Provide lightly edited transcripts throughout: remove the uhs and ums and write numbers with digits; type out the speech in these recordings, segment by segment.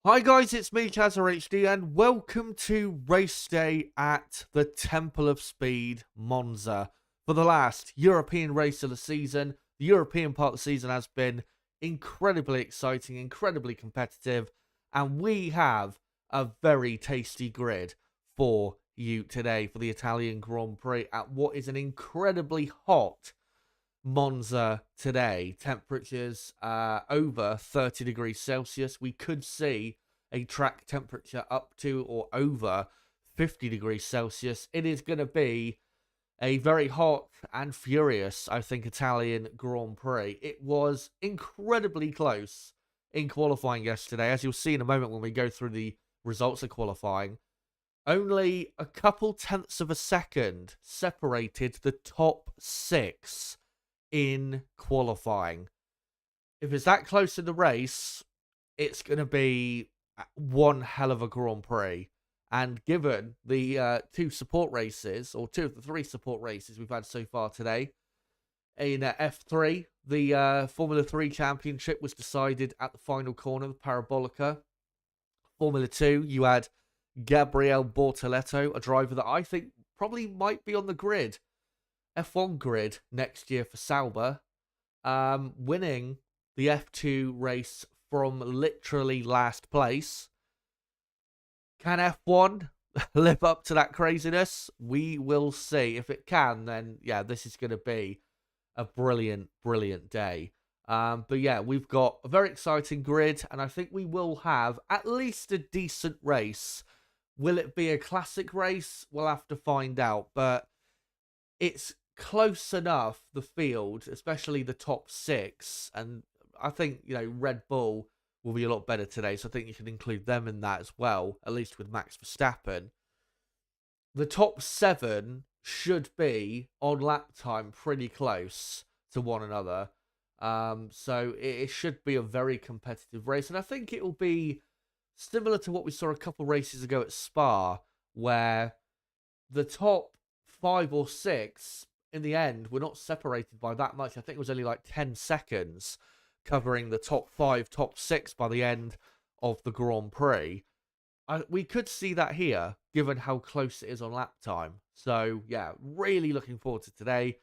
Hi guys, it's me, HD, and welcome to race day at the Temple of Speed, Monza. For the last European race of the season, the European part of the season has been incredibly exciting, incredibly competitive, and we have a very tasty grid for you today for the Italian Grand Prix at what is an incredibly hot Monza today. Temperatures over 30 degrees Celsius. We could see a track temperature up to or over 50 degrees Celsius. It is going to be a very hot and furious, I think, Italian Grand Prix. It was incredibly close in qualifying yesterday, as you'll see in a moment when we go through the results of qualifying. Only a couple tenths of a second separated the top six in qualifying. If it's that close in the race, it's going to be one hell of a Grand Prix. And given the two support races, or two of the three support races we've had so far today, in F3, the Formula 3 Championship was decided at the final corner, the Parabolica. Formula 2, you had Gabriele Bortoleto, a driver that I think probably might be on the grid F1 grid next year for Sauber, winning the F2 race from literally last place. Can F1 live up to that craziness? We will see. If it can, then yeah, this is going to be a brilliant, brilliant day. But yeah, we've got a very exciting grid, and I think we will have at least a decent race. Will it be a classic race? We'll have to find out, but it's close enough, the field, especially the top six, and I think, Red Bull will be a lot better today, so I think you can include them in that as well, at least with Max Verstappen. The top seven should be, on lap time, pretty close to one another, so it should be a very competitive race, and I think it will be similar to what we saw a couple races ago at Spa, where the top 5 or 6 in the end were not separated by that much. I think it was only like 10 seconds covering the top 5, top 6 by the end of the Grand Prix. We could see that here, given how close it is on lap time. So, yeah, really looking forward to today.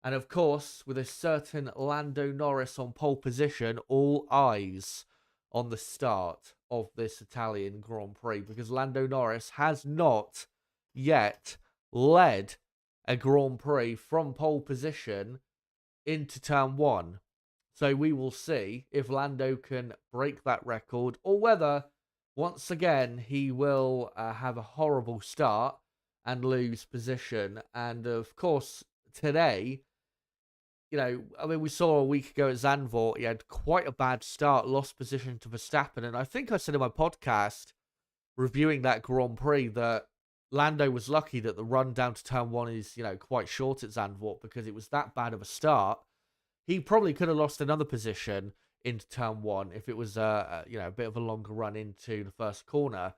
And of course, with a certain Lando Norris on pole position, all eyes on the start of this Italian Grand Prix, because Lando Norris has not yet led a Grand Prix from pole position into turn one. So we will see if Lando can break that record, or whether, once again, he will have a horrible start and lose position. And of course, today, we saw a week ago at Zandvoort, he had quite a bad start, lost position to Verstappen. And I think I said in my podcast, reviewing that Grand Prix, that Lando was lucky that the run down to turn one is, quite short at Zandvoort, because it was that bad of a start. He probably could have lost another position into turn one if it was a bit of a longer run into the first corner.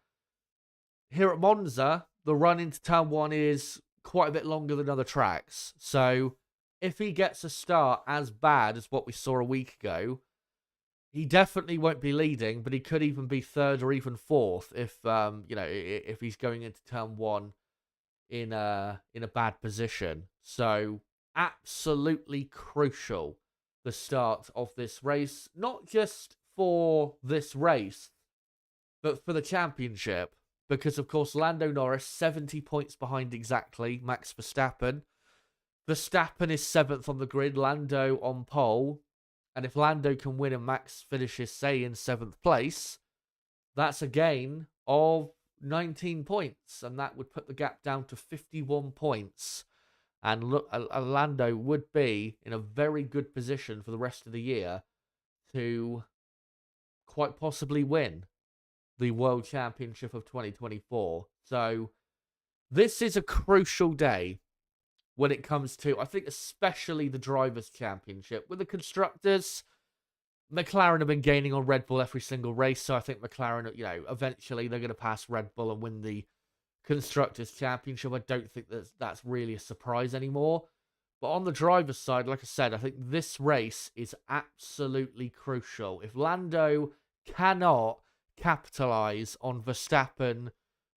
Here at Monza, the run into turn one is quite a bit longer than other tracks. So if he gets a start as bad as what we saw a week ago, he definitely won't be leading, but he could even be third or even fourth if if he's going into turn one in a bad position. So absolutely crucial, the start of this race, not just for this race, but for the championship, because of course Lando Norris 70 points behind exactly Max Verstappen. Verstappen is 7th on the grid, Lando on pole. And if Lando can win and Max finishes, say, in 7th place, that's a gain of 19 points. And that would put the gap down to 51 points. And look, Lando would be in a very good position for the rest of the year to quite possibly win the World Championship of 2024. So this is a crucial day when it comes to, I think, especially the Drivers' Championship. With the Constructors, McLaren have been gaining on Red Bull every single race, so I think McLaren, eventually they're going to pass Red Bull and win the Constructors' Championship. I don't think that's really a surprise anymore. But on the driver's side, like I said, I think this race is absolutely crucial. If Lando cannot capitalise on Verstappen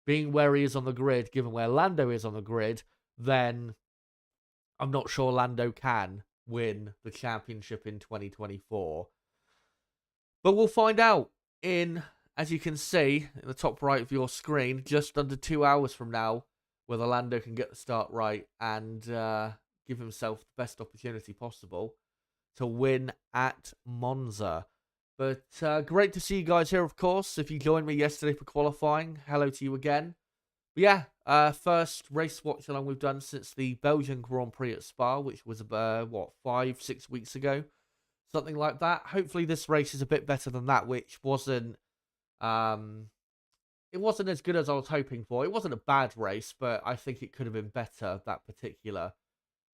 being where he is on the grid, given where Lando is on the grid, then I'm not sure Lando can win the championship in 2024. But we'll find out in, as you can see, in the top right of your screen, just under 2 hours from now, whether Lando can get the start right and give himself the best opportunity possible to win at Monza. But great to see you guys here, of course. If you joined me yesterday for qualifying, hello to you again. But yeah, first race watch along we've done since the Belgian Grand Prix at Spa, which was about, 5-6 weeks ago? Something like that. Hopefully this race is a bit better than that, which wasn't... it wasn't as good as I was hoping for. It wasn't a bad race, but I think it could have been better, that particular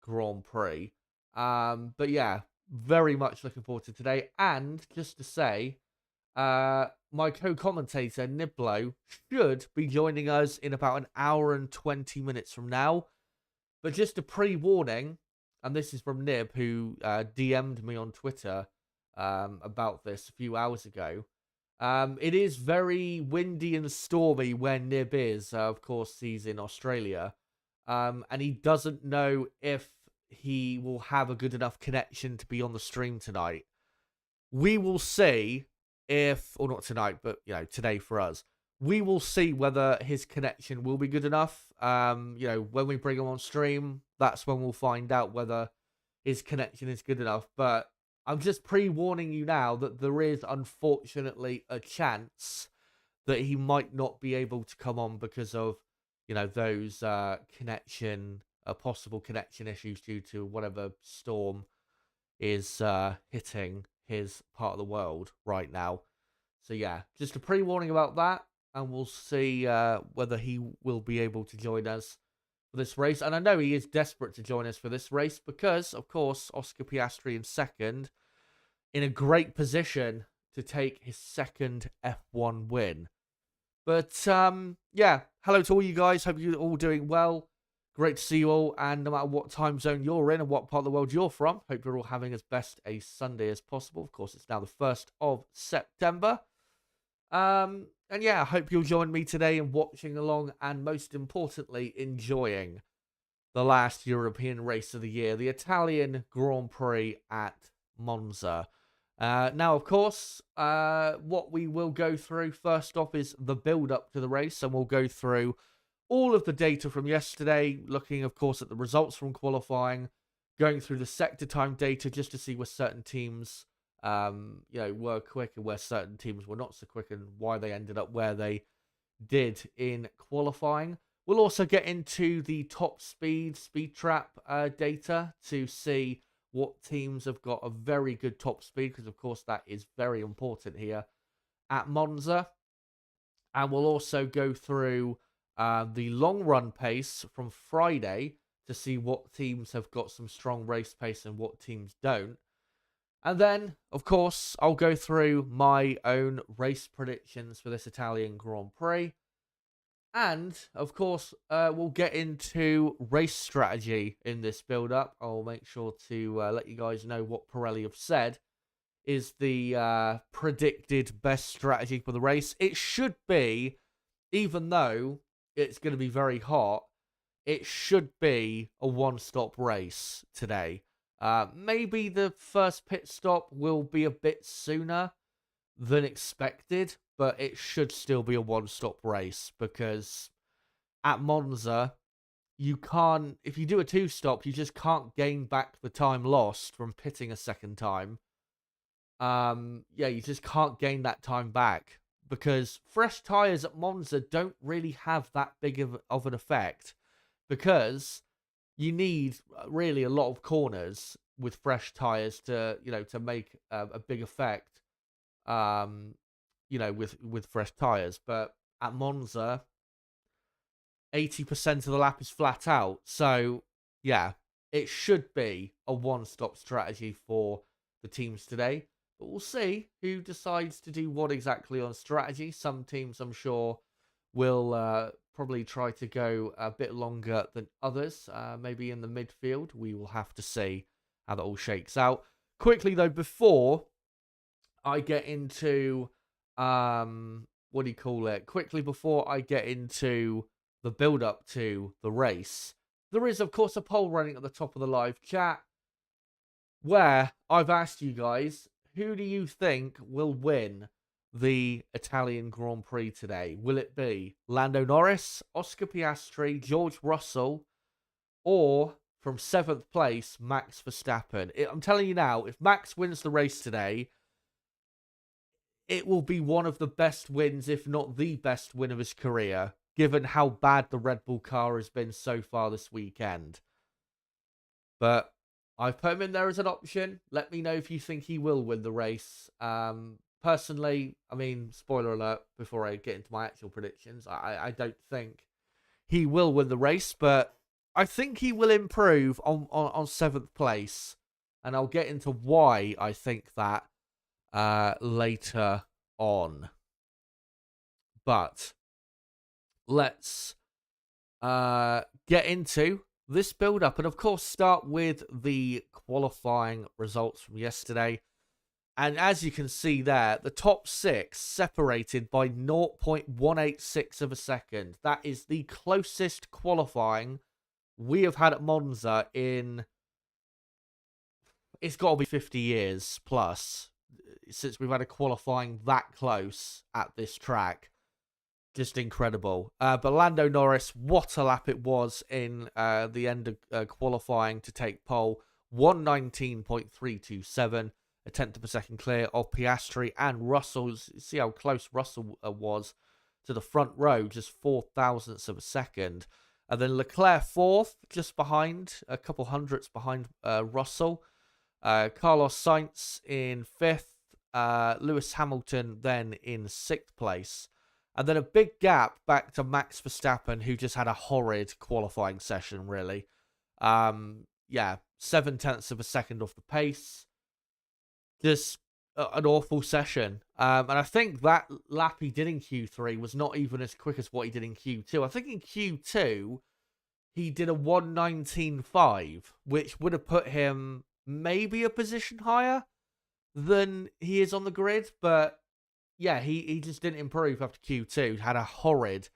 Grand Prix. But yeah, very much looking forward to today. And just to say, my co-commentator, Niblo, should be joining us in about an hour and 20 minutes from now. But just a pre-warning, and this is from Nib, who DM'd me on Twitter about this a few hours ago. It is very windy and stormy where Nib is. Of course, he's in Australia. And he doesn't know if he will have a good enough connection to be on the stream tonight. We will see if, or not tonight, but, today for us. We will see whether his connection will be good enough. When we bring him on stream, that's when we'll find out whether his connection is good enough. But I'm just pre-warning you now that there is, unfortunately, a chance that he might not be able to come on because of, those possible connection issues due to whatever storm is hitting his part of the world right now. So yeah, just a pre-warning about that, and we'll see whether he will be able to join us for this race. And I know he is desperate to join us for this race because, of course, Oscar Piastri in second, in a great position to take his second F1 win. But yeah, hello to all you guys. Hope you're all doing well. Great to see you all, and no matter what time zone you're in and what part of the world you're from, hope you're all having as best a Sunday as possible. Of course, it's now the 1st of September. And yeah, I hope you'll join me today in watching along and, most importantly, enjoying the last European race of the year, the Italian Grand Prix at Monza. Now, of course, what we will go through first off is the build-up to the race, and we'll go through all of the data from yesterday, looking, of course, at the results from qualifying, going through the sector time data just to see where certain teams, were quick and where certain teams were not so quick and why they ended up where they did in qualifying. We'll also get into the top speed trap data to see what teams have got a very good top speed, because, of course, that is very important here at Monza. And we'll also go through the long run pace from Friday to see what teams have got some strong race pace and what teams don't. And then, of course, I'll go through my own race predictions for this Italian Grand Prix. And, of course, we'll get into race strategy in this build-up. I'll make sure to let you guys know what Pirelli have said is the predicted best strategy for the race. It should be, even though it's going to be very hot, it should be a one-stop race today. Maybe the first pit stop will be a bit sooner than expected, but it should still be a one-stop race because at Monza, you can't, if you do a two-stop, you just can't gain back the time lost from pitting a second time. You just can't gain that time back because fresh tyres at Monza don't really have that big of an effect because you need really a lot of corners with fresh tyres to make a big effect, with fresh tyres. But at Monza, 80% of the lap is flat out. So, yeah, it should be a one-stop strategy for the teams today. But we'll see who decides to do what exactly on strategy. Some teams, I'm sure, will probably try to go a bit longer than others. Maybe in the midfield. We will have to see how that all shakes out. Quickly, though, before I get into what do you call it? Quickly before I get into the build up to the race, there is of course a poll running at the top of the live chat where I've asked you guys, who do you think will win the Italian Grand Prix today? Will it be Lando Norris, Oscar Piastri, George Russell, or from 7th place, Max Verstappen? I'm telling you now, if Max wins the race today, it will be one of the best wins, if not the best win of his career, given how bad the Red Bull car has been so far this weekend. But I've put him in there as an option. Let me know if you think he will win the race. Personally, I mean, spoiler alert, before I get into my actual predictions, I don't think he will win the race, but I think he will improve on 7th place. And I'll get into why I think that later on. But let's get into this build-up, and of course start with the qualifying results from yesterday. And as you can see there, the top 6 separated by 0.186 of a second. That is the closest qualifying we have had at Monza in, it's got to be 50 years plus since we've had a qualifying that close at this track. Just incredible. But Lando Norris, what a lap it was in the end of qualifying to take pole. 119.327, a tenth of a second clear of Piastri and Russell. See how close Russell was to the front row, just 4 thousandths of a second. And then Leclerc 4th, just behind, a couple hundredths behind Russell. Carlos Sainz in 5th. Lewis Hamilton then in 6th place. And then a big gap back to Max Verstappen, who just had a horrid qualifying session, really. 7 tenths of a second off the pace. Just an awful session. And I think that lap he did in Q3 was not even as quick as what he did in Q2. I think in Q2, he did a 119.5, which would have put him maybe a position higher than he is on the grid. But yeah, he just didn't improve after Q2. Had a horrid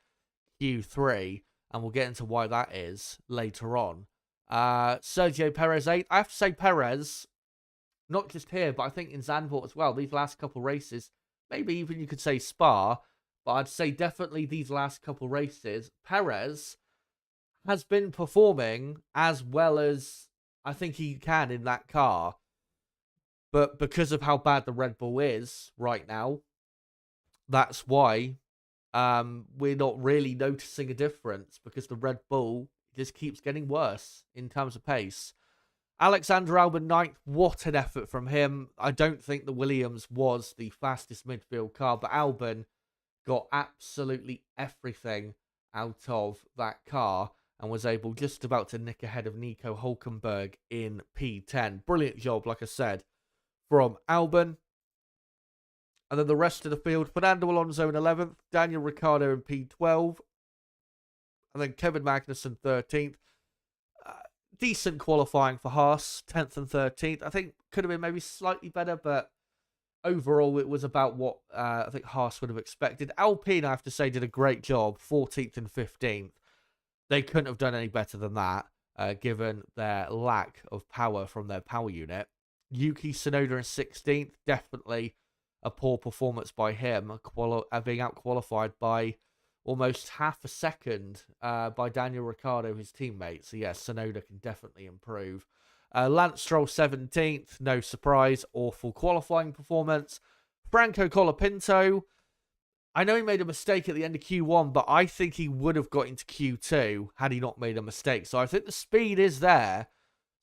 Q3, and we'll get into why that is later on. Sergio Perez 8th. I have to say Perez, not just here, but I think in Zandvoort as well, these last couple races, maybe even you could say Spa, but I'd say definitely these last couple races, Perez has been performing as well as I think he can in that car. But because of how bad the Red Bull is right now, that's why we're not really noticing a difference, because the Red Bull just keeps getting worse in terms of pace. Alexander Albon 9th, what an effort from him. I don't think the Williams was the fastest midfield car, but Albon got absolutely everything out of that car and was able just about to nick ahead of Nico Hülkenberg in P10. Brilliant job, like I said, from Albon. And then the rest of the field, Fernando Alonso in 11th, Daniel Ricciardo in P12, and then Kevin Magnussen 13th. Decent qualifying for Haas, 10th and 13th. I think could have been maybe slightly better, but overall it was about what I think Haas would have expected. Alpine, I have to say, did a great job, 14th and 15th. They couldn't have done any better than that, given their lack of power from their power unit. Yuki Tsunoda in 16th, definitely a poor performance by him, being out-qualified by almost half a second by Daniel Ricciardo, his teammate. So, yes, Tsunoda can definitely improve. Lance Stroll 17th, no surprise, awful qualifying performance. Franco Colapinto, I know he made a mistake at the end of Q1, but I think he would have got into Q2 had he not made a mistake. So I think the speed is there.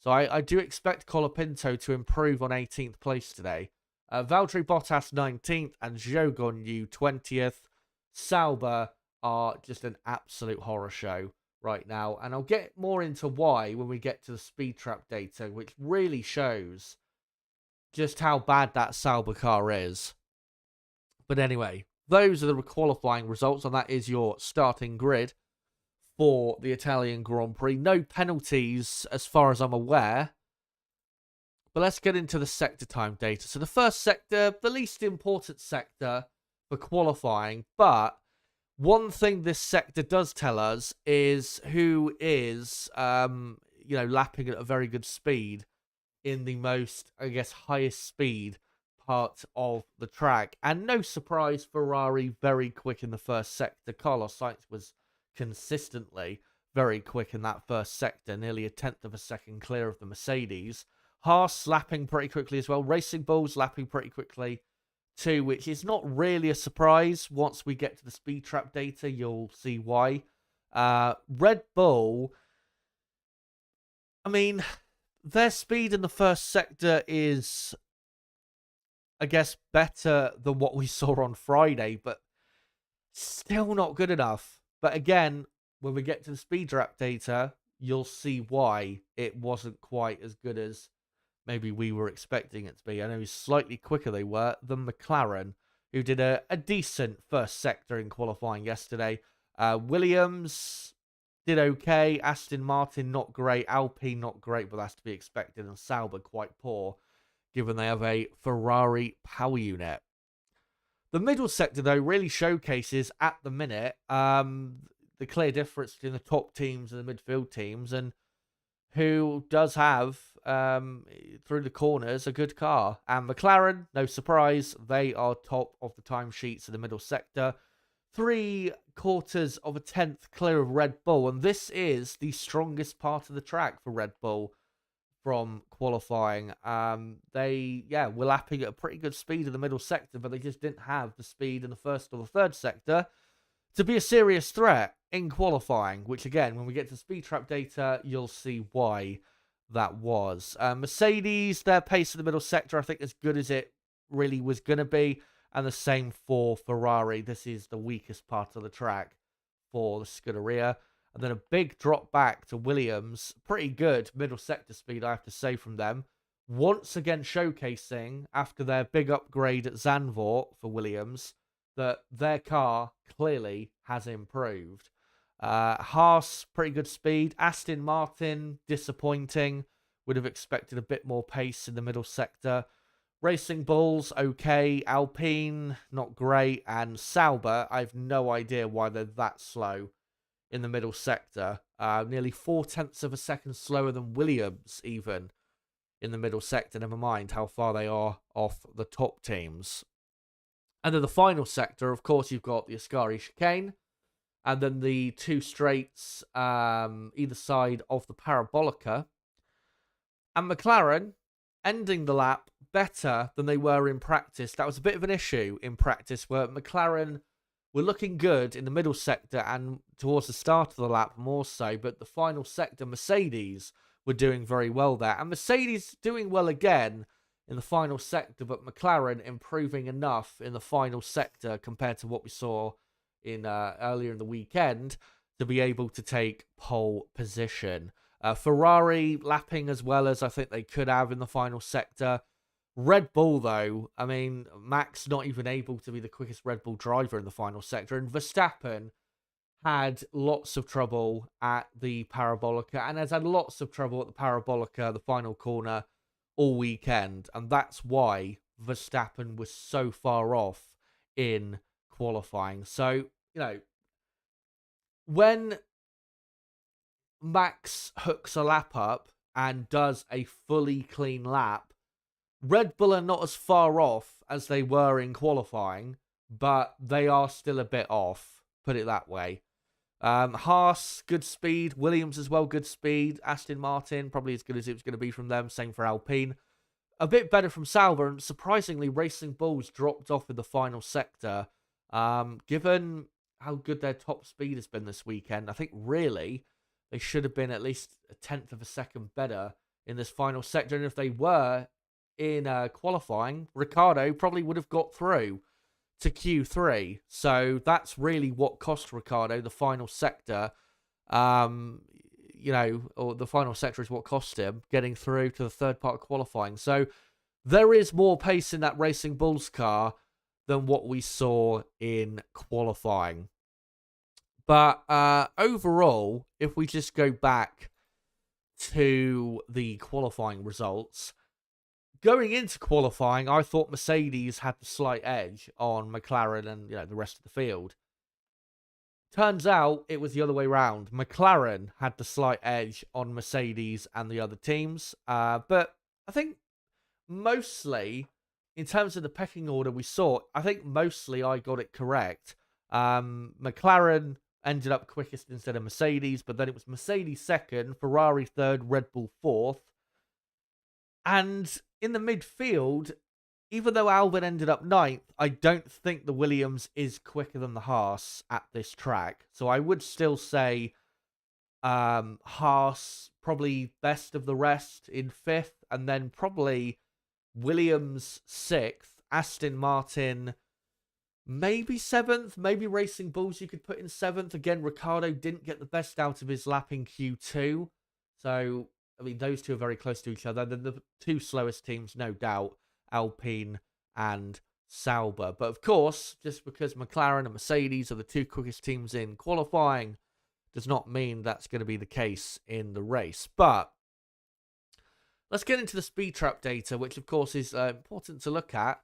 So I do expect Colapinto to improve on 18th place today. Valtteri Bottas 19th and Zhou Guanyu 20th. Sauber are just an absolute horror show right now. And I'll get more into why when we get to the speed trap data, which really shows just how bad that Sauber car is. But anyway, those are the qualifying results, and that is your starting grid for the Italian Grand Prix. No penalties as far as I'm aware. But let's get into the sector time data. So the first sector, the least important sector for qualifying, but one thing this sector does tell us is who is, lapping at a very good speed in the most, I guess, highest speed part of the track. And no surprise, Ferrari very quick in the first sector. Carlos Sainz was consistently very quick in that first sector, nearly a tenth of a second clear of the Mercedes. Haas lapping pretty quickly as well. Racing Bulls lapping pretty quickly too, which is not really a surprise. Once we get to the speed trap data, you'll see why. Red Bull, I mean, their speed in the first sector is, I guess, better than what we saw on Friday, but still not good enough. But again, when we get to the speed trap data, you'll see why it wasn't quite as good as maybe we were expecting it to be. I know slightly quicker they were than McLaren, who did a decent first sector in qualifying yesterday. Williams did okay. Aston Martin, not great. Alpine, not great, but that's to be expected. And Sauber, quite poor, given they have a Ferrari power unit. The middle sector, though, really showcases, at the minute, the clear difference between the top teams and the midfield teams, and who does have, through the corners, a good car. And McLaren, no surprise, they are top of the timesheets in the middle sector. 3/4 of a tenth clear of Red Bull, and this is the strongest part of the track for Red Bull from qualifying. They were lapping at a pretty good speed in the middle sector, but they just didn't have the speed in the first or the third sector to be a serious threat in qualifying, which again, when we get to speed trap data, you'll see why that was. Mercedes, their pace in the middle sector, I think as good as it really was going to be, and the same for Ferrari. This is the weakest part of the track for the Scuderia. And then a big drop back to Williams. Pretty good middle sector speed, I have to say, from them. Once again showcasing, after their big upgrade at Zandvoort for Williams, that their car clearly has improved. Haas, pretty good speed. Aston Martin, disappointing. Would have expected a bit more pace in the middle sector. Racing Bulls, okay. Alpine, not great. And Sauber, I have no idea why they're that slow in the middle sector. Nearly 4/10 of a second slower than Williams, even, in the middle sector. Never mind how far they are off the top teams. And then the final sector, of course, you've got the Ascari chicane. And then the two straights either side of the Parabolica. And McLaren ending the lap better than they were in practice. That was a bit of an issue in practice, where McLaren were looking good in the middle sector and towards the start of the lap more so, but the final sector, Mercedes were doing very well there. And Mercedes doing well again in the final sector, but McLaren improving enough in the final sector compared to what we saw in earlier in the weekend to be able to take pole position. Ferrari lapping as well as I think they could have in the final sector. Red Bull, though, I mean, Max not even able to be the quickest Red Bull driver in the final sector. And Verstappen had lots of trouble at the Parabolica and has had lots of trouble at the Parabolica, the final corner, all weekend. And that's why Verstappen was so far off in qualifying. So, when Max hooks a lap up and does a fully clean lap, Red Bull are not as far off as they were in qualifying, but they are still a bit off, put it that way. Haas, good speed. Williams as well, good speed. Aston Martin, probably as good as it was going to be from them. Same for Alpine. A bit better from Sauber, and surprisingly, Racing Bulls dropped off in the final sector. Given how good their top speed has been this weekend, I think really they should have been at least a tenth of a second better in this final sector. And if they were in qualifying, Ricciardo probably would have got through to Q3. So that's really what cost Ricciardo the final sector. Or the final sector is what cost him getting through to the third part of qualifying. So there is more pace in that Racing Bulls car than what we saw in qualifying. But overall, if we just go back to the qualifying results, going into qualifying, I thought Mercedes had the slight edge on McLaren and the rest of the field. Turns out it was the other way around. McLaren had the slight edge on Mercedes and the other teams. But I think mostly, in terms of the pecking order we saw, I think mostly I got it correct. McLaren ended up quickest instead of Mercedes, but then it was Mercedes second, Ferrari third, Red Bull fourth. And in the midfield, even though Albon ended up ninth, I don't think the Williams is quicker than the Haas at this track. So I would still say Haas probably best of the rest in fifth, and then probably Williams sixth, Aston Martin maybe seventh, maybe Racing Bulls you could put in seventh. Again, Ricciardo didn't get the best out of his lap in Q2. So, I mean, those two are very close to each other. Then the two slowest teams, no doubt, Alpine and Sauber. But of course, just because McLaren and Mercedes are the two quickest teams in qualifying does not mean that's going to be the case in the race. But let's get into the speed trap data, which of course is important to look at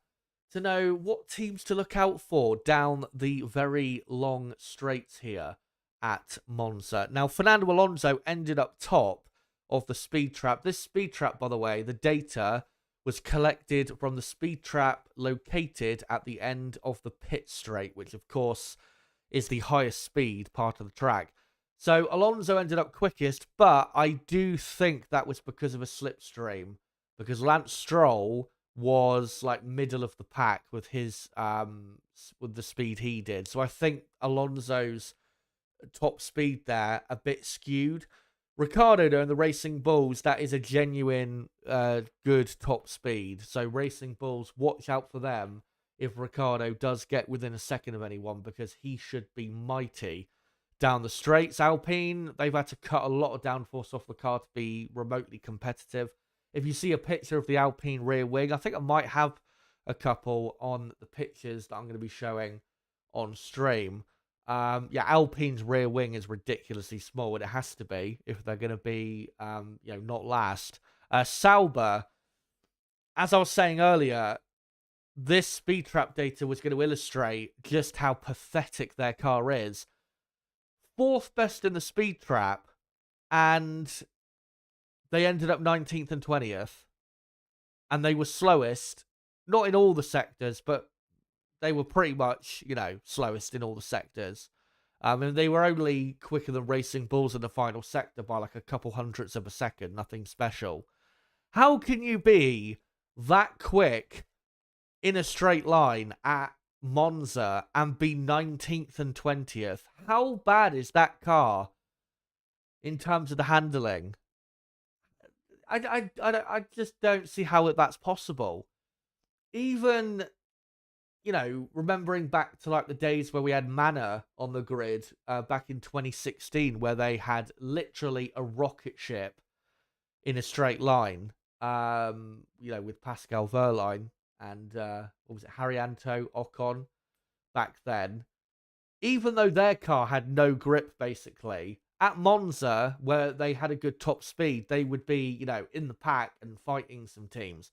to know what teams to look out for down the very long straights here at Monza. Now, Fernando Alonso ended up top of the speed trap. This speed trap, by the way, the data was collected from the speed trap located at the end of the pit straight, which of course is the highest speed part of the track. So Alonso ended up quickest, but I do think that was because of a slipstream, because Lance Stroll was like middle of the pack with his with the speed he did. So I think Alonso's top speed there a bit skewed. Ricciardo though in the Racing Bulls, that is a genuine good top speed. So Racing Bulls, watch out for them if Ricciardo does get within a second of anyone, because he should be mighty down the straights. Alpine, they've had to cut a lot of downforce off the car to be remotely competitive. If you see a picture of the Alpine rear wing, I think I might have a couple on the pictures that I'm going to be showing on stream. Alpine's rear wing is ridiculously small, and it has to be if they're going to be, not last. Sauber, as I was saying earlier, this speed trap data was going to illustrate just how pathetic their car is. Fourth best in the speed trap, and they ended up 19th and 20th. And they were slowest, not in all the sectors, but they were pretty much, slowest in all the sectors. And they were only quicker than Racing Bulls in the final sector by like a couple hundredths of a second, nothing special. How can you be that quick in a straight line at Monza and be 19th and 20th? How bad is that car in terms of the handling? I just don't see how that's possible. Even, remembering back to like the days where we had Manor on the grid back in 2016, where they had literally a rocket ship in a straight line, with Pascal Wehrlein and what was it, Haryanto Ocon back then. Even though their car had no grip, basically, at Monza, where they had a good top speed, they would be, in the pack and fighting some teams.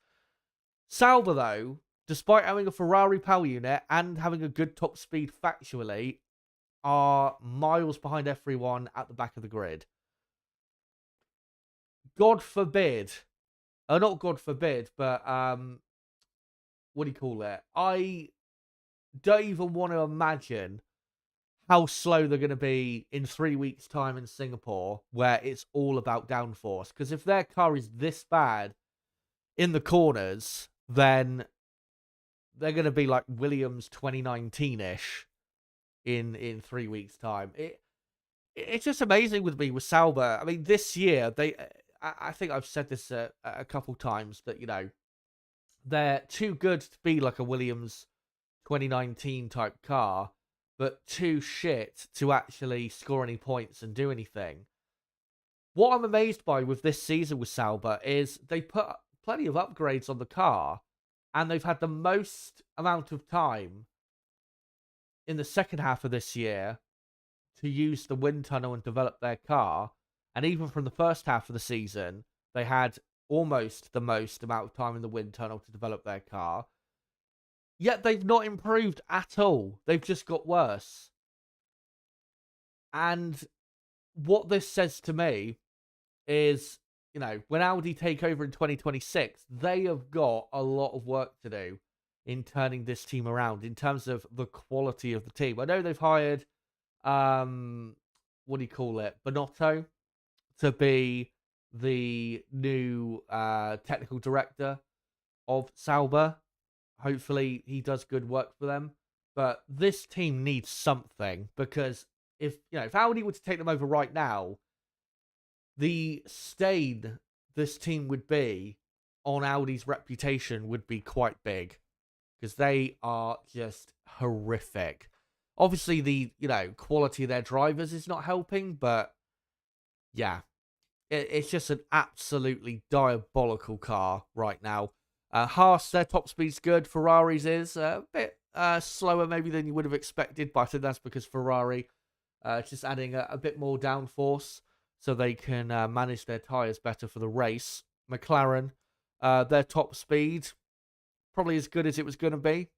Sauber, though, despite having a Ferrari power unit and having a good top speed factually, are miles behind everyone at the back of the grid. God forbid, not God forbid, but what do you call it? I don't even want to imagine how slow they're going to be in 3 weeks' time in Singapore, where it's all about downforce. Because if their car is this bad in the corners, then they're going to be like Williams 2019-ish in 3 weeks' time. It's just amazing with me with Sauber. I mean, this year, I think I've said this a couple times, that, they're too good to be like a Williams 2019 type car, but too shit to actually score any points and do anything. What I'm amazed by with this season with Sauber is they put plenty of upgrades on the car, and they've had the most amount of time in the second half of this year to use the wind tunnel and develop their car. And even from the first half of the season, they had almost the most amount of time in the wind tunnel to develop their car. Yet they've not improved at all. They've just got worse. And what this says to me is, when Audi take over in 2026, they have got a lot of work to do in turning this team around in terms of the quality of the team. I know they've hired, Bonotto to be the new technical director of Sauber. Hopefully he does good work for them. But this team needs something, because if Audi were to take them over right now, the stain this team would be on Audi's reputation would be quite big, because they are just horrific. Obviously, the quality of their drivers is not helping, but yeah, it's just an absolutely diabolical car right now. Haas, their top speed's good. Ferrari's is a bit slower maybe than you would have expected, but I think that's because Ferrari just adding a bit more downforce so they can manage their tyres better for the race. McLaren, their top speed, probably as good as it was going to be.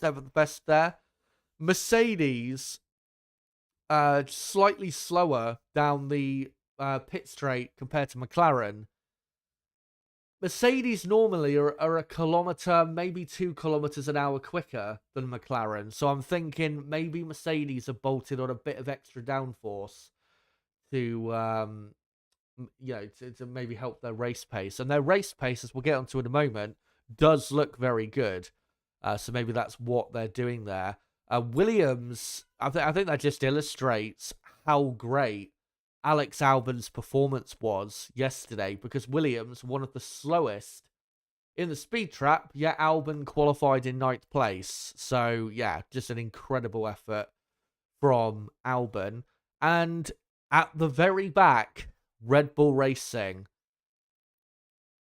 7th best there. Mercedes, slightly slower down the pit straight compared to McLaren. Mercedes normally are a kilometre, maybe 2 kilometres an hour quicker than McLaren. So I'm thinking maybe Mercedes have bolted on a bit of extra downforce to maybe help their race pace. And their race pace, as we'll get onto in a moment, does look very good. So maybe that's what they're doing there. Williams, I think that just illustrates how great Alex Albon's performance was yesterday, because Williams, one of the slowest in the speed trap, yet Albon qualified in 9th place. So, yeah, just an incredible effort from Albon. And at the very back, Red Bull Racing.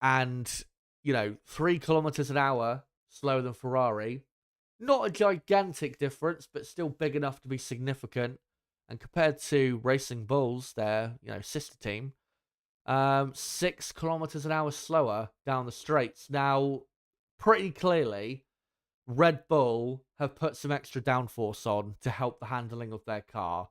And, 3 kilometers an hour slower than Ferrari. Not a gigantic difference, but still big enough to be significant. And compared to Racing Bulls, their sister team, 6 kilometers an hour slower down the straights. Now, pretty clearly, Red Bull have put some extra downforce on to help the handling of their car.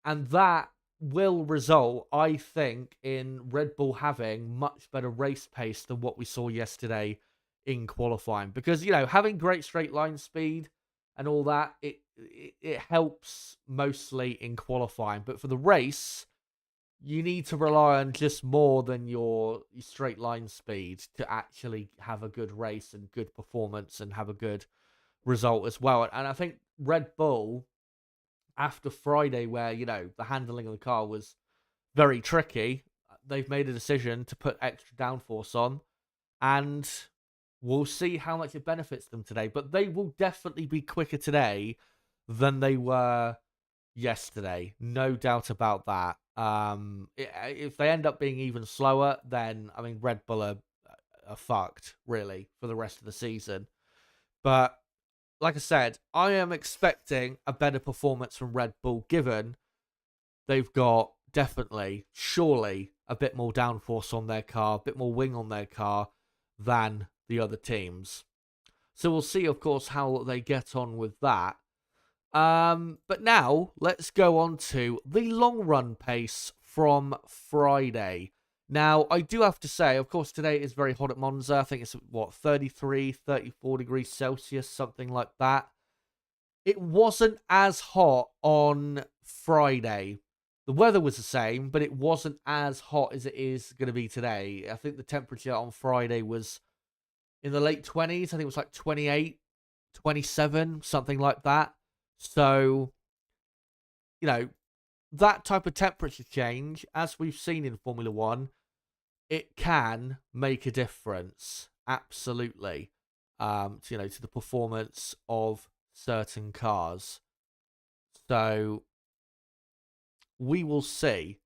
And that will result, I think, in Red Bull having much better race pace than what we saw yesterday in qualifying. Because, having great straight line speed and all that, it helps mostly in qualifying. But for the race, you need to rely on just more than your straight line speed to actually have a good race and good performance and have a good result as well. And I think Red Bull, after Friday, where, the handling of the car was very tricky, they've made a decision to put extra downforce on, and we'll see how much it benefits them today. But they will definitely be quicker today than they were yesterday. No doubt about that. If they end up being even slower, then, Red Bull are fucked, really, for the rest of the season. But, like I said, I am expecting a better performance from Red Bull, given they've got definitely, surely, a bit more downforce on their car, a bit more wing on their car than the other teams. So we'll see, of course, how they get on with that. But now, let's go on to the long run pace from Friday. Now, I do have to say, of course, today is very hot at Monza. I think it's, 33, 34 degrees Celsius, something like that. It wasn't as hot on Friday. The weather was the same, but it wasn't as hot as it is going to be today. I think the temperature on Friday was in the late 20s. I think it was like 28, 27, something like that. So, that type of temperature change, as we've seen in Formula One, it can make a difference, absolutely, to the performance of certain cars. So, we will see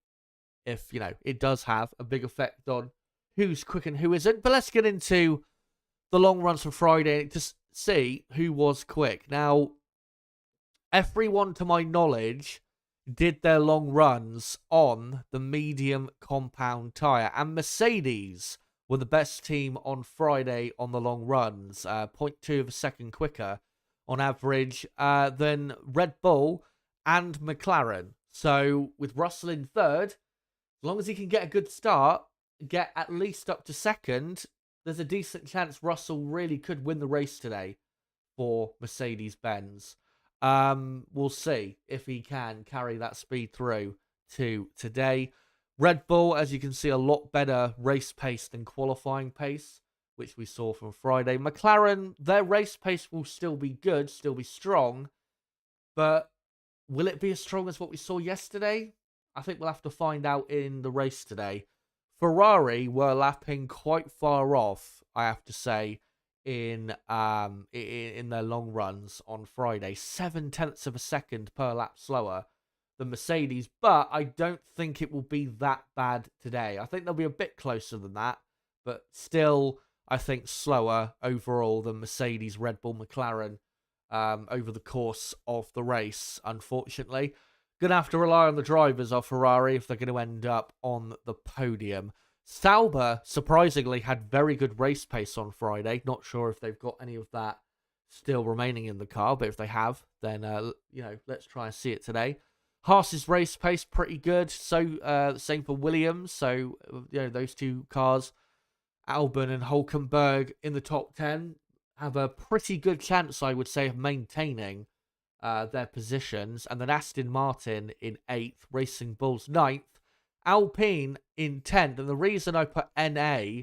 if, it does have a big effect on who's quick and who isn't. But let's get into the long runs for Friday to see who was quick. Now, everyone, to my knowledge, did their long runs on the medium compound tyre. And Mercedes were the best team on Friday on the long runs, 0.2 of a second quicker on average than Red Bull and McLaren. So with Russell in third, as long as he can get a good start, get at least up to second, there's a decent chance Russell really could win the race today for Mercedes-Benz. We'll see if he can carry that speed through to today. Red Bull, as you can see, a lot better race pace than qualifying pace, which we saw from Friday. McLaren, their race pace will still be good, still be strong, but will it be as strong as what we saw yesterday? I think we'll have to find out in the race today. Ferrari were lapping quite far off, I have to say, in their long runs on Friday. 0.7 of a second per lap slower than Mercedes, but I don't think it will be that bad today. I think they'll be a bit closer than that, but still, I think slower overall than Mercedes, Red Bull, McLaren over the course of the race, unfortunately. Going to have to rely on the drivers of Ferrari if they're going to end up on the podium. Sauber, surprisingly, had very good race pace on Friday. Not sure if they've got any of that still remaining in the car, but if they have, then, let's try and see it today. Haas's race pace, pretty good. So, same for Williams. So, those two cars, Albon and Hulkenberg in the top 10, have a pretty good chance, I would say, of maintaining their positions. And then Aston Martin in 8th, Racing Bulls 9th, Alpine in 10th. And the reason I put NA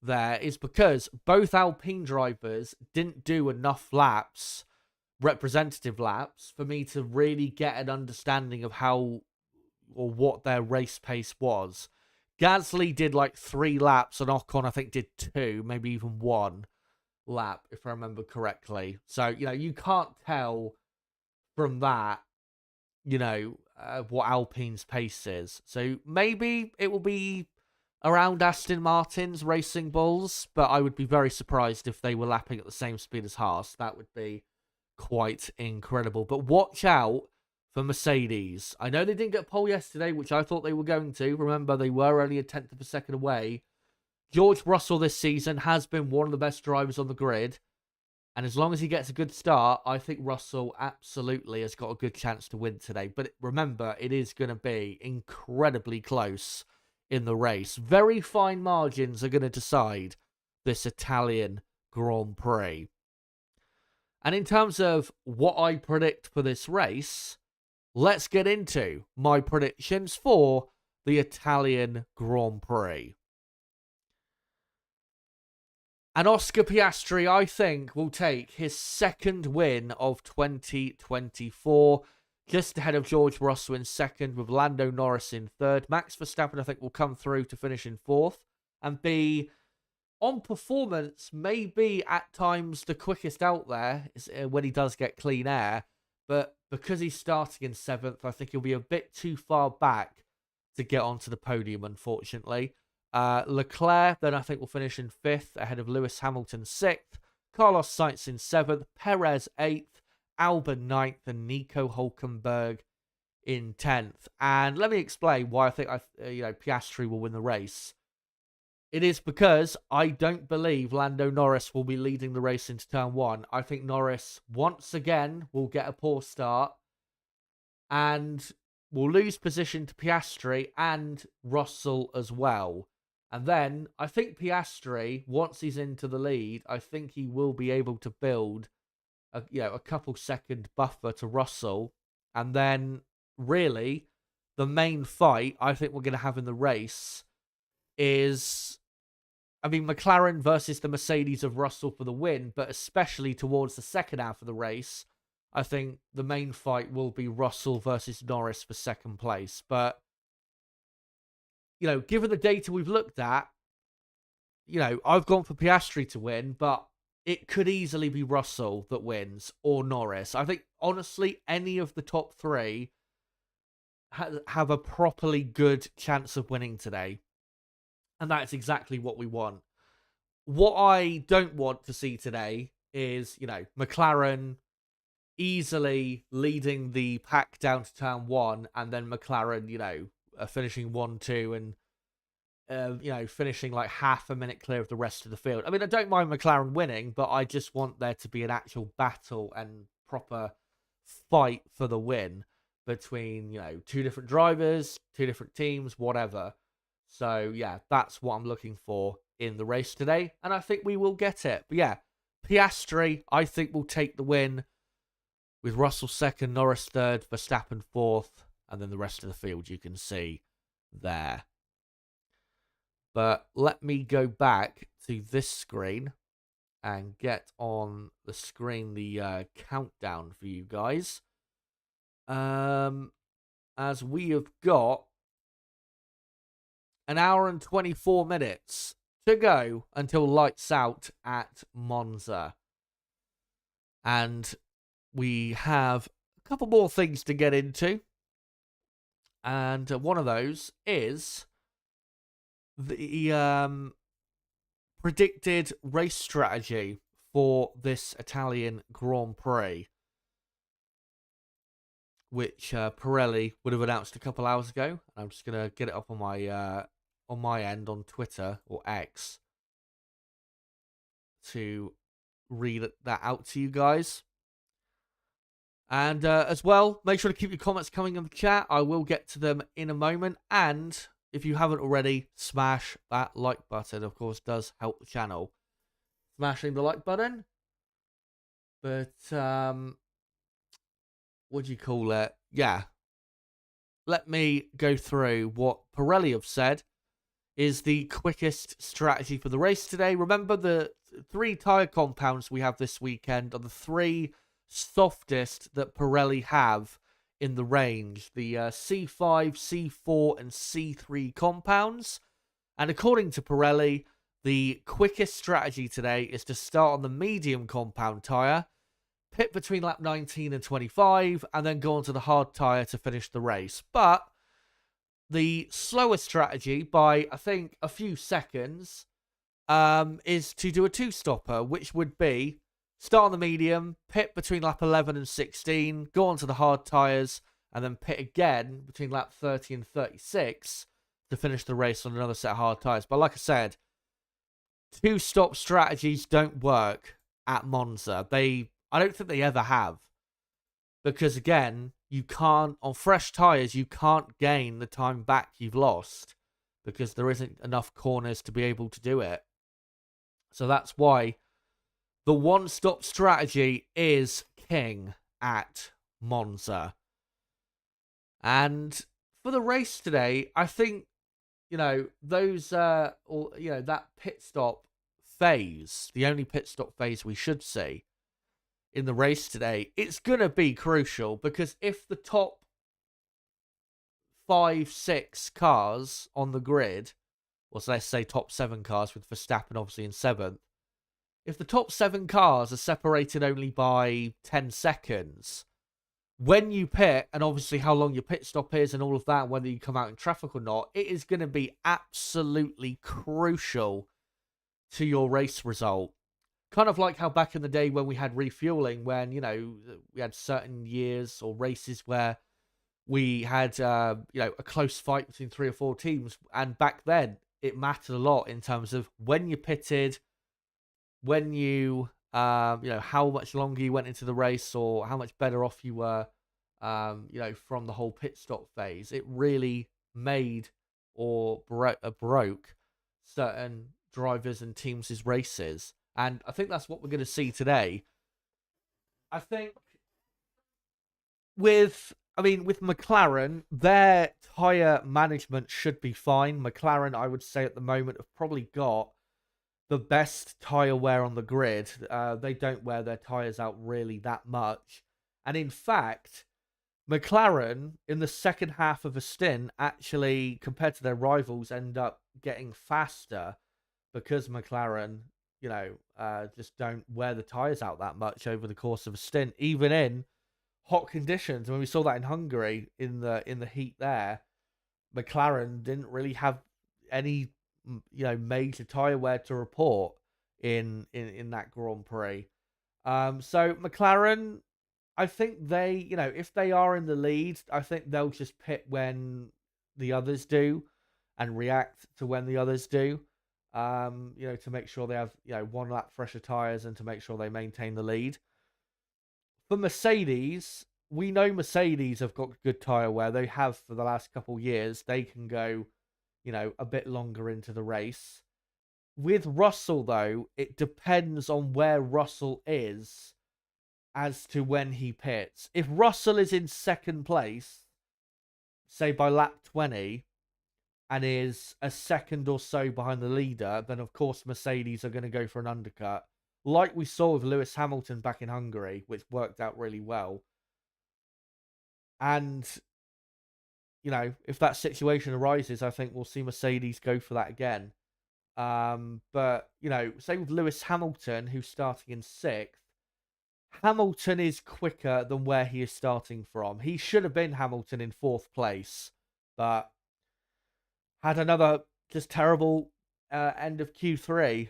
there is because both Alpine drivers didn't do enough laps, representative laps, for me to really get an understanding of how or what their race pace was. Gasly did like 3 laps and Ocon, I think, did 2, maybe even 1 lap, if I remember correctly. So, you can't tell from that, what Alpine's pace is. So maybe it will be around Aston Martin's Racing Bulls, but I would be very surprised if they were lapping at the same speed as Haas. That would be quite incredible. But watch out for Mercedes. I know they didn't get pole yesterday, which I thought they were going to. Remember, they were only a 10th of a second away. George Russell this season has been one of the best drivers on the grid. And as long as he gets a good start, I think Russell absolutely has got a good chance to win today. But remember, it is going to be incredibly close in the race. Very fine margins are going to decide this Italian Grand Prix. And in terms of what I predict for this race, let's get into my predictions for the Italian Grand Prix. And Oscar Piastri, I think, will take his second win of 2024, just ahead of George Russell in second, with Lando Norris in third. Max Verstappen, I think, will come through to finish in fourth and be, on performance, maybe at times the quickest out there when he does get clean air. But because he's starting in seventh, I think he'll be a bit too far back to get onto the podium, unfortunately. Leclerc, then I think, will finish in 5th, ahead of Lewis Hamilton 6th, Carlos Sainz in 7th, Perez 8th, Albon 9th, and Nico Hulkenberg in 10th. And let me explain why I think Piastri will win the race. It is because I don't believe Lando Norris will be leading the race into turn 1. I think Norris, once again, will get a poor start and will lose position to Piastri and Russell as well. And then I think Piastri, once he's into the lead, I think he will be able to build a couple second buffer to Russell. And then really the main fight I think we're going to have in the race is, McLaren versus the Mercedes of Russell for the win, but especially towards the second half of the race, I think the main fight will be Russell versus Norris for second place. But given the data we've looked at, I've gone for Piastri to win, but it could easily be Russell that wins or Norris. I think, honestly, any of the top 3 have a properly good chance of winning today. And that's exactly what we want. What I don't want to see today is, McLaren easily leading the pack down to turn one, and then McLaren, finishing 1-2 and finishing like half a minute clear of the rest of the field. I mean, I don't mind McLaren winning, but I just want there to be an actual battle and proper fight for the win between, two different drivers, two different teams, whatever. So, yeah, that's what I'm looking for in the race today, and I think we will get it. But yeah, Piastri, I think, will take the win with Russell second, Norris third, Verstappen fourth, and then the rest of the field you can see there. But let me go back to this screen and get on the screen the countdown for you guys. As we have got an hour and 24 minutes to go until lights out at Monza. And we have a couple more things to get into. And one of those is the predicted race strategy for this Italian Grand Prix, which Pirelli would have announced a couple hours ago. I'm just gonna get it up on my end on Twitter or X to read that out to you guys. And as well, make sure to keep your comments coming in the chat. I will get to them in a moment. And if you haven't already, smash that like button. Of course, does help the channel. Smashing the like button. But, what do you call it? Yeah. Let me go through what Pirelli have said is the quickest strategy for the race today. Remember, the 3 tyre compounds we have this weekend are the 3 softest that Pirelli have in the range. The C5, C4, and C3 compounds. And according to Pirelli, the quickest strategy today is to start on the medium compound tyre, pit between lap 19 and 25, and then go on to the hard tyre to finish the race. But the slower strategy, by I think a few seconds, is to do a 2-stopper, which would be start on the medium, pit between lap 11 and 16, go on to the hard tyres, and then pit again between lap 30 and 36 to finish the race on another set of hard tyres. But like I said, 2-stop strategies don't work at Monza. I don't think they ever have. Because again, you can't, on fresh tyres, you can't gain the time back you've lost because there isn't enough corners to be able to do it. So that's why the one-stop strategy is king at Monza. And for the race today, I think, that pit stop phase, the only pit stop phase we should see in the race today, it's going to be crucial because if the top 5-6 cars on the grid, or let's say top 7 cars with Verstappen obviously in 7th, if the top 7 cars are separated only by 10 seconds, when you pit, and obviously how long your pit stop is and all of that, whether you come out in traffic or not, it is going to be absolutely crucial to your race result. Kind of like how back in the day when we had refueling, when, we had certain years or races where we had, a close fight between 3 or 4 teams. And back then, it mattered a lot in terms of when you pitted, when you, how much longer you went into the race or how much better off you were, from the whole pit stop phase. It really made or broke certain drivers and teams' races. And I think that's what we're going to see today. I think with McLaren, their tyre management should be fine. McLaren, I would say at the moment, have probably got the best tyre wear on the grid. They don't wear their tyres out really that much. And in fact, McLaren, in the second half of a stint, actually, compared to their rivals, end up getting faster because McLaren, just don't wear the tyres out that much over the course of a stint, even in hot conditions. When we saw that in Hungary in the heat there, McLaren didn't really have any major tyre wear to report in that Grand Prix. So McLaren, I think if they are in the lead, I think they'll just pit when the others do and react to when the others do. To make sure they have, one lap fresher tires and to make sure they maintain the lead. For Mercedes, we know Mercedes have got good tire wear. They have for the last couple years. They can go, a bit longer into the race. With Russell, though, it depends on where Russell is as to when he pits. If Russell is in second place, say by lap 20, and is a second or so behind the leader, then of course Mercedes are going to go for an undercut, like we saw with Lewis Hamilton back in Hungary, which worked out really well. And, if that situation arises, I think we'll see Mercedes go for that again. But, say with Lewis Hamilton, who's starting in 6th, Hamilton is quicker than where he is starting from. He should have been Hamilton in 4th place, but had another just terrible end of Q3,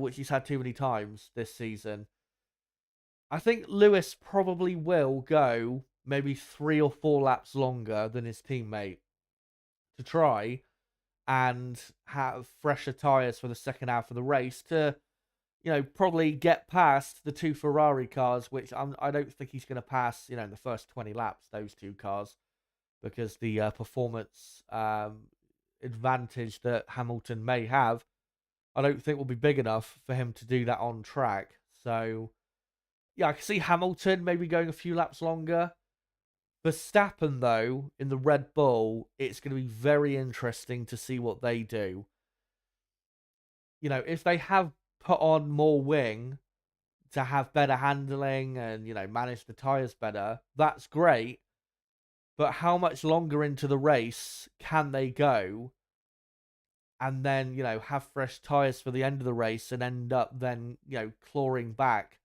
which he's had too many times this season. I think Lewis probably will go maybe 3 or 4 laps longer than his teammate to try and have fresher tyres for the second half of the race to, probably get past the 2 Ferrari cars, which I don't think he's going to pass, in the first 20 laps, those 2 cars, because the performance advantage that Hamilton may have, I don't think will be big enough for him to do that on track. So, yeah, I can see Hamilton maybe going a few laps longer. Verstappen, though, in the Red Bull, it's going to be very interesting to see what they do. If they have put on more wing to have better handling and, manage the tyres better, that's great. But how much longer into the race can they go and then, have fresh tyres for the end of the race and end up then, clawing back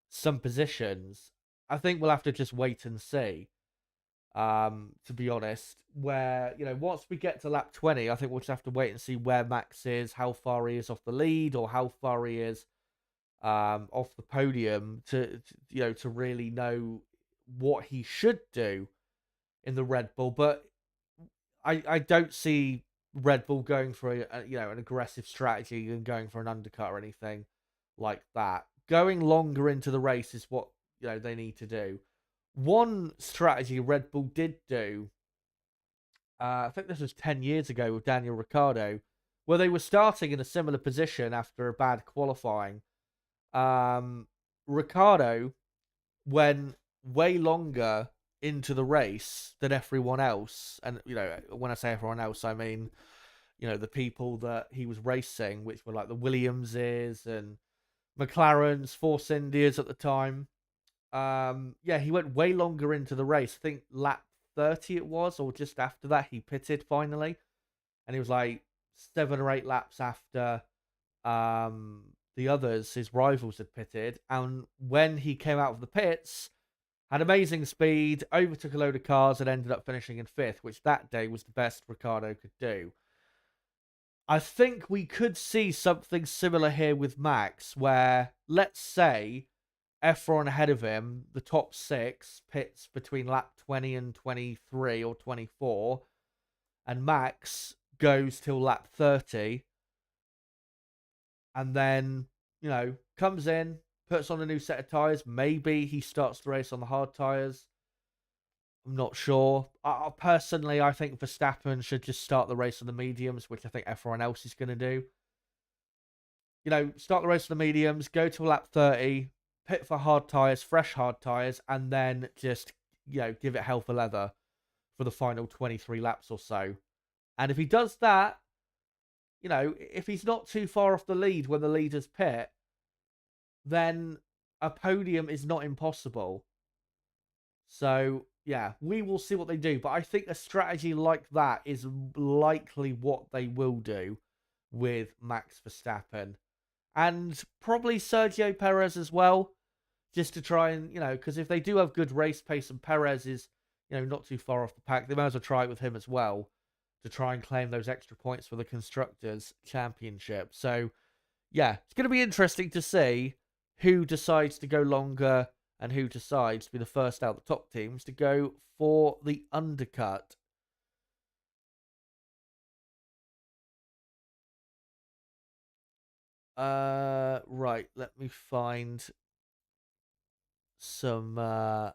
some positions? I think we'll have to just wait and see, to be honest. Where, once we get to lap 20, I think we'll just have to wait and see where Max is, how far he is off the lead, or how far he is off the podium to really know what he should do in the Red Bull. But I don't see Red Bull going for an aggressive strategy and going for an undercut or anything like that. Going longer into the race is what they need to do. One strategy Red Bull did do, I think this was 10 years ago with Daniel Ricciardo, where they were starting in a similar position after a bad qualifying. Ricciardo went way longer into the race than everyone else. And, when I say everyone else, I mean, the people that he was racing, which were like the Williamses and McLarens, Force Indias at the time. He went way longer into the race. I think lap 30 it was, or just after that, he pitted finally. And he was like 7 or 8 laps after the others, his rivals, had pitted. And when he came out of the pits, had amazing speed, overtook a load of cars, and ended up finishing in 5th, which that day was the best Ricciardo could do. I think we could see something similar here with Max, where, let's say, F1 ahead of him, the top 6 pits between lap 20 and 23 or 24, and Max goes till lap 30, and then, comes in, puts on a new set of tyres. Maybe he starts the race on the hard tyres. I'm not sure. Personally, I think Verstappen should just start the race on the mediums, which I think everyone else is going to do. Start the race on the mediums, go to lap 30, pit for hard tyres, fresh hard tyres, and then just, give it hell for leather for the final 23 laps or so. And if he does that, if he's not too far off the lead when the leaders pit, then a podium is not impossible. So, yeah, we will see what they do. But I think a strategy like that is likely what they will do with Max Verstappen. And probably Sergio Perez as well, just to try and, because if they do have good race pace and Perez is, not too far off the pack, they might as well try it with him as well to try and claim those extra points for the Constructors' Championship. So, yeah, it's going to be interesting to see who decides to go longer and who decides to be the first out of the top teams to go for the undercut. Right, let me find some, what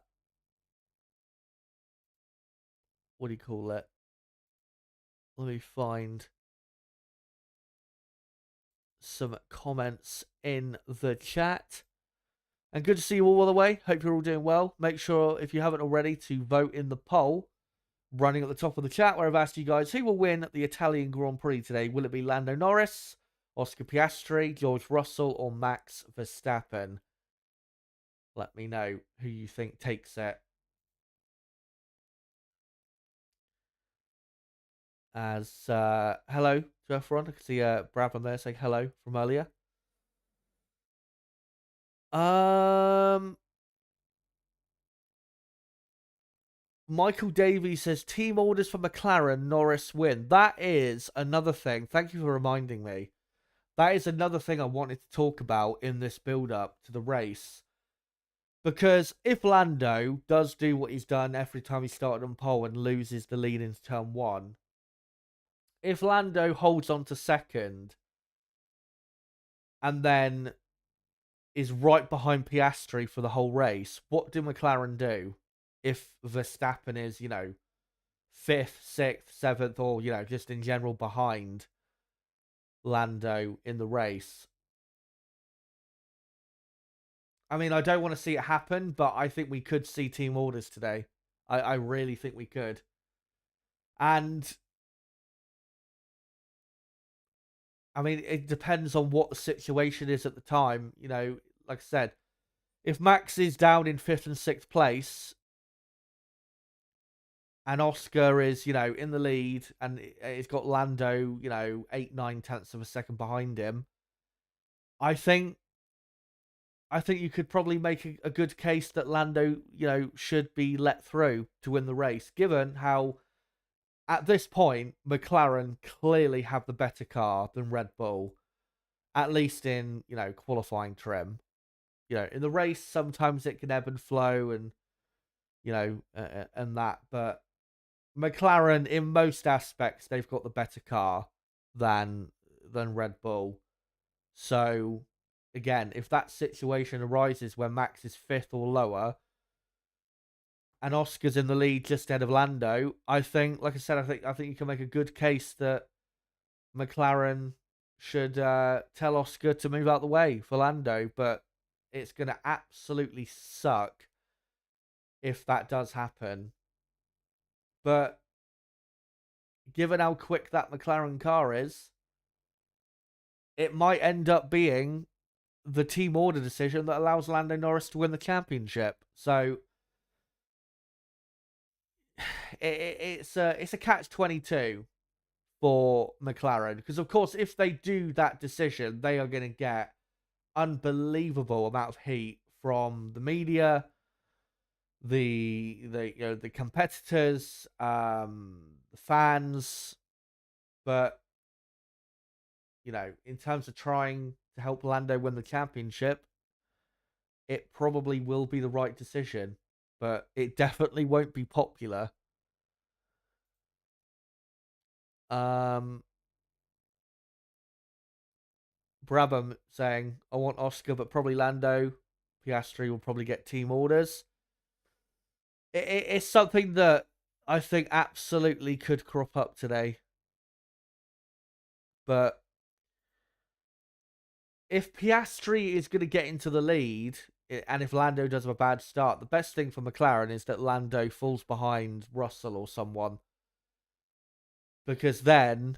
do you call it? Let me find some comments in the chat. And good to see you all the way. Hope you're all doing well. Make sure, if you haven't already, to vote in the poll running at the top of the chat, where I've asked you guys who will win the Italian Grand Prix today. Will it be Lando Norris, Oscar Piastri, George Russell, or Max Verstappen? Let me know who you think takes it. As hello to everyone. I can see Brad on there saying hello from earlier. Michael Davies says team orders for McLaren, Norris win. That is another thing. Thank you for reminding me. That is another thing I wanted to talk about in this build-up to the race. Because if Lando does do what he's done every time he started on pole and loses the lead into turn one, if Lando holds on to second and then is right behind Piastri for the whole race, what do McLaren do if Verstappen is, fifth, sixth, seventh, or, just in general behind Lando in the race? I mean, I don't want to see it happen, but I think we could see team orders today. I really think we could. And I mean, it depends on what the situation is at the time. Like I said, if Max is down in fifth and sixth place and Oscar is, in the lead and it's got Lando, 8, 9 tenths of a second behind him, I think you could probably make a good case that Lando, should be let through to win the race, given how, at this point, McLaren clearly have the better car than Red Bull, at least in, qualifying trim. In the race, sometimes it can ebb and flow and, and that, but McLaren, in most aspects, they've got the better car than Red Bull. So, again, if that situation arises where Max is fifth or lower and Oscar's in the lead just ahead of Lando, I think, like I said, I think you can make a good case that McLaren should tell Oscar to move out the way for Lando, but it's going to absolutely suck if that does happen. But given how quick that McLaren car is, it might end up being the team order decision that allows Lando Norris to win the championship. So it's a catch-22 for McLaren, because of course if they do that decision, they are going to get unbelievable amount of heat from the media, the competitors, the fans. But in terms of trying to help Lando win the championship, it probably will be the right decision, but it definitely won't be popular. Brabham saying, I want Oscar, but probably Lando. Piastri will probably get team orders. It's something that I think absolutely could crop up today. But if Piastri is going to get into the lead, and if Lando does have a bad start, the best thing for McLaren is that Lando falls behind Russell or someone. Because then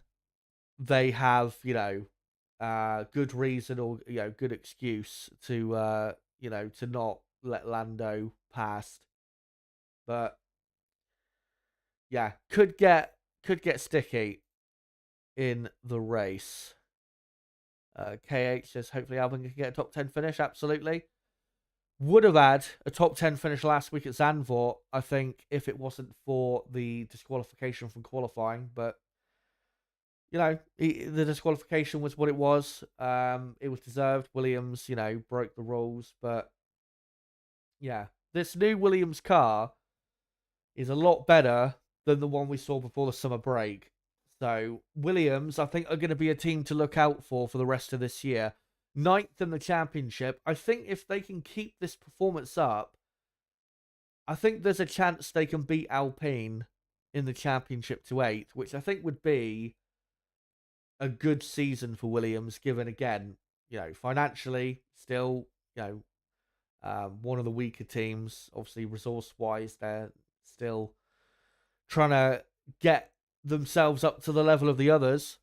they have, good reason or, good excuse to, to not let Lando past. But yeah, could get sticky in the race. KH says hopefully Albon can get a top 10 finish. Absolutely. Would have had a top 10 finish last week at Zandvoort, I think, if it wasn't for the disqualification from qualifying. But the disqualification was what it was. It was deserved. Williams, broke the rules, but Yeah, this new Williams car is a lot better than the one we saw before the summer break. So Williams, I think, are going to be a team to look out for the rest of this year. Ninth in the championship. I think if they can keep this performance up, I think there's a chance they can beat Alpine in the championship to eighth, which I think would be a good season for Williams, given again, financially still, one of the weaker teams. Obviously, resource wise, they're still trying to get themselves up to the level of the others.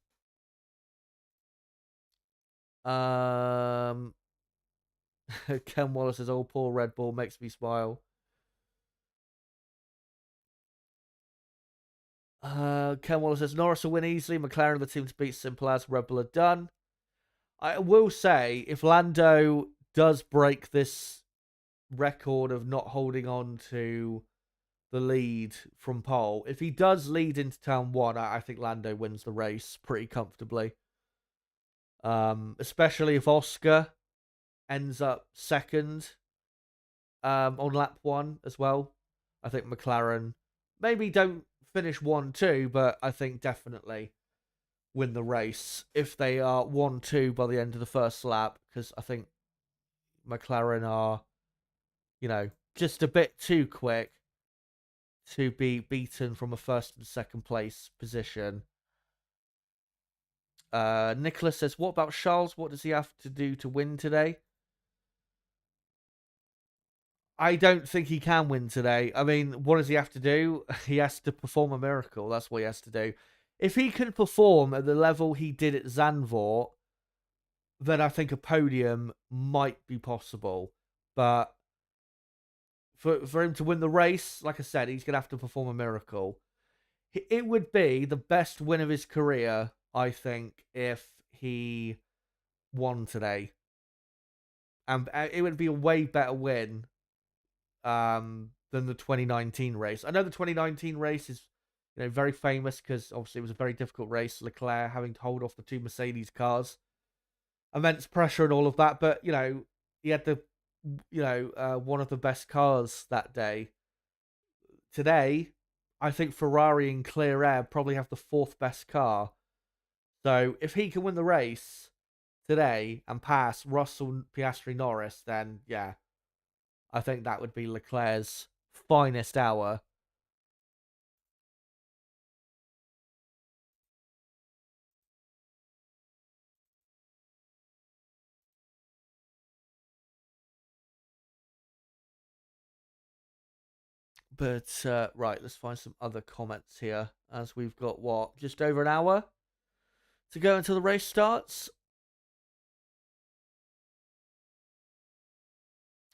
Ken Wallace says, "Oh, poor Red Bull makes me smile." Ken Wallace says, "Norris will win easily. McLaren are the team to beat. Simple as. Red Bull are done." I will say, if Lando does break this record of not holding on to the lead from pole, if he does lead into turn one, I think Lando wins the race pretty comfortably. Especially if Oscar ends up second on lap one as well. I think McLaren maybe don't finish 1-2, but I think definitely win the race if they are 1-2 by the end of the first lap, because I think McLaren are, just a bit too quick to be beaten from a first and second place position. Nicholas says, "What about Charles? What does he have to do to win today?" I don't think he can win today. I mean, what does he have to do? He has to perform a miracle. That's what he has to do. If he can perform at the level he did at Zandvoort, then I think a podium might be possible. But for him to win the race, like I said, he's going to have to perform a miracle. It would be the best win of his career, I think, if he won today. And it would be a way better win than the 2019 race. I know the 2019 race is very famous because obviously it was a very difficult race. Leclerc having to hold off the two Mercedes cars, immense pressure and all of that. But he had the one of the best cars that day. Today, I think Ferrari and clear air probably have the fourth best car. So if he can win the race today and pass Russell, Piastri, Norris, then yeah, I think that would be Leclerc's finest hour. But right, let's find some other comments here, as we've got just over an hour to go until the race starts.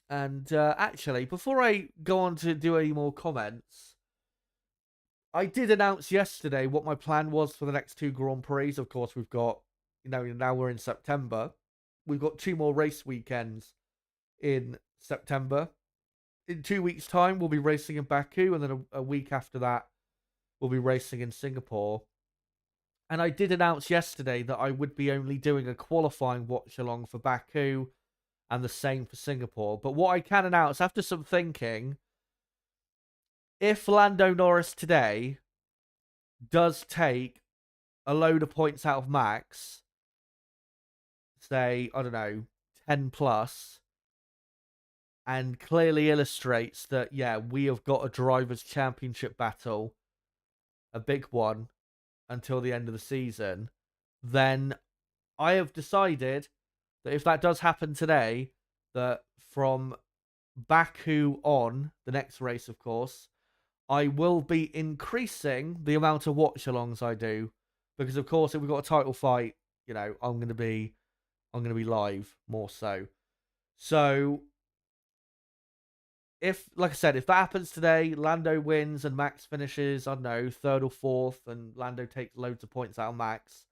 And actually, before I go on to do any more comments, I did announce yesterday what my plan was for the next two Grand Prix. Of course, we've got, now we're in September. We've got two more race weekends in September. In 2 weeks' time, we'll be racing in Baku, and then a week after that, we'll be racing in Singapore. And I did announce yesterday that I would be only doing a qualifying watch along for Baku and the same for Singapore. But what I can announce, after some thinking, if Lando Norris today does take a load of points out of Max, say, I don't know, 10 plus, and clearly illustrates that, yeah, we have got a drivers' championship battle, a big one, until the end of the season, then I have decided that if that does happen today, that from Baku on, the next race, of course, I will be increasing the amount of watch-alongs I do, because of course, if we've got a title fight, I'm going to be live more so. So, like I said, if that happens today, Lando wins and Max finishes, I don't know, third or fourth, and Lando takes loads of points out of Max,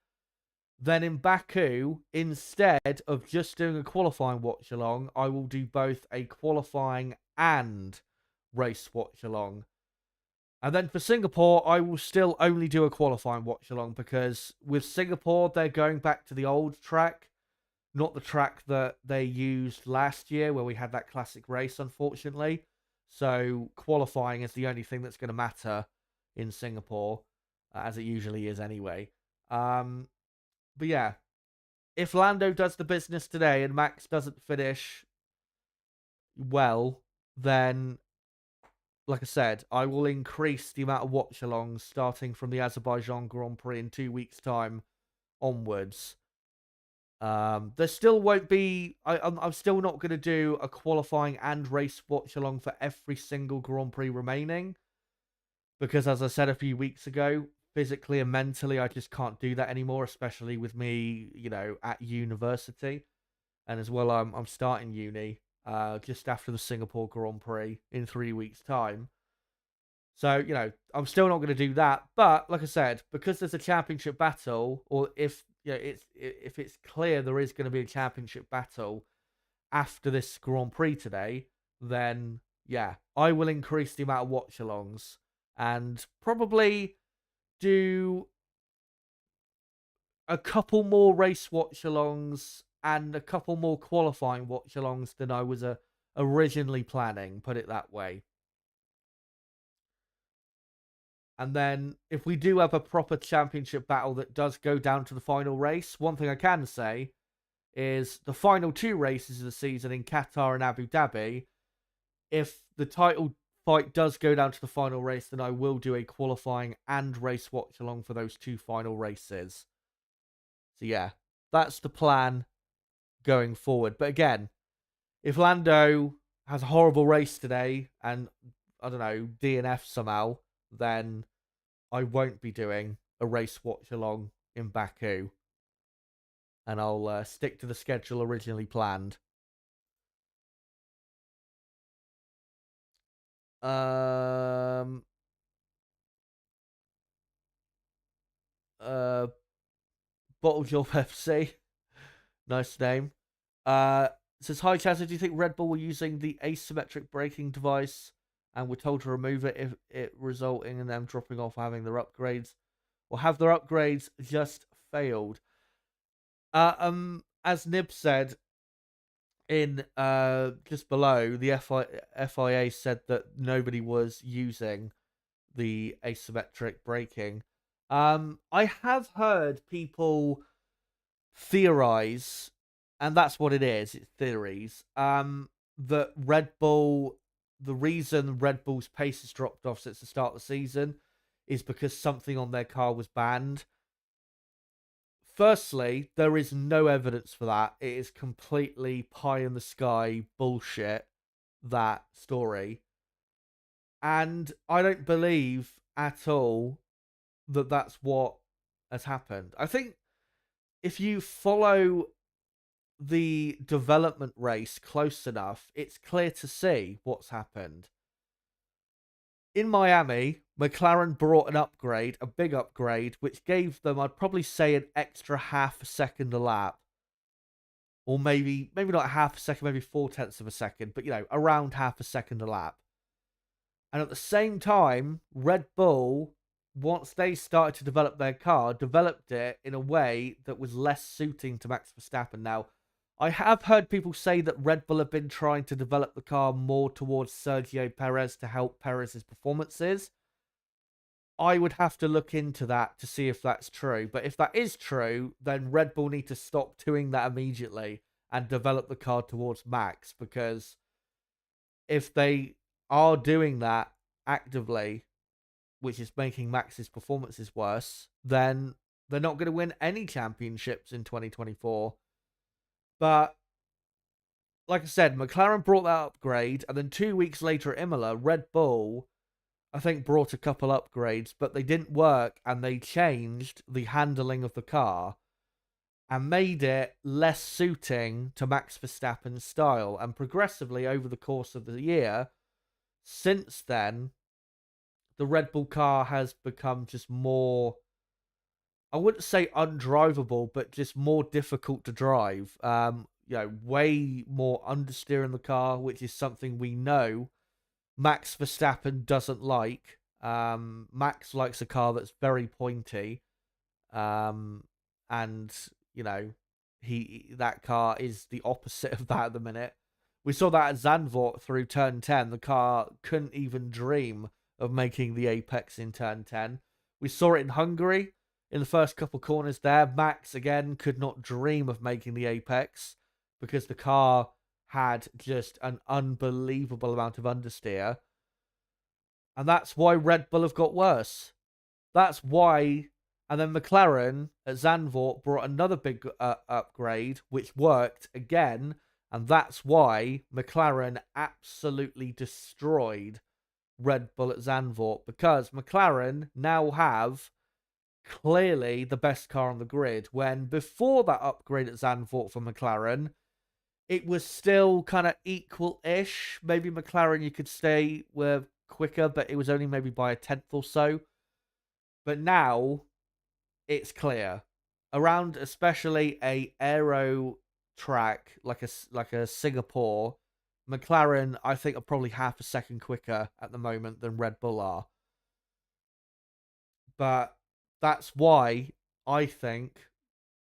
then in Baku, instead of just doing a qualifying watch along, I will do both a qualifying and race watch along. And then for Singapore, I will still only do a qualifying watch along, because with Singapore, they're going back to the old track. not the track that they used last year where we had that classic race, unfortunately. So qualifying is the only thing that's going to matter in Singapore, as it usually is anyway. But yeah, if Lando does the business today and Max doesn't finish well, then, like I said, I will increase the amount of watch-alongs starting from the Azerbaijan Grand Prix in 2 weeks' time onwards. There still won't be. I'm still not going to do a qualifying and race watch-along for every single Grand Prix remaining, because, as I said a few weeks ago, physically and mentally, I just can't do that anymore. Especially with me, at university, and as well, I'm starting uni just after the Singapore Grand Prix in 3 weeks' time. So, I'm still not going to do that. But like I said, because there's a championship battle, or if if it's clear there is going to be a championship battle after this Grand Prix today, then yeah, I will increase the amount of watch-alongs and probably do a couple more race watch-alongs and a couple more qualifying watch-alongs than I was originally planning, put it that way. And then if we do have a proper championship battle that does go down to the final race, one thing I can say is the final 2 races of the season in Qatar and Abu Dhabi, if the title fight does go down to the final race, then I will do a qualifying and race watch along for those 2 final races. So yeah, that's the plan going forward. But again, if Lando has a horrible race today and, I don't know, DNF somehow, then I won't be doing a race watch along in Baku. And I'll stick to the schedule originally planned. Bottle Joe Pepsi. Nice name. Says, hi Chaz, do you think Red Bull were using the asymmetric braking device and were told to remove it if it resulting in them dropping off having their upgrades? Or have their upgrades just failed? As Nib said in just below, the FIA said that nobody was using the asymmetric braking. I have heard people theorize, and that's what it is, it's theories, that Red Bull, the reason Red Bull's pace has dropped off since the start of the season is because something on their car was banned. Firstly, there is no evidence for that. It is completely pie in the sky bullshit, that story. And I don't believe at all that that's what has happened. I think if you follow the development race close enough, it's clear to see what's happened. In Miami, McLaren brought an upgrade, a big upgrade, which gave them, I'd probably say, an extra half a second a lap. Or maybe not half a second, maybe 4/10 of a second, but around half a second a lap. And at the same time, Red Bull, once they started to develop their car, developed it in a way that was less suiting to Max Verstappen. Now, I have heard people say that Red Bull have been trying to develop the car more towards Sergio Perez to help Perez's performances. I would have to look into that to see if that's true. But if that is true, then Red Bull need to stop doing that immediately and develop the car towards Max, because if they are doing that actively, which is making Max's performances worse, then they're not going to win any championships in 2024. But like I said, McLaren brought that upgrade, and then 2 weeks later at Imola, Red Bull, I think, brought a couple upgrades, but they didn't work, and they changed the handling of the car and made it less suiting to Max Verstappen's style. And progressively over the course of the year, since then, the Red Bull car has become just more, I wouldn't say undrivable, but just more difficult to drive. Way more understeer in the car, which is something we know Max Verstappen doesn't like. Max likes a car that's very pointy. And, that car is the opposite of that at the minute. We saw that at Zandvoort through turn 10. The car couldn't even dream of making the apex in turn 10. We saw it in Hungary in the first couple corners there. Max, again, could not dream of making the apex because the car had just an unbelievable amount of understeer. And that's why Red Bull have got worse. That's why. And then McLaren at Zandvoort brought another big upgrade, which worked again. And that's why McLaren absolutely destroyed Red Bull at Zandvoort, because McLaren now have clearly the best car on the grid, when before that upgrade at Zandvoort for McLaren, it was still kind of equal-ish. Maybe McLaren you could say were quicker, but it was only maybe by a tenth or so. But now it's clear. Around especially a aero track like a Singapore, McLaren I think are probably half a second quicker at the moment than Red Bull are. But that's why I think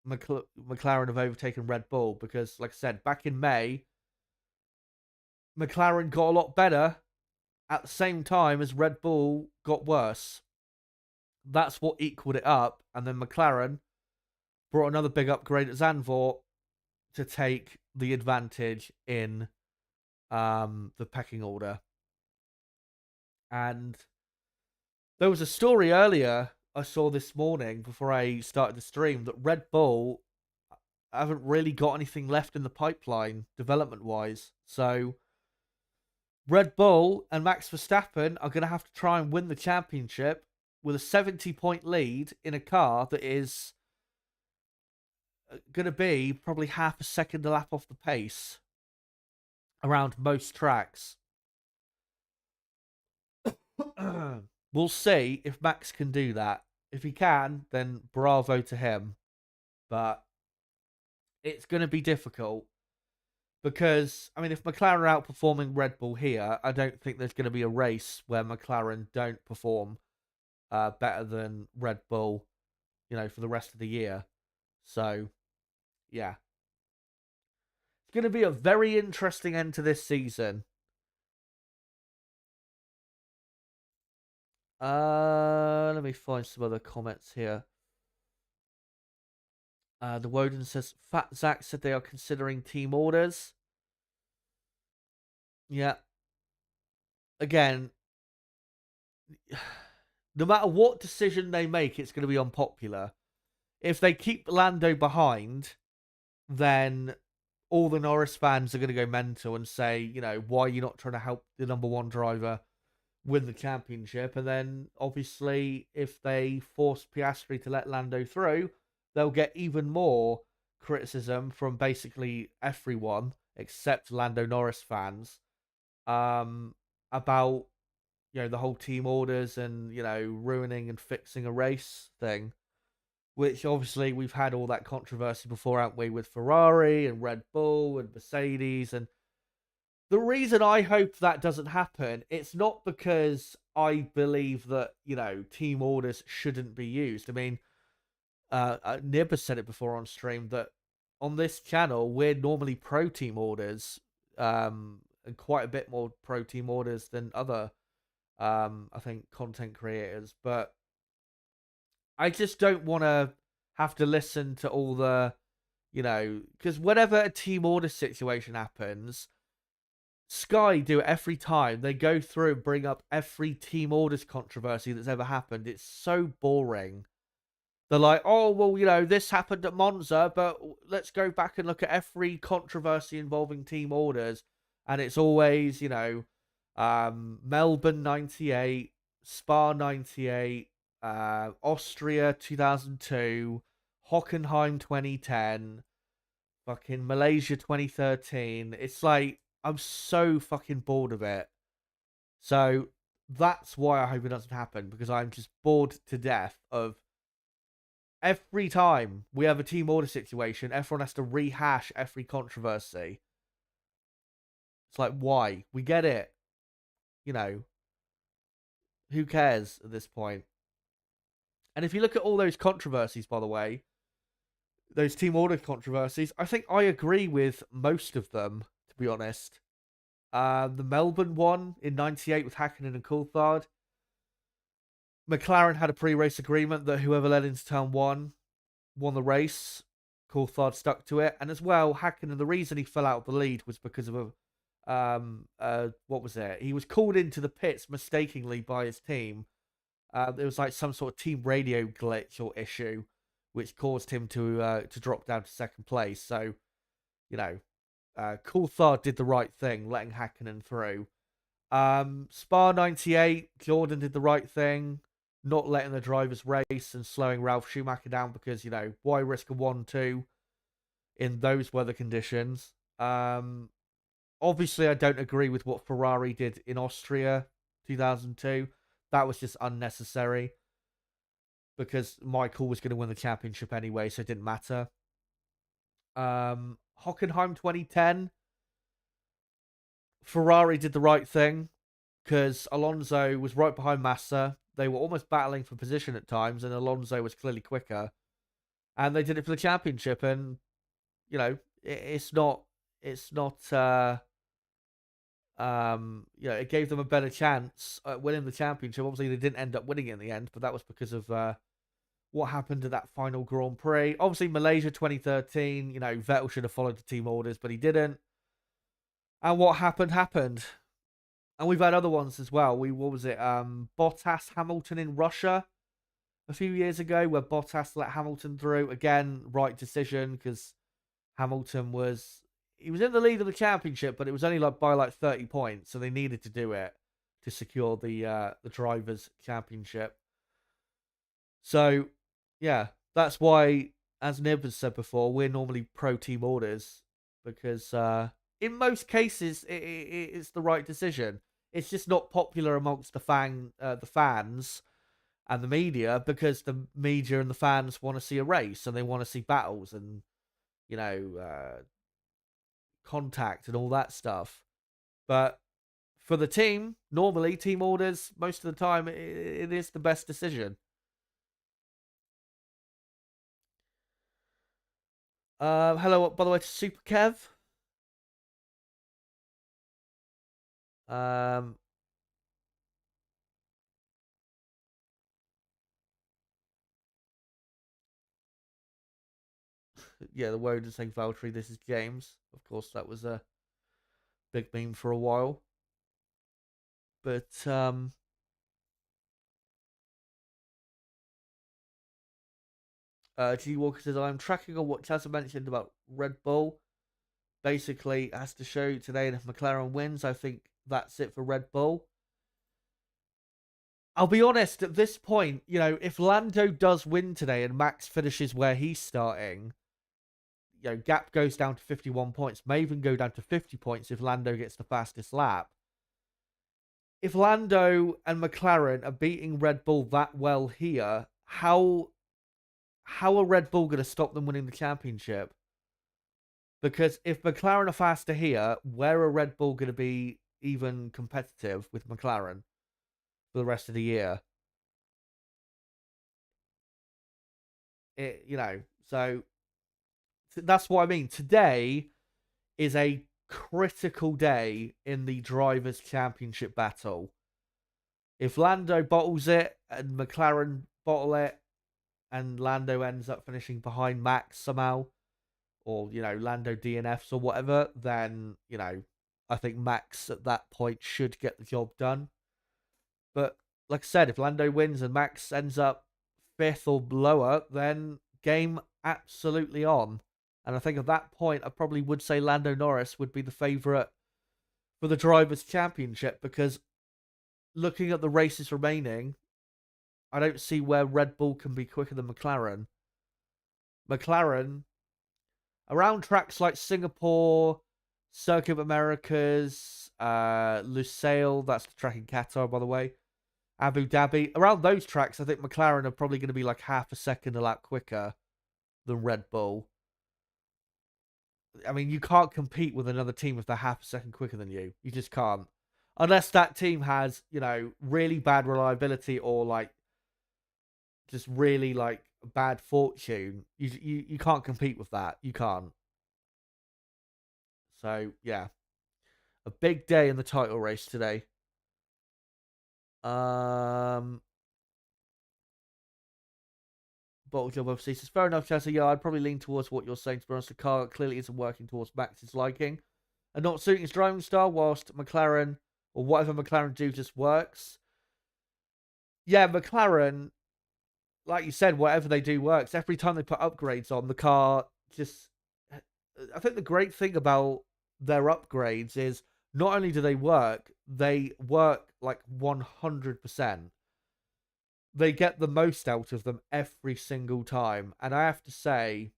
McLaren have overtaken Red Bull, because, like I said, back in May, McLaren got a lot better at the same time as Red Bull got worse. That's what equaled it up, and then McLaren brought another big upgrade at Zandvoort to take the advantage in the pecking order. And there was a story earlier I saw this morning before I started the stream that Red Bull haven't really got anything left in the pipeline development-wise. So Red Bull and Max Verstappen are going to have to try and win the championship with a 70-point lead in a car that is going to be probably half a second a lap off the pace around most tracks. We'll see if Max can do that. If he can, then bravo to him. But it's going to be difficult because, I mean, if McLaren are outperforming Red Bull here, I don't think there's going to be a race where McLaren don't perform better than Red Bull, for the rest of the year. So, yeah. It's going to be a very interesting end to this season. Let me find some other comments here. The Woden says, Fat Zach said they are considering team orders. Yeah. Again, no matter what decision they make, it's going to be unpopular. If they keep Lando behind, then all the Norris fans are going to go mental and say, why are you not trying to help the number one driver win the championship? And then, obviously, if they force Piastri to let Lando through, they'll get even more criticism from basically everyone except Lando Norris fans about the whole team orders and ruining and fixing a race thing, which obviously we've had all that controversy before, haven't we, with Ferrari and Red Bull and Mercedes. And the reason I hope that doesn't happen, it's not because I believe that team orders shouldn't be used. I mean, Nib has said it before on stream that on this channel we're normally pro team orders, and quite a bit more pro team orders than other I think content creators. But I just don't want to have to listen to all the because whenever a team order situation happens, Sky do it every time. They go through and bring up every team orders controversy that's ever happened. It's so boring. They're like, oh, well, this happened at Monza, but let's go back and look at every controversy involving team orders. And it's always, Melbourne 98, Spa 98, Austria 2002, Hockenheim 2010, fucking Malaysia 2013. It's like, I'm so fucking bored of it. So that's why I hope it doesn't happen, because I'm just bored to death of every time we have a team order situation, everyone has to rehash every controversy. It's like, why? We get it. Who cares at this point? And if you look at all those controversies, by the way, those team order controversies, I think I agree with most of them, to be honest. The Melbourne one in '98 with Hakkinen and Coulthard. McLaren had a pre-race agreement that whoever led into turn one won the race. Coulthard stuck to it, and as well, Hakkinen. The reason he fell out of the lead was because of what was it? He was called into the pits mistakenly by his team. There was like some sort of team radio glitch or issue, which caused him to drop down to second place. So, you know, Coulthard did the right thing, letting Hakkinen through. Spa 98, Jordan did the right thing, not letting the drivers race and slowing Ralf Schumacher down because, why risk a 1-2 in those weather conditions? Obviously, I don't agree with what Ferrari did in Austria 2002. That was just unnecessary because Michael was going to win the championship anyway, so it didn't matter. Hockenheim 2010. Ferrari did the right thing because Alonso was right behind Massa. They were almost battling for position at times, and Alonso was clearly quicker. And they did it for the championship, and it gave them a better chance at winning the championship. Obviously, they didn't end up winning it in the end, but that was because of what happened at that final Grand Prix. Obviously, Malaysia 2013, Vettel should have followed the team orders, but he didn't. And what happened. And we've had other ones as well. Bottas Hamilton in Russia a few years ago, where Bottas let Hamilton through. Again, right decision, because Hamilton was in the lead of the championship, but it was only by 30 points, so they needed to do it to secure the drivers' championship. So, yeah, that's why, as Nib has said before, we're normally pro team orders, because in most cases it's the right decision. It's just not popular amongst the fans and the media, because the media and the fans want to see a race and they want to see battles and contact and all that stuff. But for the team, normally team orders, most of the time it is the best decision. Hello, by the way, to Super Kev. Yeah, the Woden saying Valtteri, this is James. Of course, that was a big meme for a while. But G Walker says, I'm tracking on what Chaz mentioned about Red Bull. Basically, has to show today, and if McLaren wins, I think that's it for Red Bull. I'll be honest, at this point, if Lando does win today and Max finishes where he's starting, gap goes down to 51 points, may even go down to 50 points if Lando gets the fastest lap. If Lando and McLaren are beating Red Bull that well here, how are Red Bull going to stop them winning the championship? Because if McLaren are faster here, where are Red Bull going to be even competitive with McLaren for the rest of the year? So that's what I mean. Today is a critical day in the Drivers' Championship battle. If Lando bottles it and McLaren bottle it, and Lando ends up finishing behind Max somehow, or, Lando DNFs or whatever, then, I think Max at that point should get the job done. But, like I said, if Lando wins and Max ends up 5th or lower, then game absolutely on. And I think at that point, I probably would say Lando Norris would be the favourite for the Drivers' Championship, because looking at the races remaining, I don't see where Red Bull can be quicker than McLaren. McLaren, around tracks like Singapore, Circuit of Americas, Lusail, that's the track in Qatar, by the way, Abu Dhabi, around those tracks, I think McLaren are probably going to be like half a second a lap quicker than Red Bull. I mean, you can't compete with another team if they're half a second quicker than you. You just can't. Unless that team has, really bad reliability, or just really bad fortune, you can't compete with that. You can't. So yeah, a big day in the title race today. Bottle job obviously says fair enough, Chelsea. Yeah, I'd probably lean towards what you're saying. To be honest, the car clearly isn't working towards Max's liking and not suiting his driving style. Whilst McLaren or whatever McLaren do just works. Yeah, McLaren, like you said, whatever they do works. Every time they put upgrades on, the car just. I think the great thing about their upgrades is not only do they work like 100%. They get the most out of them every single time. And I have to say,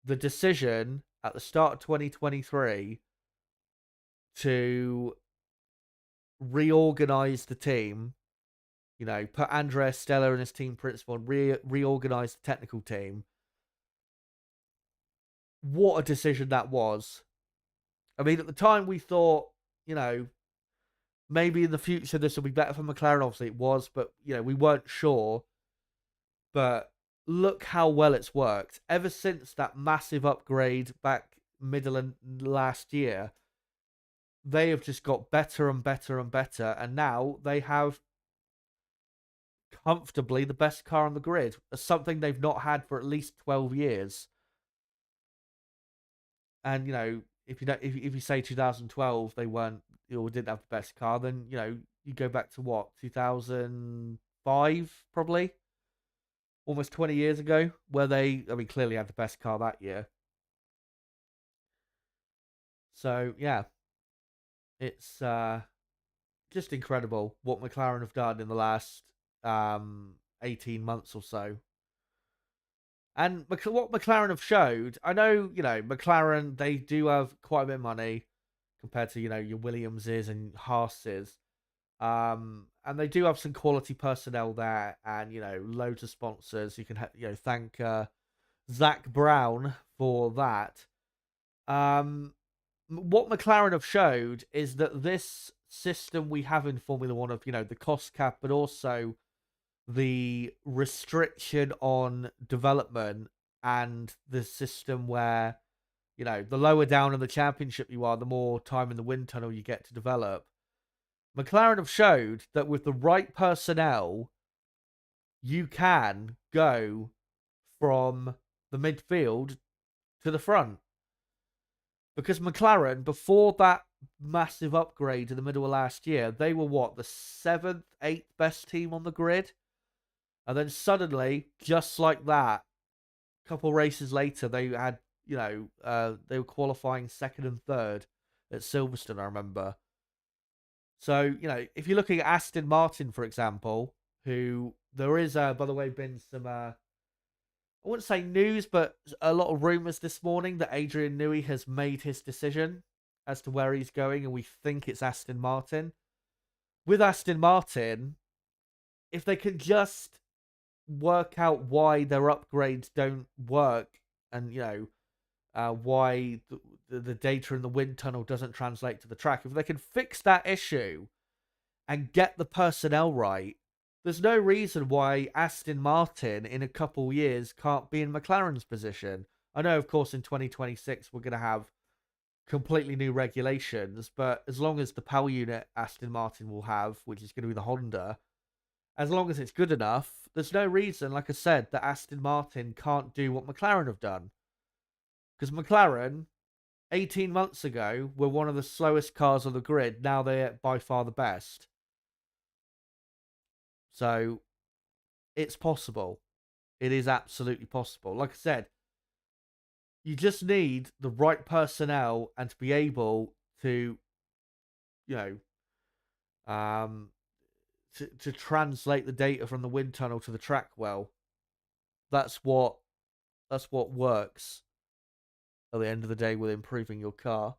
the decision at the start of 2023 to reorganize the team, put Andrea Stella and his team principal and reorganize the technical team. What a decision that was. I mean, at the time we thought, maybe in the future this will be better for McLaren. Obviously it was, but, we weren't sure. But look how well it's worked. Ever since that massive upgrade back middle and last year, they have just got better and better and better. And now they have comfortably the best car on the grid. Something they've not had for at least 12 years. And, if you say 2012 they weren't or didn't have the best car, then, you go back to what, 2005 probably? Almost 20 years ago, where they, clearly had the best car that year. So, yeah, it's just incredible what McLaren have done in the last 18 months or so. And what McLaren have showed, I know, McLaren, they do have quite a bit of money compared to, your Williamses and Haases. And they do have some quality personnel there and, loads of sponsors. You can, thank Zach Brown for that. What McLaren have showed is that this system we have in Formula One of, the cost cap, but also the restriction on development and the system where, the lower down in the championship you are, the more time in the wind tunnel you get to develop. McLaren have showed that with the right personnel, you can go from the midfield to the front. Because McLaren, before that massive upgrade in the middle of last year, they were what, the 7th, 8th best team on the grid? And then suddenly, just like that, a couple races later, they had, they were qualifying 2nd and 3rd at Silverstone, I remember. So, if you're looking at Aston Martin, for example, who there is, by the way, been some, I wouldn't say news, but a lot of rumours this morning that Adrian Newey has made his decision as to where he's going, and we think it's Aston Martin. With Aston Martin, if they can just work out why their upgrades don't work and, why the data in the wind tunnel doesn't translate to the track, if they can fix that issue and get the personnel right, there's no reason why Aston Martin in a couple years can't be in McLaren's position. I know, of course, in 2026 we're going to have completely new regulations, but as long as the power unit Aston Martin will have, which is going to be the Honda, as long as it's good enough, there's no reason, like I said, that Aston Martin can't do what McLaren have done. Because McLaren, 18 months ago, were one of the slowest cars on the grid. Now they're by far the best. So, it's possible. It is absolutely possible. Like I said, you just need the right personnel and to be able to, to translate the data from the wind tunnel to the track well. That's what works at the end of the day with improving your car.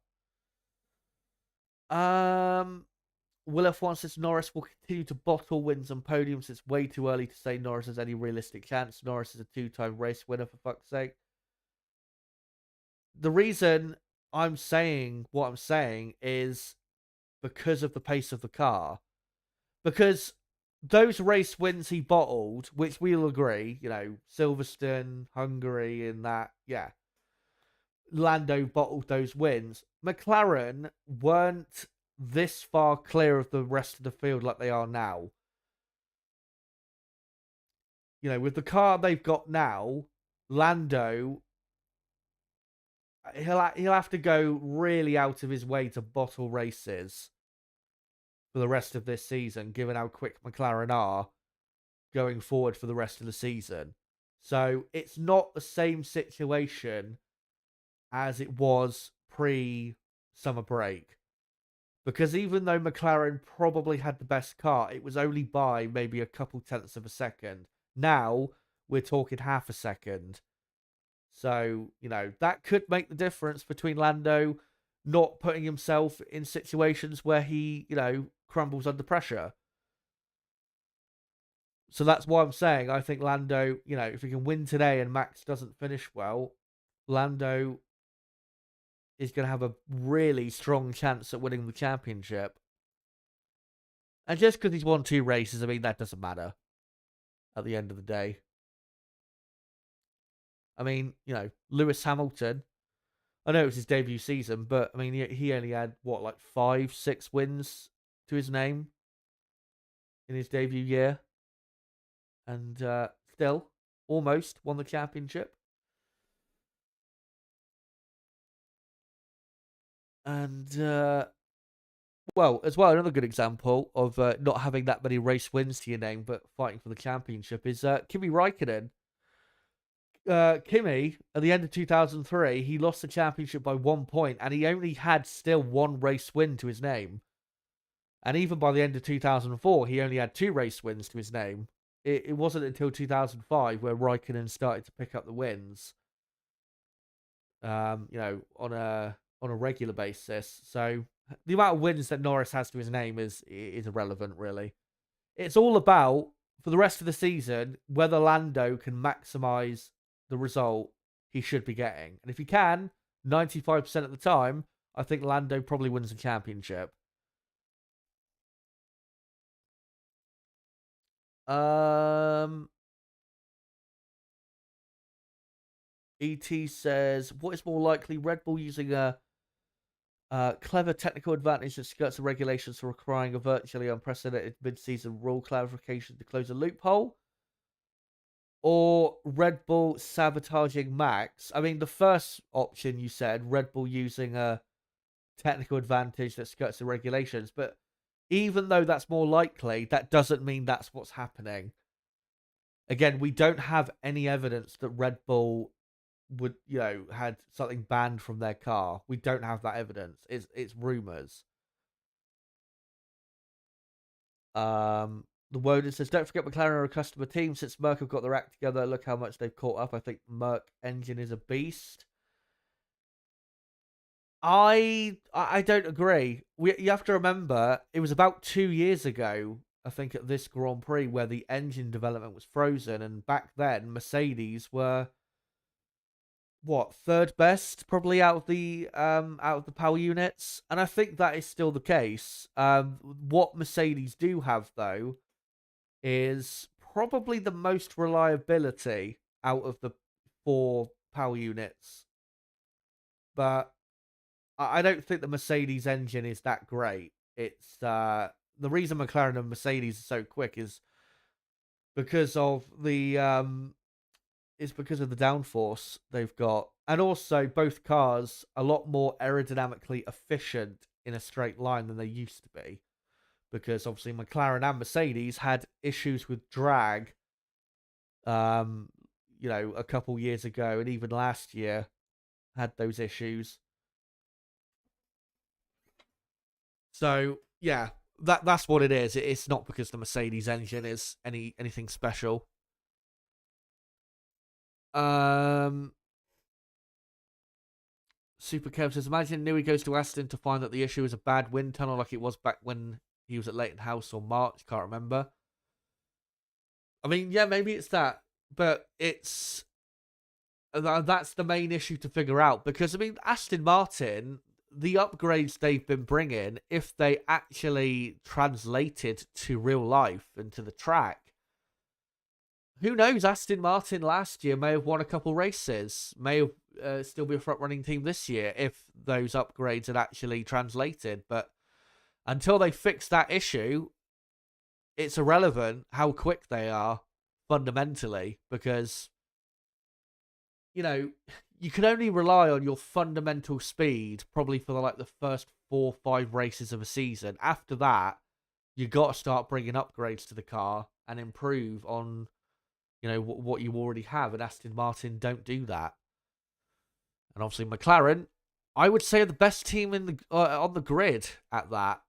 Will F1 says Norris will continue to bottle wins and podiums. It's way too early to say Norris has any realistic chance. Norris is a 2-time race winner, for fuck's sake. The reason I'm saying what I'm saying is because of the pace of the car. Because those race wins he bottled, which we'll agree, Silverstone, Hungary, and that, yeah, Lando bottled those wins. McLaren weren't this far clear of the rest of the field like they are now. With the car they've got now, Lando, he'll have to go really out of his way to bottle races for the rest of this season, given how quick McLaren are going forward for the rest of the season. So it's not the same situation as it was pre-summer break. Because even though McLaren probably had the best car, it was only by maybe a couple tenths of a second. Now, we're talking half a second. So, that could make the difference between Lando not putting himself in situations where he, crumbles under pressure. So that's why I'm saying I think Lando, if he can win today and Max doesn't finish well, Lando is going to have a really strong chance at winning the championship. And just because he's won 2 races, I mean, that doesn't matter at the end of the day. I mean, Lewis Hamilton, I know it was his debut season, but I mean, he only had, 5, 6 wins to his name in his debut year. And still, almost won the championship. And, another good example of not having that many race wins to your name, but fighting for the championship is Kimi Räikkönen. Kimi, at the end of 2003, he lost the championship by 1 point, and he only had still 1 race win to his name. And even by the end of 2004, he only had 2 race wins to his name. It wasn't until 2005 where Räikkönen started to pick up the wins, on a regular basis. So the amount of wins that Norris has to his name is irrelevant, really. It's all about, for the rest of the season, whether Lando can maximize the result he should be getting. And if he can, 95% of the time, I think Lando probably wins the championship. ET says, what is more likely, Red Bull using a clever technical advantage that skirts the regulations for requiring a virtually unprecedented mid-season rule clarification to close a loophole? Or Red Bull sabotaging Max? I mean, the first option you said, Red Bull using a technical advantage that skirts the regulations, but even though that's more likely, that doesn't mean that's what's happening. Again, we don't have any evidence that Red Bull would, had something banned from their car. We don't have that evidence. It's rumors. The Woden says, don't forget McLaren are a customer team. Since Merc have got their act together, look how much they've caught up. I think Merc engine is a beast. I don't agree. You have to remember, it was about 2 years ago, I think, at this Grand Prix where the engine development was frozen, and back then Mercedes were third best probably out of the power units, and I think that is still the case. What Mercedes do have though is probably the most reliability out of the 4 power units, but I don't think the Mercedes engine is that great. It's the reason McLaren and Mercedes are so quick is because of the downforce they've got, and also both cars a lot more aerodynamically efficient in a straight line than they used to be, because obviously McLaren and Mercedes had issues with drag a couple years ago, and even last year had those issues. So yeah, that's what it is. It's not because the Mercedes engine is anything special. Super Kev says, imagine Newey goes to Aston to find that the issue is a bad wind tunnel like it was back when he was at Leighton House or March. Can't remember. I mean, yeah, maybe it's that. But that's the main issue to figure out. Because, I mean, Aston Martin, the upgrades they've been bringing, if they actually translated to real life and to the track, who knows? Aston Martin last year may have won a couple races, may have still be a front-running team this year if those upgrades had actually translated. But until they fix that issue, it's irrelevant how quick they are fundamentally, because, you know, you can only rely on your fundamental speed probably for the first 4 or 5 races of a season. After that, you got to start bringing upgrades to the car and improve on, what you already have. And Aston Martin don't do that. And obviously McLaren, I would say, are the best team in the on the grid at that.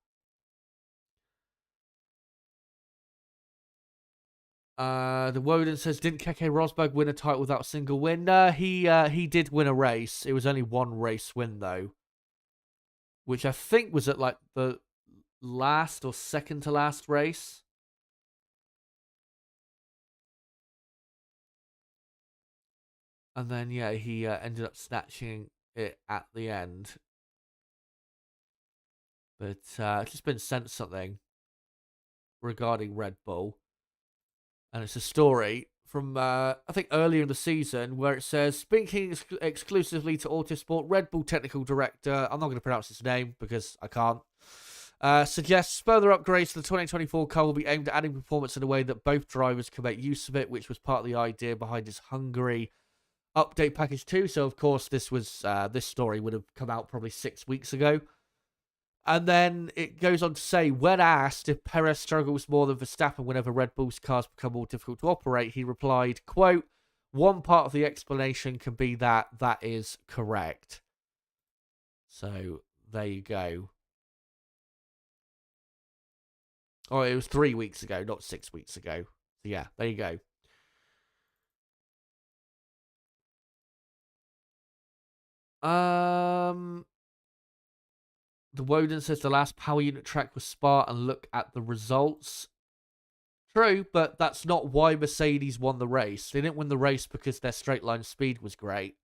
The Woden says, didn't Keke Rosberg win a title without a single win? He did win a race. It was only one race win, though, which I think was at the last or second to last race. And then, he ended up snatching it at the end. But I've just been sent something regarding Red Bull. And it's a story from, I think, earlier in the season, where it says, speaking exclusively to Autosport, Red Bull technical director, I'm not going to pronounce his name because I can't, suggests further upgrades to the 2024 car will be aimed at adding performance in a way that both drivers can make use of it, which was part of the idea behind his Hungary update package 2. So, of course, this story would have come out probably 6 weeks ago. And then it goes on to say, when asked if Perez struggles more than Verstappen whenever Red Bull's cars become more difficult to operate, he replied, quote, one part of the explanation can be that is correct. So, there you go. Oh, it was 3 weeks ago, not 6 weeks ago. So, yeah, there you go. The Woden says the last power unit track was Spa, and look at the results. True, but that's not why Mercedes won the race. They didn't win the race because their straight line speed was great.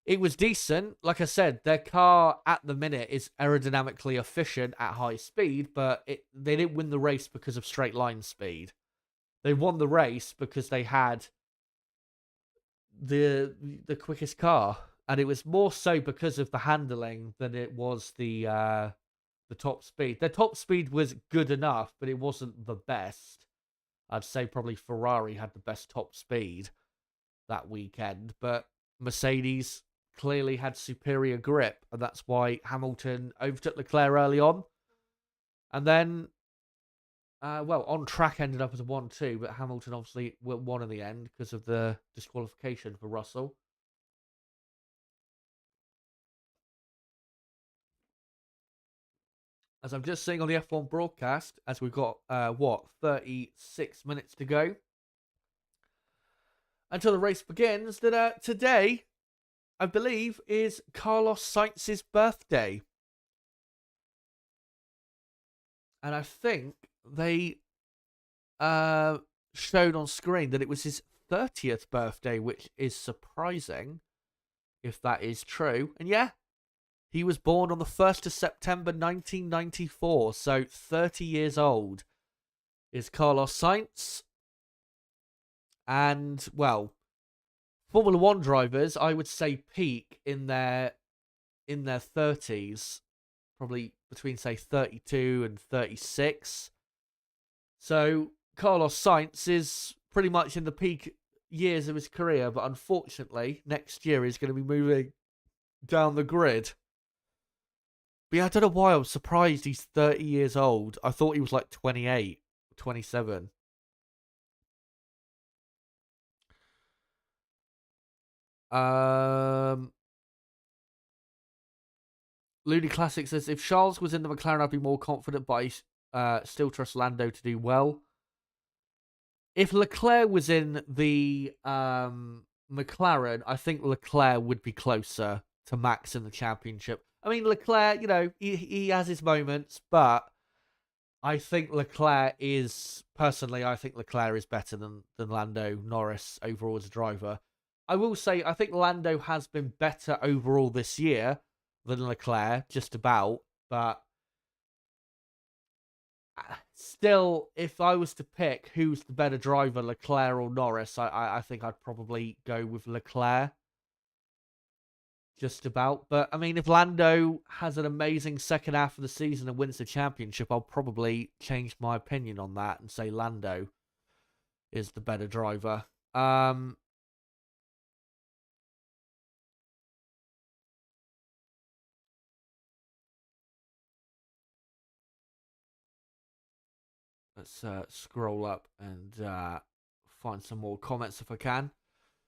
It was decent. Like I said, their car at the minute is aerodynamically efficient at high speed, but they didn't win the race because of straight line speed. They won the race because they had the quickest car. And it was more so because of the handling than it was the top speed. Their top speed was good enough, but it wasn't the best. I'd say probably Ferrari had the best top speed that weekend, but Mercedes clearly had superior grip, and that's why Hamilton overtook Leclerc early on. And then, on track ended up as a 1-2, but Hamilton obviously won in the end because of the disqualification for Russell. As I'm just seeing on the F1 broadcast, as we've got, 36 minutes to go until the race begins, that today, I believe, is Carlos Sainz's birthday. And I think they showed on screen that it was his 30th birthday, which is surprising, if that is true. And yeah, he was born on the 1st of September 1994, so 30 years old is Carlos Sainz. And, well, Formula One drivers, I would say, peak in their 30s, probably between, say, 32 and 36. So Carlos Sainz is pretty much in the peak years of his career, but unfortunately, next year he's going to be moving down the grid. But yeah, I don't know why I was surprised he's 30 years old. I thought he was like 28, 27. Looney Classic says, if Charles was in the McLaren, I'd be more confident, but I still trust Lando to do well. If Leclerc was in the McLaren, I think Leclerc would be closer to Max in the championship. I mean, Leclerc, he has his moments, but I think Leclerc is better than Lando Norris overall as a driver. I will say, I think Lando has been better overall this year, than Leclerc, just about. But still, if I was to pick who's the better driver, Leclerc or Norris, I think I'd probably go with Leclerc. Just about. But, I mean, if Lando has an amazing second half of the season and wins the championship, I'll probably change my opinion on that and say Lando is the better driver. Let's scroll up and find some more comments if I can.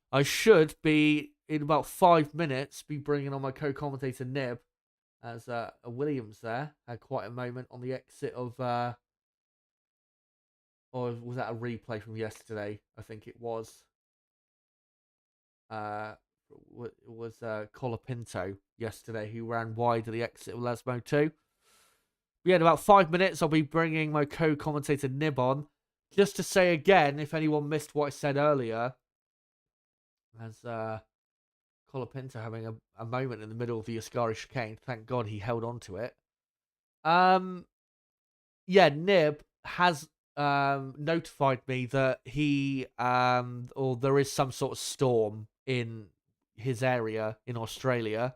I should be, in about 5 minutes, be bringing on my co-commentator Nib, as Williams there had quite a moment on the exit of, or was that a replay from yesterday? I think it was. It was Colapinto yesterday who ran wide at the exit of Lesmo 2. Yeah, in about 5 minutes, I'll be bringing my co-commentator Nib on. Just to say again, if anyone missed what I said earlier, as Colapinto having a moment in the middle of the Ascari chicane. Thank God he held on to it. Yeah, Nib has notified me that he or there is some sort of storm in his area in Australia,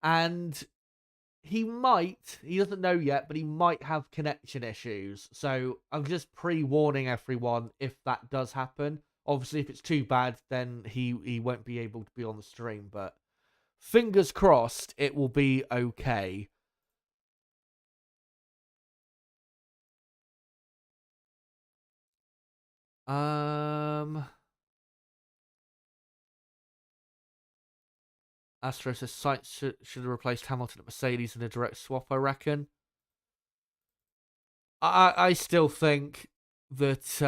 and he doesn't know yet, but he might have connection issues. So I'm just pre-warning everyone if that does happen. Obviously, if it's too bad, then he won't be able to be on the stream. But fingers crossed, it will be okay. Astro says Sainz should have replaced Hamilton at Mercedes in a direct swap, I reckon. I still think that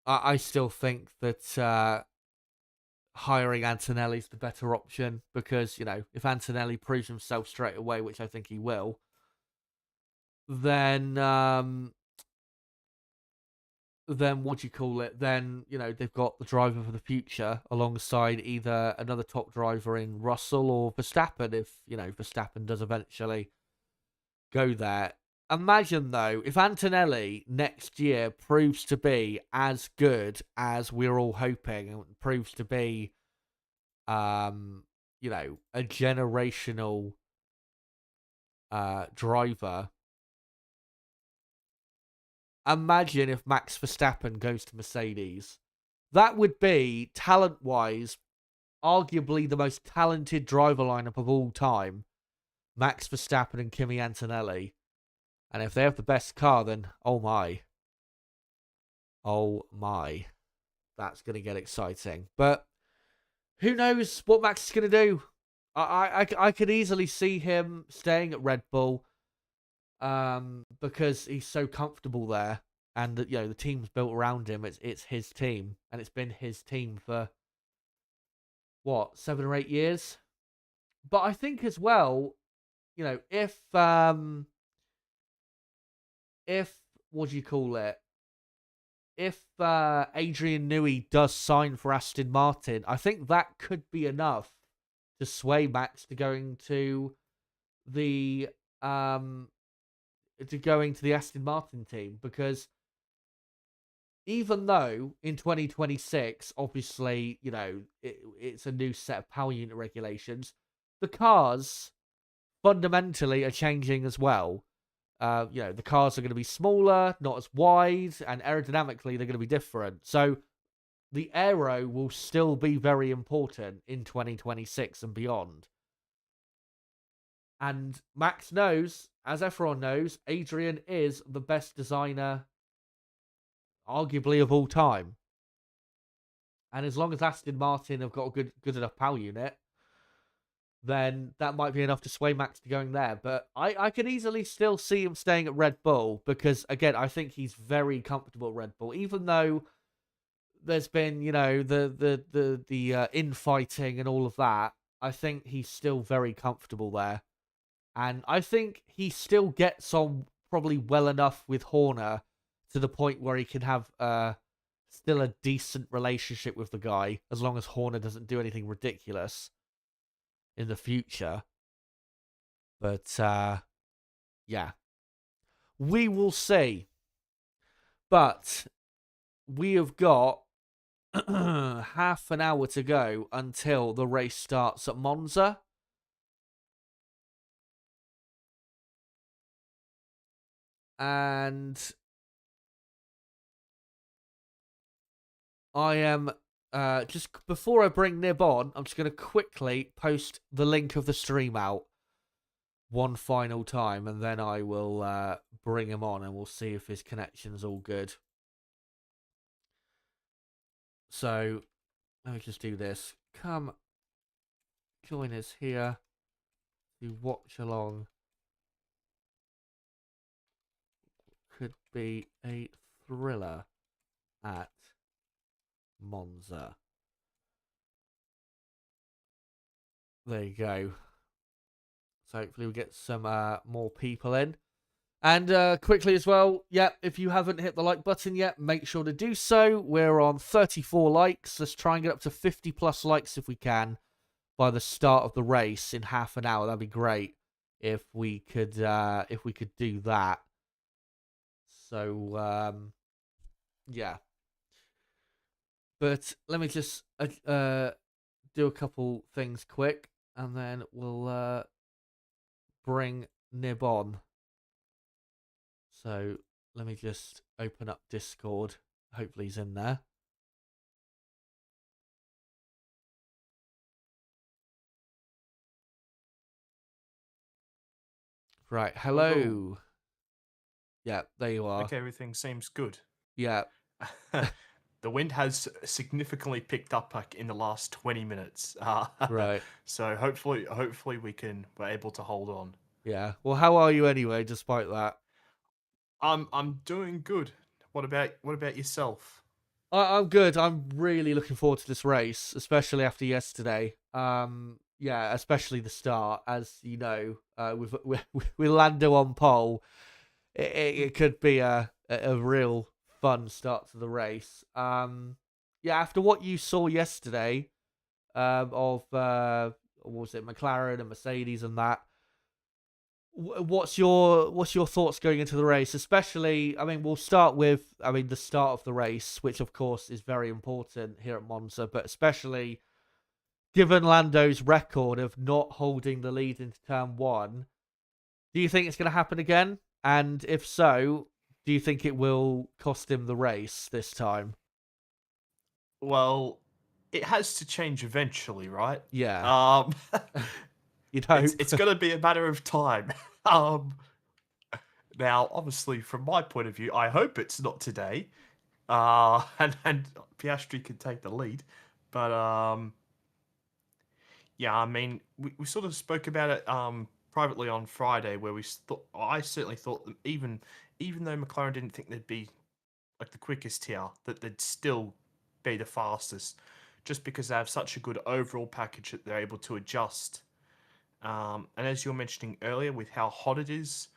I still think that hiring Antonelli's the better option, because, you know, if Antonelli proves himself straight away, which I think he will, then what do you call it? Then, you know, they've got the driver for the future alongside either another top driver in Russell or Verstappen, if, you know, Verstappen does eventually go there. Imagine, though, if Antonelli next year proves to be as good as we're all hoping, and proves to be, you know, a generational driver. Imagine if Max Verstappen goes to Mercedes. That would be, talent-wise, arguably the most talented driver lineup of all time. Max Verstappen and Kimi Antonelli. And if they have the best car, then oh my. Oh my. That's going to get exciting. But who knows what Max is going to do? I could easily see him staying at Red Bull, because he's so comfortable there, and you know, the team's built around him. It's his team, and it's been his team for what, 7 or 8 years. But I think as well, you know, if what do you call it? If Adrian Newey does sign for Aston Martin, I think that could be enough to sway Max to going to the Aston Martin team, because even though in 2026, obviously, you know, it's a new set of power unit regulations, the cars fundamentally are changing as well. You know, the cars are going to be smaller, not as wide, and aerodynamically they're going to be different. So the aero will still be very important in 2026 and beyond. And Max knows, as everyone knows, Adrian is the best designer, arguably, of all time. And as long as Aston Martin have got a good enough power unit, then that might be enough to sway Max to going there. But I could easily still see him staying at Red Bull, because, again, I think he's very comfortable at Red Bull, even though there's been, you know, the infighting and all of that. I think he's still very comfortable there. And I think he still gets on probably well enough with Horner to the point where he can have still a decent relationship with the guy, as long as Horner doesn't do anything ridiculous. in the future. But yeah, we will see. But we have got half an hour to go until the race starts at Monza. And I am just before I bring Nib on, I'm just going to quickly post the link of the stream out one final time, and then I will bring him on, and we'll see if his connection's all good. So let me just do this. Come join us here to watch along. Could be a thriller at Monza. There you go. So hopefully we get some more people in. And quickly as well, if you haven't hit the like button yet, make sure to do so. We're on 34 likes. Let's try and get up to 50 plus likes if we can by the start of the race in half an hour. That'd be great if we could do that. So yeah. But let me just do a couple things quick, and then we'll bring Nib on. So let me just open up Discord. Hopefully he's in there. Right, hello. Hello. Yeah, there you are. Okay, everything seems good. Yeah. The wind has significantly picked up in the last 20 minutes. Right. So hopefully we're able to hold on. Yeah. Well, how are you anyway, despite that? I'm doing good. What about yourself? I'm good. I'm really looking forward to this race, especially after yesterday. Yeah, especially the start, as you know, with Lando on pole, it could be a real fun start to the race. Yeah, after what you saw yesterday, of what was it, McLaren and Mercedes and that. What's your thoughts going into the race? Especially, I mean, we'll start with, the start of the race, which of course is very important here at Monza, but especially given Lando's record of not holding the lead into turn one, do you think it's going to happen again? And if so, do you think it will cost him the race this time? Well, it has to change eventually, right? Yeah, Um, you'd hope. it's going to be a matter of time. Um, Now, obviously, from my point of view, I hope it's not today. And Piastri can take the lead. But yeah, I mean, we sort of spoke about it privately on Friday, where I certainly thought that even though McLaren didn't think they'd be like the quickest here, that they'd still be the fastest, just because they have such a good overall package that they're able to adjust. And as you were mentioning earlier, with how hot it is,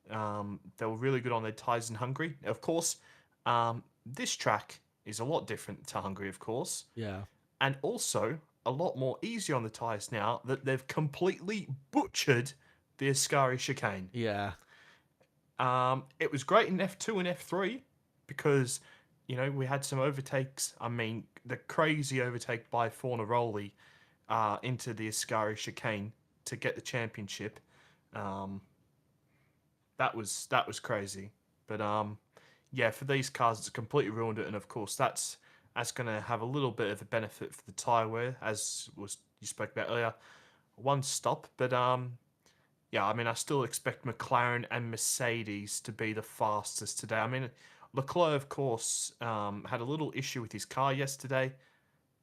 they were really good on their tyres in Hungary. Of course, this track is a lot different to Hungary, of course, Yeah, and also a lot more easy on the tyres now that they've completely butchered the Ascari chicane. yeah, It was great in F2 and F3 because, we had some overtakes. I mean, the crazy overtake by Fornaroli into the Ascari chicane to get the championship. That was crazy. But yeah, for these cars, it's completely ruined it, and of course, that's going to have a little bit of a benefit for the tyre wear, as was you spoke about earlier. One stop, but yeah, I mean, I still expect McLaren and Mercedes to be the fastest today. I mean, Leclerc, of course, had a little issue with his car yesterday,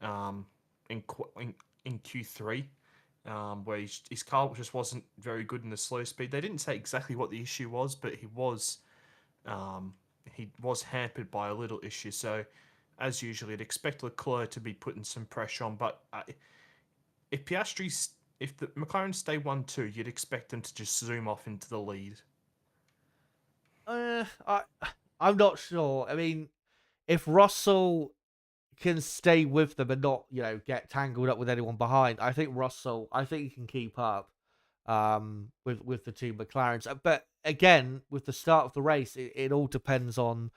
um, in Q3. Where his car just wasn't very good in the slow speed. They didn't say exactly what the issue was, but um, he was hampered by a little issue. So, as usual, I'd expect Leclerc to be putting some pressure on. But if if the McLaren stay 1-2, you'd expect them to just zoom off into the lead. I I'm not sure. I mean, if Russell can stay with them and not, get tangled up with anyone behind. I think Russell, I think he can keep up with the two McLarens. But again, with the start of the race, it all depends on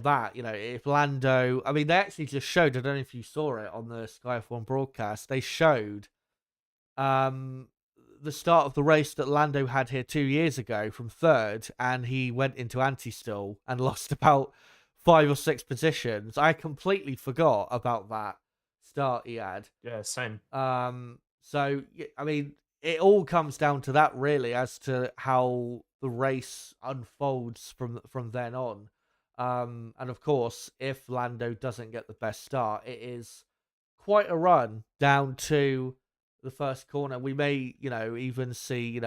that. If Lando, I mean, they actually just showed, I don't know if you saw it on the Sky F1 broadcast, they showed the start of the race that Lando had here 2 years ago from third, and he went into anti-stall and lost about 5 or 6 positions. I completely forgot about that start he had. Yeah, same. So I mean, it all comes down to that really, as to how the race unfolds from then on. And of course, if Lando doesn't get the best start, it is quite a run down to the first corner. We may, even see,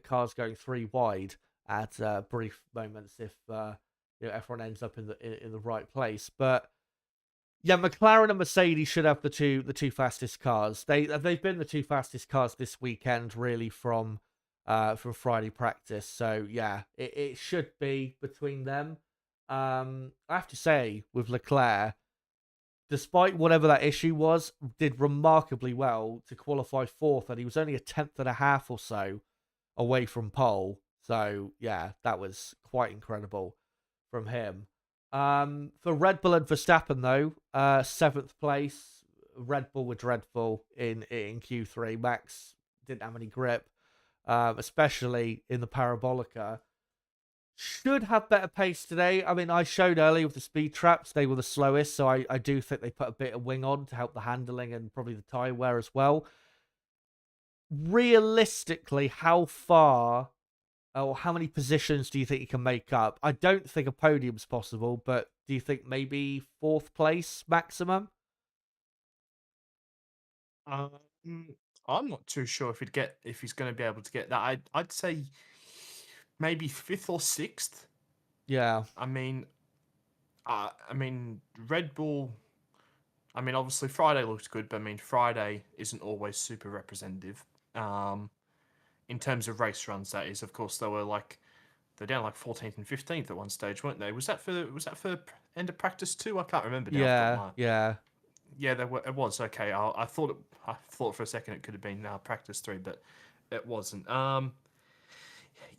cars going 3 wide at brief moments if everyone ends up in the right place. But yeah, McLaren and Mercedes should have the two fastest cars. They've been the 2 fastest cars this weekend, really, from Friday practice. So yeah, it should be between them. I have to say, with Leclerc, despite whatever that issue was, did remarkably well to qualify 4th, and he was only a 10th and a half or so away from pole. So yeah, that was quite incredible from him. For Red Bull and Verstappen, though, 7th place. Red Bull were dreadful in Q3. Max didn't have any grip, especially in the Parabolica. Should have better pace today. I mean, I showed earlier with the speed traps, they were the slowest, so I do think they put a bit of wing on to help the handling and probably the tyre wear as well. Realistically, how far or how many positions do you think you can make up? I don't think a podium's possible, but do you think maybe 4th place maximum? Um, I'm not too sure if he's going to be able to get that. I'd say maybe 5th or 6th. Yeah. I mean, Red Bull. I mean, obviously Friday looked good, but I mean Friday isn't always super representative. In terms of race runs, that is. Of course, they're down like 14th and 15th at one stage, weren't they? Was that for end of practice too? I can't remember now. Yeah. Yeah, it was okay. I thought for a second it could have been practice 3, but it wasn't.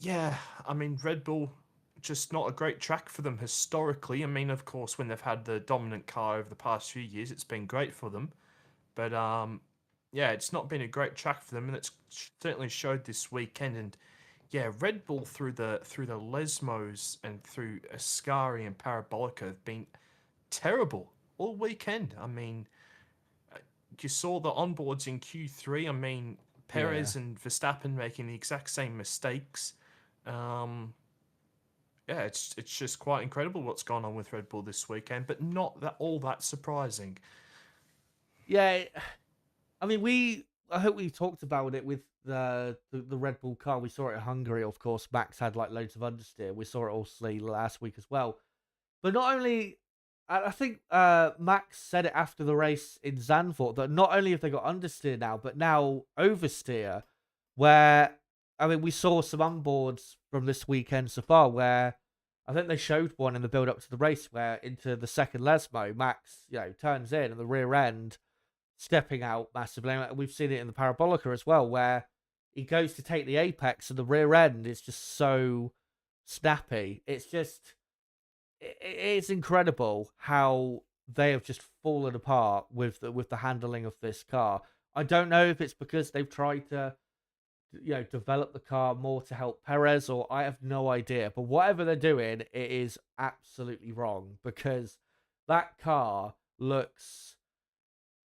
Yeah, I mean Red Bull, just not a great track for them historically. I mean, of course, when they've had the dominant car over the past few years, it's been great for them. But yeah, it's not been a great track for them, and it's certainly showed this weekend. And yeah, Red Bull through the Lesmos and through Ascari and Parabolica have been terrible all weekend. I mean, you saw the onboards in Q3. I mean, Perez and Verstappen making the exact same mistakes. Yeah, it's just quite incredible what's gone on with Red Bull this weekend, but not all that surprising. Yeah. I mean, I hope we talked about it with the Red Bull car. We saw it in Hungary, of course. Max had like loads of understeer. We saw it also last week as well. But not only, I think Max said it after the race in Zandvoort, that not only have they got understeer now, but now oversteer, where, I mean, we saw some onboards from this weekend so far where I think they showed one in the build up to the race where into the second Lesmo, Max, turns in and the rear end stepping out massively. And we've seen it in the Parabolica as well, where he goes to take the apex and the rear end is just so snappy. It's incredible how they have just fallen apart with the handling of this car. I don't know if it's because they've tried to develop the car more to help Perez, or I have no idea. But whatever they're doing, it is absolutely wrong, because that car looks,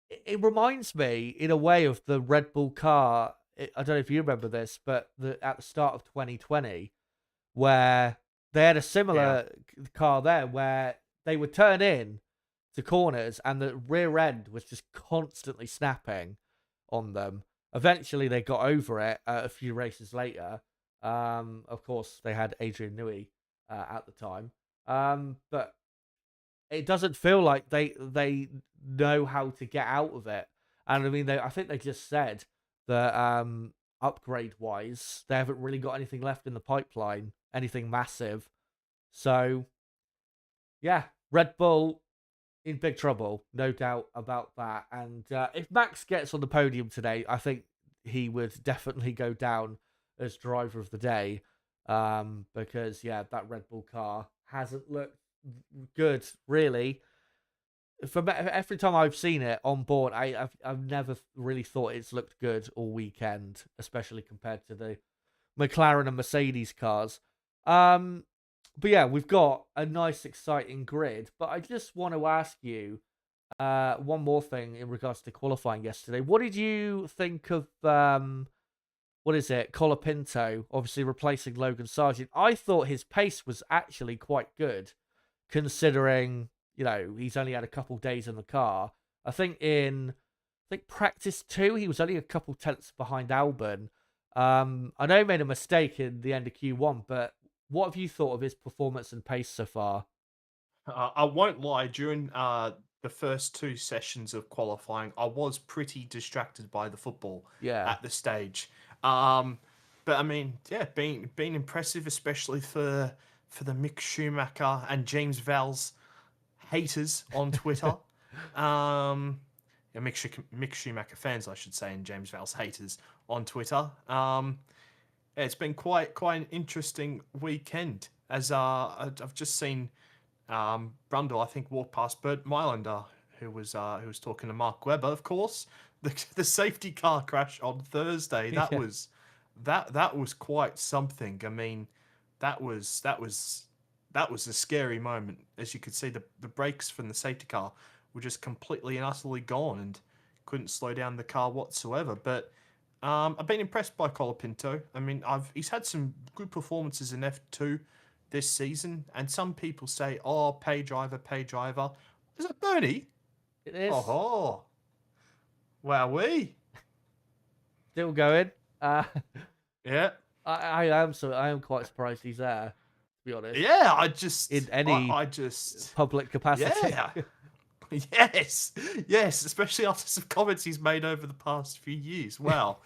it reminds me in a way of the Red Bull car. I don't know if you remember this, but at the start of 2020, where they had a similar car there where they would turn in to corners and the rear end was just constantly snapping on them. Eventually, they got over it a few races later. Of course, they had Adrian Newey at the time. But it doesn't feel like they know how to get out of it. And I mean, I think they just said that upgrade-wise, they haven't really got anything left in the pipeline, anything massive. So, yeah, Red Bull, in big trouble, no doubt about that. And if Max gets on the podium today, I think he would definitely go down as driver of the day. Because yeah, that Red Bull car hasn't looked good really. Every time I've seen it on board, I've never really thought it's looked good all weekend, especially compared to the McLaren and Mercedes cars. But yeah, we've got a nice, exciting grid. But I just want to ask you one more thing in regards to qualifying yesterday. What did you think of what is it, Colapinto, obviously replacing Logan Sargent? I thought his pace was actually quite good, considering he's only had a couple days in the car. I think practice 2, he was only a couple tenths behind Albon. I know he made a mistake in the end of Q1, but what have you thought of his performance and pace so far? I won't lie, during the first 2 sessions of qualifying, I was pretty distracted by the football Yeah. at the stage. But I mean, yeah, being impressive, especially for the Mick Schumacher and James Vowles haters on Twitter. Yeah, Mick Schumacher fans, I should say, and James Vowles haters on Twitter. Yeah, it's been quite an interesting weekend. As I've just seen Brundle, I think, walk past Bert Mylander, who was talking to Mark Webber, of course. The safety car crash on Thursday. That Yeah. was that was quite something. I mean, that was a scary moment. As you could see, the brakes from the safety car were just completely and utterly gone and couldn't slow down the car whatsoever. But I've been impressed by Colapinto. I mean, he's had some good performances in F2 this season, and some people say, "Oh, pay driver, pay driver." Is it Bernie? It is Oh, wowee! still going. Yeah, I am quite surprised he's there, to be honest, yeah. in any I just, public capacity. yeah, yes. Especially after some comments he's made over the past few years. Wow.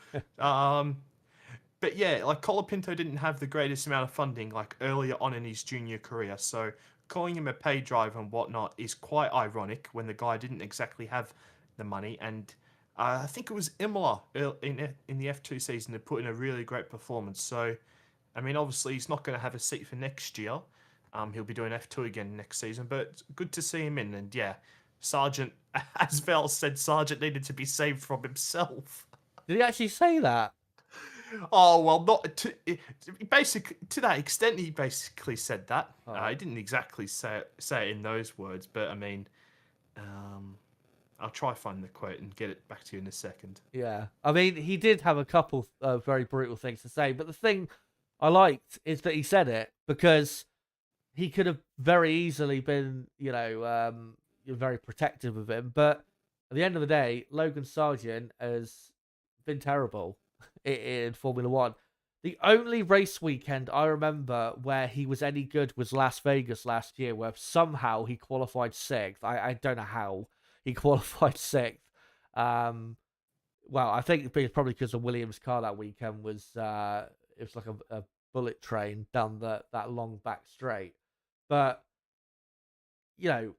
But yeah, like Colapinto didn't have the greatest amount of funding like earlier on in his junior career, so calling him a paid driver and whatnot is quite ironic when the guy didn't exactly have the money. And I think it was Imola in the F2 season that put in a really great performance. So, I mean, obviously he's not going to have a seat for next year. He'll be doing F2 again next season, but good to see him in. And yeah, Sargent, as Val said, Sargent needed to be saved from himself. Did he actually say that? Oh well, not to basically to that extent. He basically said that. Oh. He didn't exactly say it in those words, but I mean, I'll try find the quote and get it back to you in a second. Yeah. I mean, he did have a couple of very brutal things to say, but the thing I liked is that he said it, because he could have very easily been, very protective of him. But at the end of the day, Logan Sargent has been terrible in Formula One. The only race weekend I remember where he was any good was Las Vegas last year, where somehow he qualified 6th. I don't know how he qualified 6th. Well, I think it's probably because the Williams car that weekend was it was like a bullet train down that long back straight. But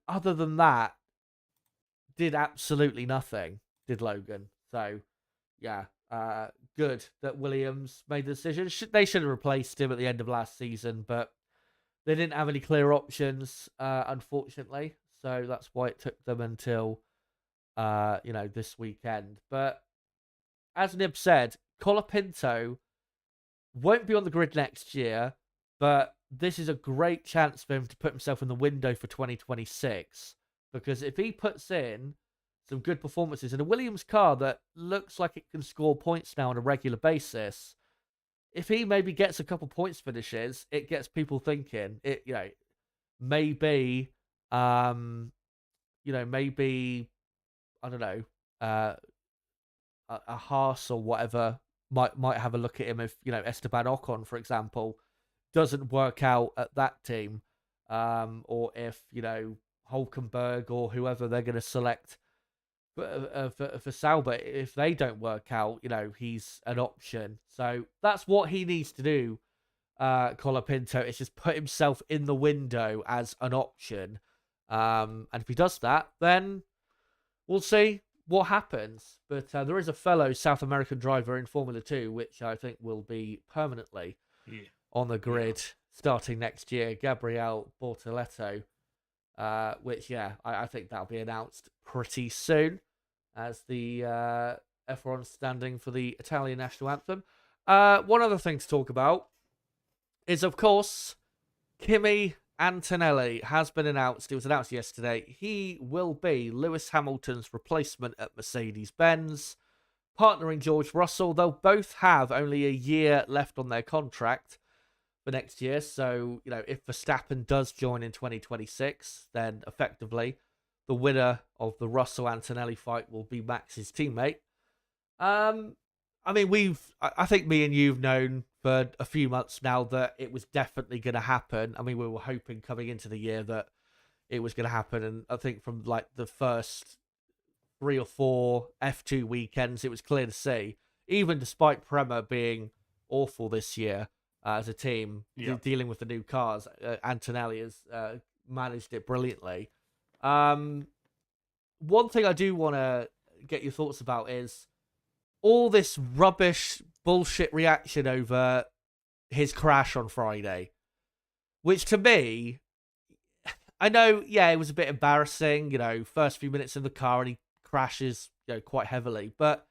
other than that, did absolutely nothing. Did Logan? So yeah, good that Williams made the decision. They should have replaced him at the end of last season, but they didn't have any clear options, unfortunately. So that's why it took them until this weekend. But as Nib said, Colapinto won't be on the grid next year, but this is a great chance for him to put himself in the window for 2026. Because if he puts in some good performances in a Williams car that looks like it can score points now on a regular basis, if he maybe gets a couple points finishes, it gets people thinking. Maybe, maybe, I don't know, a Haas or whatever might have a look at him if Esteban Ocon, for example, doesn't work out at that team, or if Hulkenberg or whoever they're going to select for Sauber, if they don't work out, he's an option. So that's what he needs to do, Colapinto. Is just put himself in the window as an option, And if he does that, then we'll see what happens. But there is a fellow South American driver in Formula 2, which I think will be permanently Yeah. on the grid starting next year, Gabriel Bortoleto, which, I think that'll be announced pretty soon as the F1 standing for the Italian national anthem. One other thing to talk about is, of course, Kimi Antonelli has been announced. It was announced yesterday. He will be Lewis Hamilton's replacement at Mercedes-Benz, partnering George Russell. They'll both have only a year left on their contract for next year. So, if Verstappen does join in 2026, then effectively the winner of the Russell-Antonelli fight will be Max's teammate. I think me and you've known for a few months now that it was definitely going to happen. I mean, we were hoping coming into the year that it was going to happen. And I think from like the first 3 or 4 F2 weekends, it was clear to see, even despite Prema being awful this year as a team, dealing with the new cars, Antonelli has managed it brilliantly. One thing I do want to get your thoughts about is all this rubbish bullshit reaction over his crash on Friday, which to me, I know, it was a bit embarrassing, first few minutes in the car and he crashes, quite heavily, but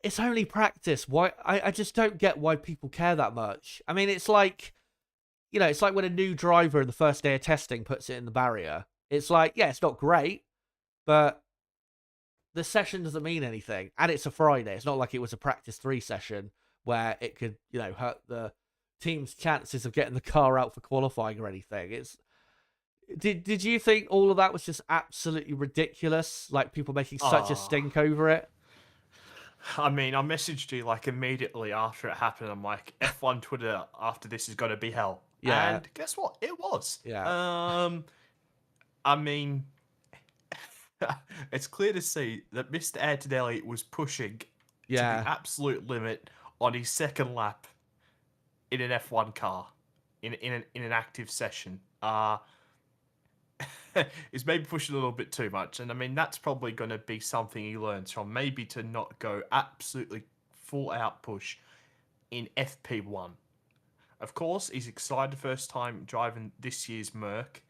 it's only practice. Why? I just don't get why people care that much. I mean, it's like, it's like when a new driver in the first day of testing puts it in the barrier. It's like, it's not great, but the session doesn't mean anything. And it's a Friday. It's not like it was a practice 3 session where it could, hurt the team's chances of getting the car out for qualifying or anything. Did you think all of that was just absolutely ridiculous? Like people making such a stink over it? I mean, I messaged you like immediately after it happened. I'm like, F1 Twitter after this is going to be hell. Yeah. And guess what? It was. Yeah. I mean, it's clear to see that Mr. Antonelli was pushing to the absolute limit on his second lap in an F1 car in an active session. He's maybe pushing a little bit too much, and I mean that's probably going to be something he learns from. Maybe to not go absolutely full out push in FP1. Of course, he's excited first time driving this year's Merc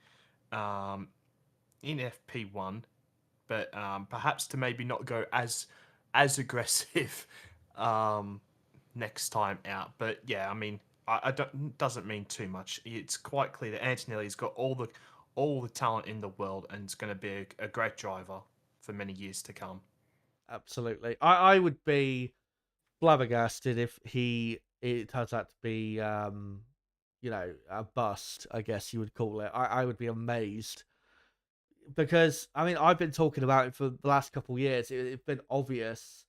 in FP1. But perhaps to maybe not go as aggressive next time out. But yeah, I mean, I don't doesn't mean too much. It's quite clear that Antonelli's got all the talent in the world, and is going to be a great driver for many years to come. Absolutely, I would be flabbergasted if it turns out to be a bust, I guess you would call it. I would be amazed. Because, I mean, I've been talking about it for the last couple of years. It's been obvious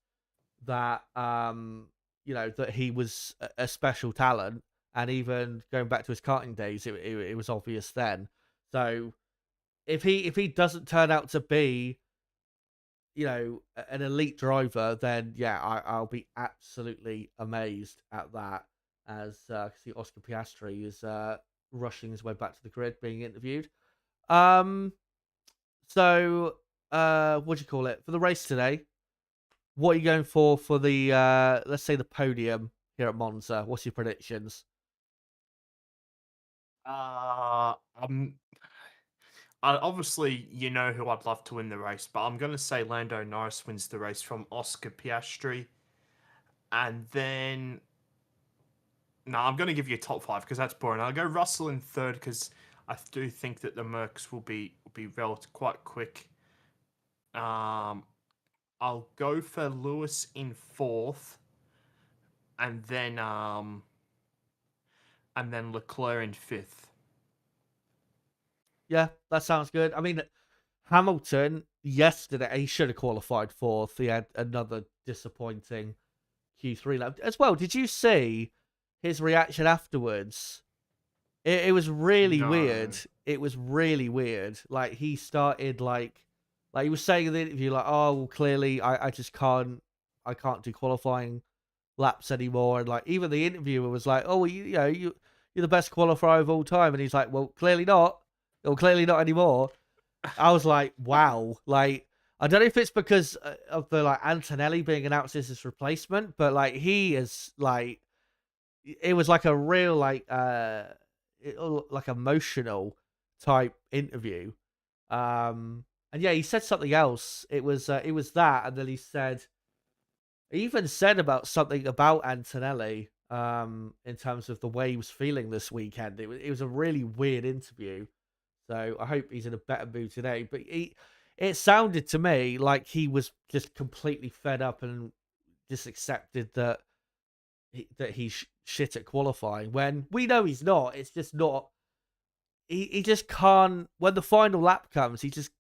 that, that he was a special talent. And even going back to his karting days, it was obvious then. So, if he doesn't turn out to be, an elite driver, then, I'll be absolutely amazed at that. As see Oscar Piastri is rushing his way back to the grid, being interviewed. So, what do you call it? For the race today, what are you going for the, let's say, the podium here at Monza? What's your predictions? Obviously, you know who I'd love to win the race, but I'm going to say Lando Norris wins the race from Oscar Piastri. And then... No, I'm going to give you a top 5 because that's boring. I'll go Russell in 3rd because I do think that the Mercs will be relative quite quick. I'll go for Lewis in 4th, and then Leclerc in 5th. Yeah, that sounds good. I mean, Hamilton yesterday, he should have qualified 4th. He had another disappointing Q3 lap as well. Did you see his reaction afterwards? It was really weird. It was really weird. Like he started like he was saying in the interview, like, oh, well, clearly I just can't do qualifying laps anymore. And like even the interviewer was like, oh, well, you're the best qualifier of all time, and he's like, well, clearly not. Well, clearly not anymore. I was like, wow. Like, I don't know if it's because of the like Antonelli being announced as his replacement, but like he is like, it was like a real like emotional type interview. And yeah, he said something else. It was that, and then he even said about something about Antonelli. In terms of the way he was feeling this weekend, it was a really weird interview. So I hope he's in a better mood today. But it sounded to me like he was just completely fed up and just accepted that he's shit at qualifying. When we know he's not. It's just not. He just can't. When the final lap comes, he just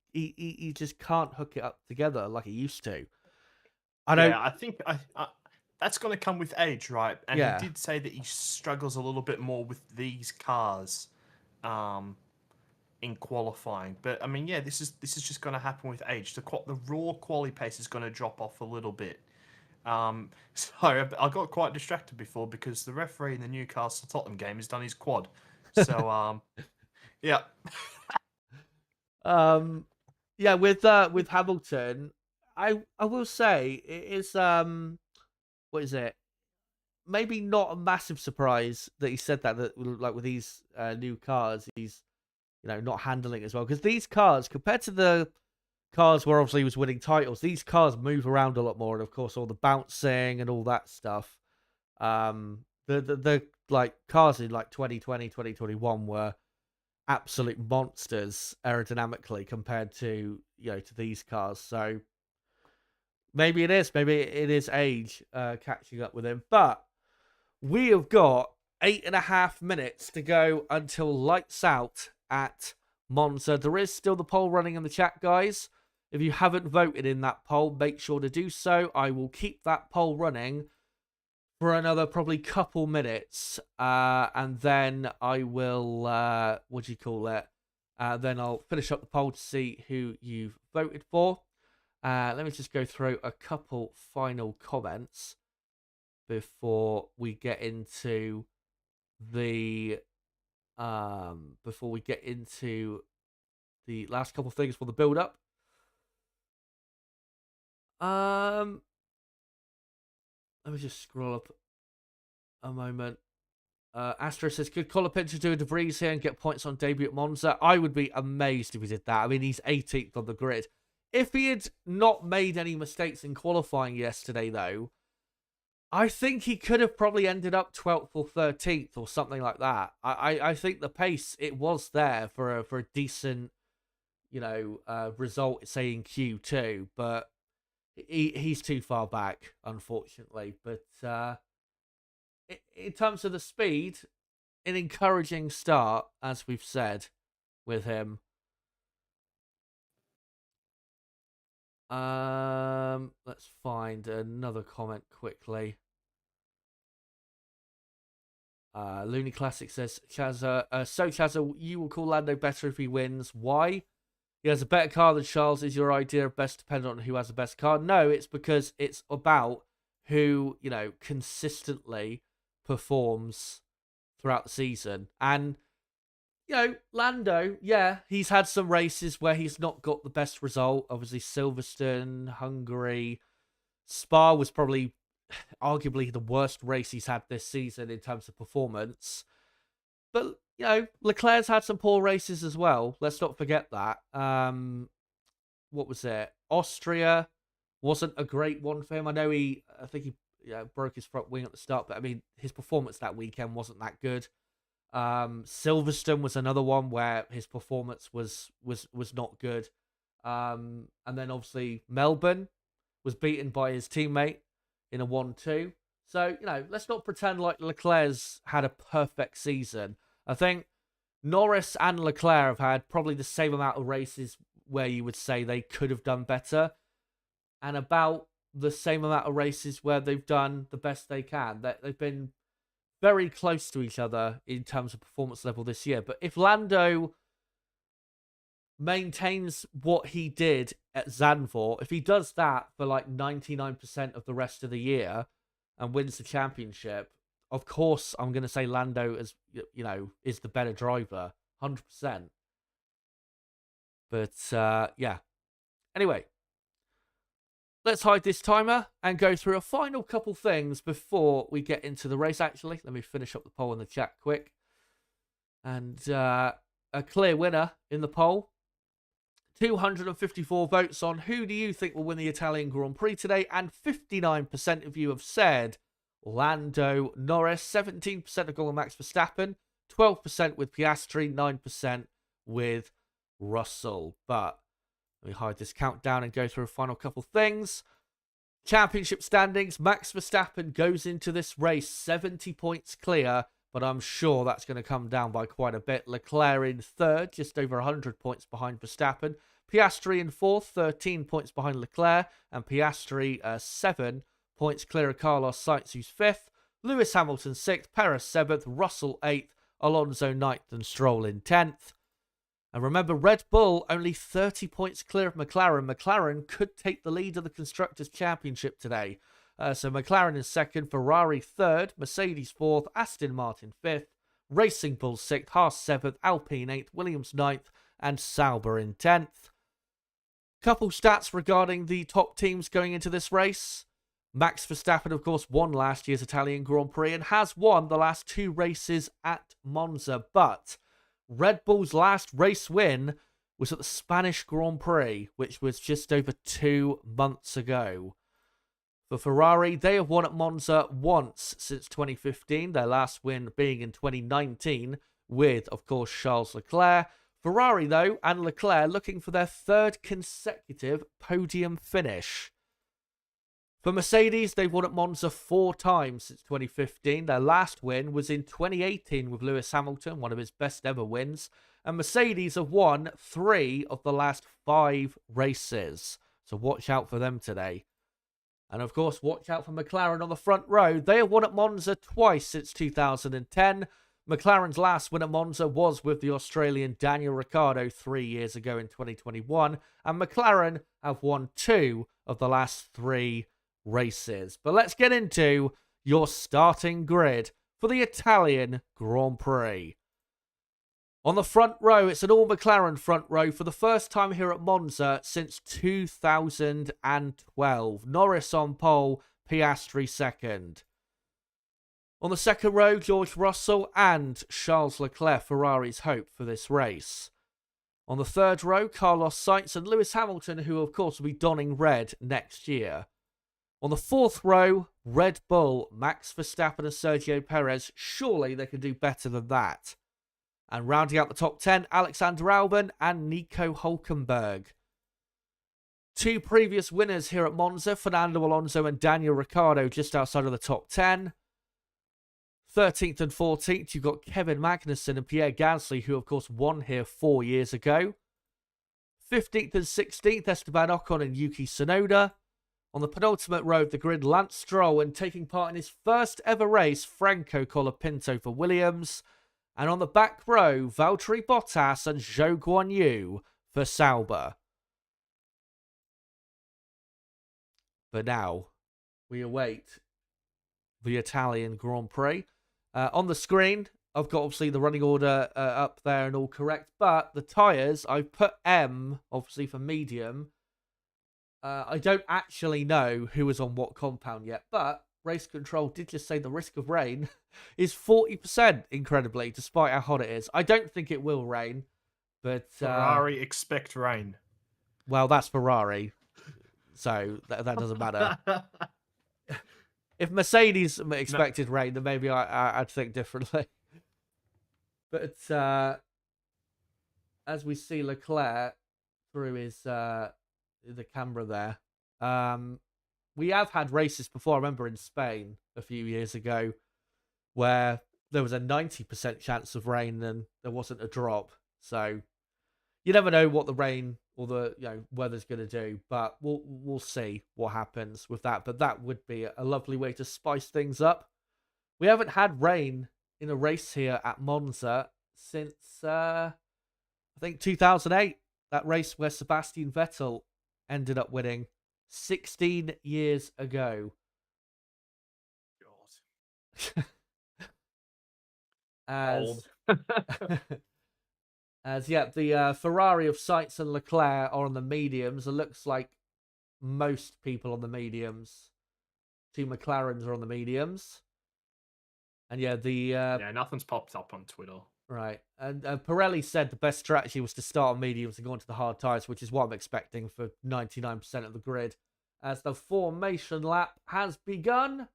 can't hook it up together like he used to. I don't. Yeah, I think that's going to come with age, right? And he Yeah. did say that he struggles a little bit more with these cars, um, in qualifying. But I mean, yeah, this is just going to happen with age. The raw quali pace is going to drop off a little bit. Sorry, I got quite distracted before because the referee in the Newcastle Tottenham game has done his quad. So yeah, Um. Yeah. With Hamilton, I will say it is what is it? Maybe not a massive surprise that he said that like with these new cars, he's not handling it as well, because these cars compared to the cars where obviously he was winning titles, these cars move around a lot more, and of course all the bouncing and all that stuff. The like cars in like 2020, 2021 were absolute monsters aerodynamically compared to to these cars. So maybe it is age catching up with him, but we have got 8.5 minutes to go until lights out at Monza. There is still the poll running in the chat, guys. If you haven't voted in that poll, make sure to do so. I will keep that poll running for another probably couple minutes, and then I will, what do you call it? Then I'll finish up the poll to see who you've voted for. Let me just go through a couple final comments before we get into the last couple of things for the build up. Let me just scroll up a moment. Astro says, could Colapinto do a De Vries here and get points on debut at Monza? I would be amazed if he did that. I mean, he's 18th on the grid. If he had not made any mistakes in qualifying yesterday, though, I think he could have probably ended up 12th or 13th or something like that. I think the pace, it was there for a decent, result, say in Q2, but he's too far back, unfortunately. But in terms of the speed, an encouraging start, as we've said, with him. Let's find another comment quickly. Looney Classic says, Chazza, Chazza, you will call Lando better if he wins. Why? He has a better car than Charles. Is your idea of best dependent on who has the best car? No, it's because it's about who, consistently performs throughout the season. And, Lando, yeah, he's had some races where he's not got the best result. Obviously, Silverstone, Hungary, Spa was probably arguably the worst race he's had this season in terms of performance. But, Leclerc's had some poor races as well. Let's not forget that. What was it? Austria wasn't a great one for him. I think he broke his front wing at the start, but I mean, his performance that weekend wasn't that good. Silverstone was another one where his performance was not good. And then obviously Melbourne was beaten by his teammate in a 1-2. So, let's not pretend like Leclerc's had a perfect season. I think Norris and Leclerc have had probably the same amount of races where you would say they could have done better, and about the same amount of races where they've done the best they can. They've been very close to each other in terms of performance level this year. But if Lando maintains what he did at Zandvoort, if he does that for like 99% of the rest of the year and wins the championship, of course I'm going to say Lando is the better driver, 100%. But yeah. Anyway, let's hide this timer and go through a final couple things before we get into the race. Actually, let me finish up the poll in the chat quick. And a clear winner in the poll. 254 votes on who do you think will win the Italian Grand Prix today, and 59% of you have said Lando Norris, 17% have gone with Max Verstappen, 12% with Piastri, 9% with Russell. But let me hide this countdown and go through a final couple things. Championship standings, Max Verstappen goes into this race 70 points clear, but I'm sure that's going to come down by quite a bit. Leclerc in third, just over 100 points behind Verstappen. Piastri in fourth, 13 points behind Leclerc. And Piastri 7 points clear of Carlos Sainz, who's fifth. Lewis Hamilton sixth, Perez seventh, Russell eighth, Alonso ninth, and Stroll in 10th. And remember, Red Bull only 30 points clear of McLaren. McLaren could take the lead of the Constructors' Championship today. So McLaren in second, Ferrari third, Mercedes fourth, Aston Martin fifth, Racing Bull sixth, Haas seventh, Alpine eighth, Williams ninth, and Sauber in 10th. Couple stats regarding the top teams going into this race. Max Verstappen, of course, won last year's Italian Grand Prix and has won the last 2 races at Monza. But Red Bull's last race win was at the Spanish Grand Prix, which was just over 2 months ago. For Ferrari, they have won at Monza once since 2015, their last win being in 2019 with, of course, Charles Leclerc. Ferrari, though, and Leclerc looking for their 3rd consecutive podium finish. For Mercedes, they've won at Monza 4 times since 2015. Their last win was in 2018 with Lewis Hamilton, one of his best ever wins. And Mercedes have won 3 of the last 5 races. So watch out for them today. And of course, watch out for McLaren on the front row. They have won at Monza twice since 2010. McLaren's last win at Monza was with the Australian Daniel Ricciardo 3 years ago in 2021. And McLaren have won 2 of the last 3 races. But let's get into your starting grid for the Italian Grand Prix. On the front row, it's an all-McLaren front row for the first time here at Monza since 2012. Norris on pole, Piastri second. On the second row, George Russell and Charles Leclerc, Ferrari's hope for this race. On the third row, Carlos Sainz and Lewis Hamilton, who of course will be donning red next year. On the fourth row, Red Bull, Max Verstappen and Sergio Perez. Surely they can do better than that. And rounding out the top 10, Alexander Albon and Nico Hülkenberg. 2 previous winners here at Monza, Fernando Alonso and Daniel Ricciardo, just outside of the top 10. 13th and 14th, you've got Kevin Magnussen and Pierre Gasly, who of course won here 4 years ago. 15th and 16th, Esteban Ocon and Yuki Tsunoda. On the penultimate row of the grid, Lance Stroll, and taking part in his first ever race, Franco Colapinto for Williams. And on the back row, Valtteri Bottas and Zhou Guanyu for Sauber. But now, we await the Italian Grand Prix. On the screen, I've got obviously the running order up there and all correct. But the tyres, I've put M, obviously for medium. I don't actually know who is on what compound yet. But Race Control did just say the risk of rain is 40%, incredibly, despite how hot it is. I don't think it will rain. But Ferrari expect rain. Well, that's Ferrari. So that doesn't matter. If Mercedes expected rain, then maybe I'd think differently. But as we see Leclerc through his the camera there, we have had races before. I remember in Spain a few years ago where there was a 90% chance of rain and there wasn't a drop. So you never know what the rain or the weather's going to do, but we'll see what happens with that. But that would be a lovely way to spice things up. We haven't had rain in a race here at Monza since I think 2008. That race where Sebastian Vettel ended up winning 16 years ago. God. Old. As yeah, the Ferrari of Sainz and Leclerc are on the mediums. It looks like most people on the mediums. 2 McLarens are on the mediums. And yeah, Yeah, nothing's popped up on Twitter. Right. And Pirelli said the best strategy was to start on mediums and go into the hard tyres, which is what I'm expecting for 99% of the grid. As the formation lap has begun.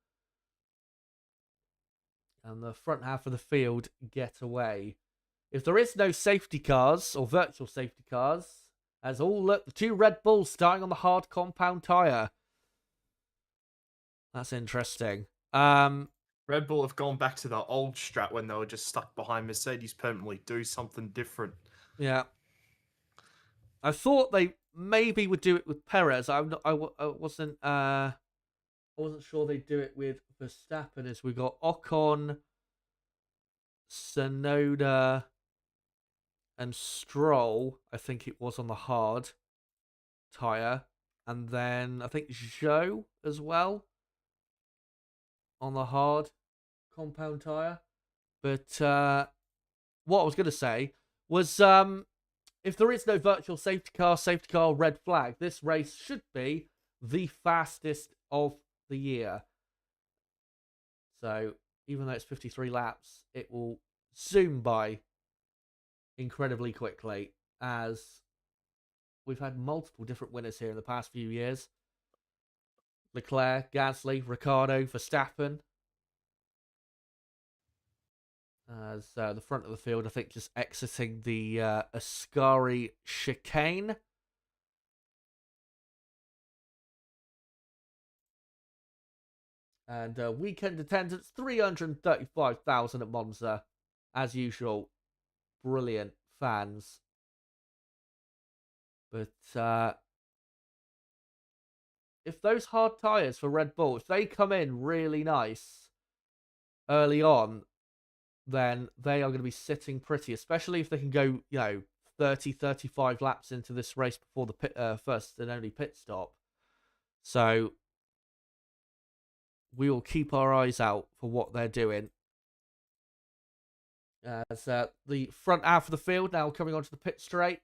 And the front half of the field get away. If there is no safety cars or virtual safety cars, as all look, the 2 Red Bulls starting on the hard compound tyre. That's interesting. Red Bull have gone back to the old strat when they were just stuck behind Mercedes permanently. Do something different. Yeah. I thought they maybe would do it with Perez. I wasn't sure they'd do it with Verstappen, as we got Ocon, Sonoda, and Stroll. I think it was on the hard tyre, and then I think Zhou as well on the hard compound tyre. But what I was going to say was, if there is no virtual safety car, red flag, this race should be the fastest of the year. So even though it's 53 laps, it will zoom by incredibly quickly, as we've had multiple different winners here in the past few years. Leclerc, Gasly, Ricciardo, Verstappen. As the front of the field, I think, just exiting the Ascari chicane. And weekend attendance, 335,000 at Monza. As usual, brilliant fans. But if those hard tyres for Red Bull, if they come in really nice early on, then they are going to be sitting pretty, especially if they can go, 30, 35 laps into this race before the first and only pit stop. So we will keep our eyes out for what they're doing. As the front half of the field now coming onto the pit straight.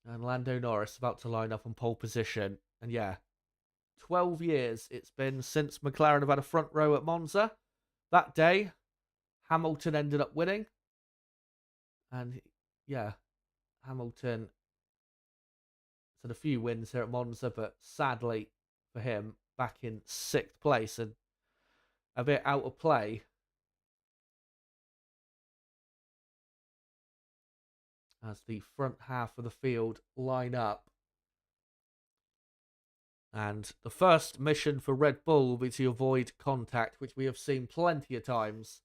And Lando Norris about to line up on pole position. And yeah, 12 years it's been since McLaren have had a front row at Monza. That day, Hamilton ended up winning. And yeah, Hamilton had a few wins here at Monza, but sadly for him, back in 6th place and a bit out of play. As the front half of the field line up. And the first mission for Red Bull will be to avoid contact, which we have seen plenty of times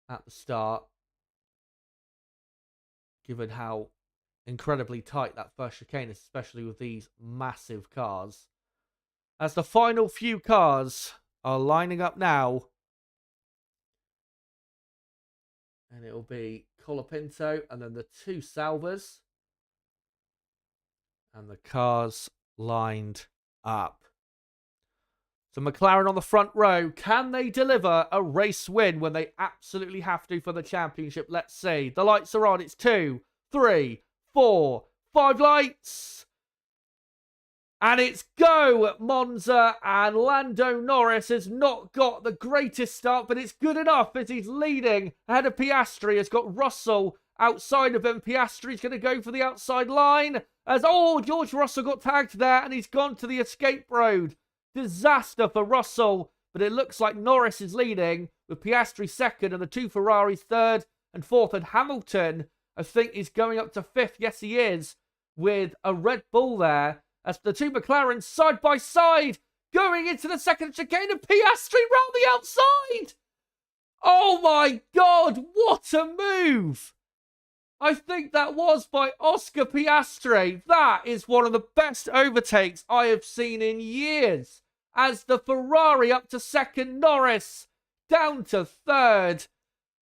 at the start, given how incredibly tight that first chicane is, especially with these massive cars. As the final few cars are lining up now, and it will be Colapinto and then the 2 Salvas, and the cars lined up. So McLaren on the front row, can they deliver a race win when they absolutely have to for the championship? Let's see. The lights are on. It's 2, 3, 4, 5 lights. And it's go at Monza, and Lando Norris has not got the greatest start, but it's good enough as he's leading ahead of Piastri. Has got Russell outside of him. Piastri's going to go for the outside line as, George Russell got tagged there and he's gone to the escape road. Disaster for Russell, but it looks like Norris is leading with Piastri second and the 2 Ferraris third and fourth, and Hamilton, I think, is going up to 5th. Yes, he is, with a Red Bull there. As the 2 McLarens side by side going into the second chicane, and Piastri round the outside. Oh my God, what a move! I think that was by Oscar Piastri. That is one of the best overtakes I have seen in years. As the Ferrari up to second, Norris down to third.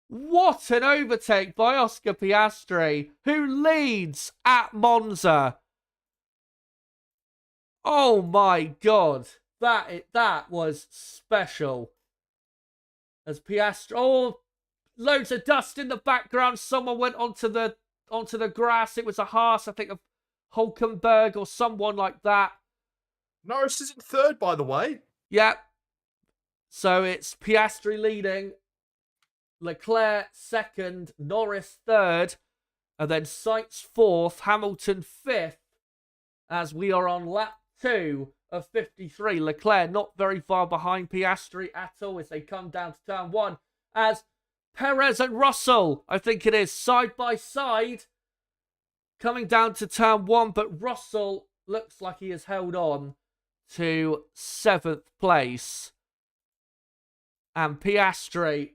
What an overtake by Oscar Piastri, who leads at Monza. Oh my God, that was special. as Piastri. Oh, loads of dust in the background. Someone went onto the grass. It was a Haas, I think, of Hulkenberg or someone like that. Norris is in third, by the way. Yeah. So it's Piastri leading, Leclerc second, Norris third, and then Sainz fourth, Hamilton fifth, as we are on lap 2 of 53. Leclerc not very far behind Piastri at all as they come down to turn 1, as Perez and Russell, I think it is, side by side, coming down to turn 1, but Russell looks like he has held on to 7th place. And Piastri,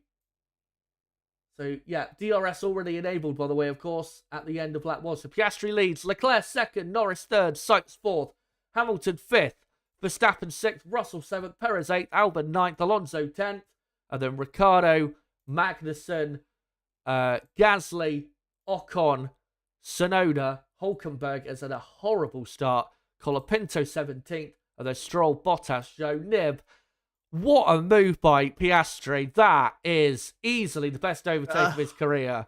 so yeah, DRS already enabled, by the way, of course, at the end of lap 1. So Piastri leads, Leclerc second, Norris third, Sainz fourth, Hamilton fifth, Verstappen sixth, Russell seventh, Perez eighth, Albon ninth, Alonso 10th, and then Ricciardo, Magnussen, Gasly, Ocon, Tsunoda, Hulkenberg is at a horrible start, Colapinto 17th, and then Stroll, Bottas, Joe, Nib. What a move by Piastri. That is easily the best overtake of his career.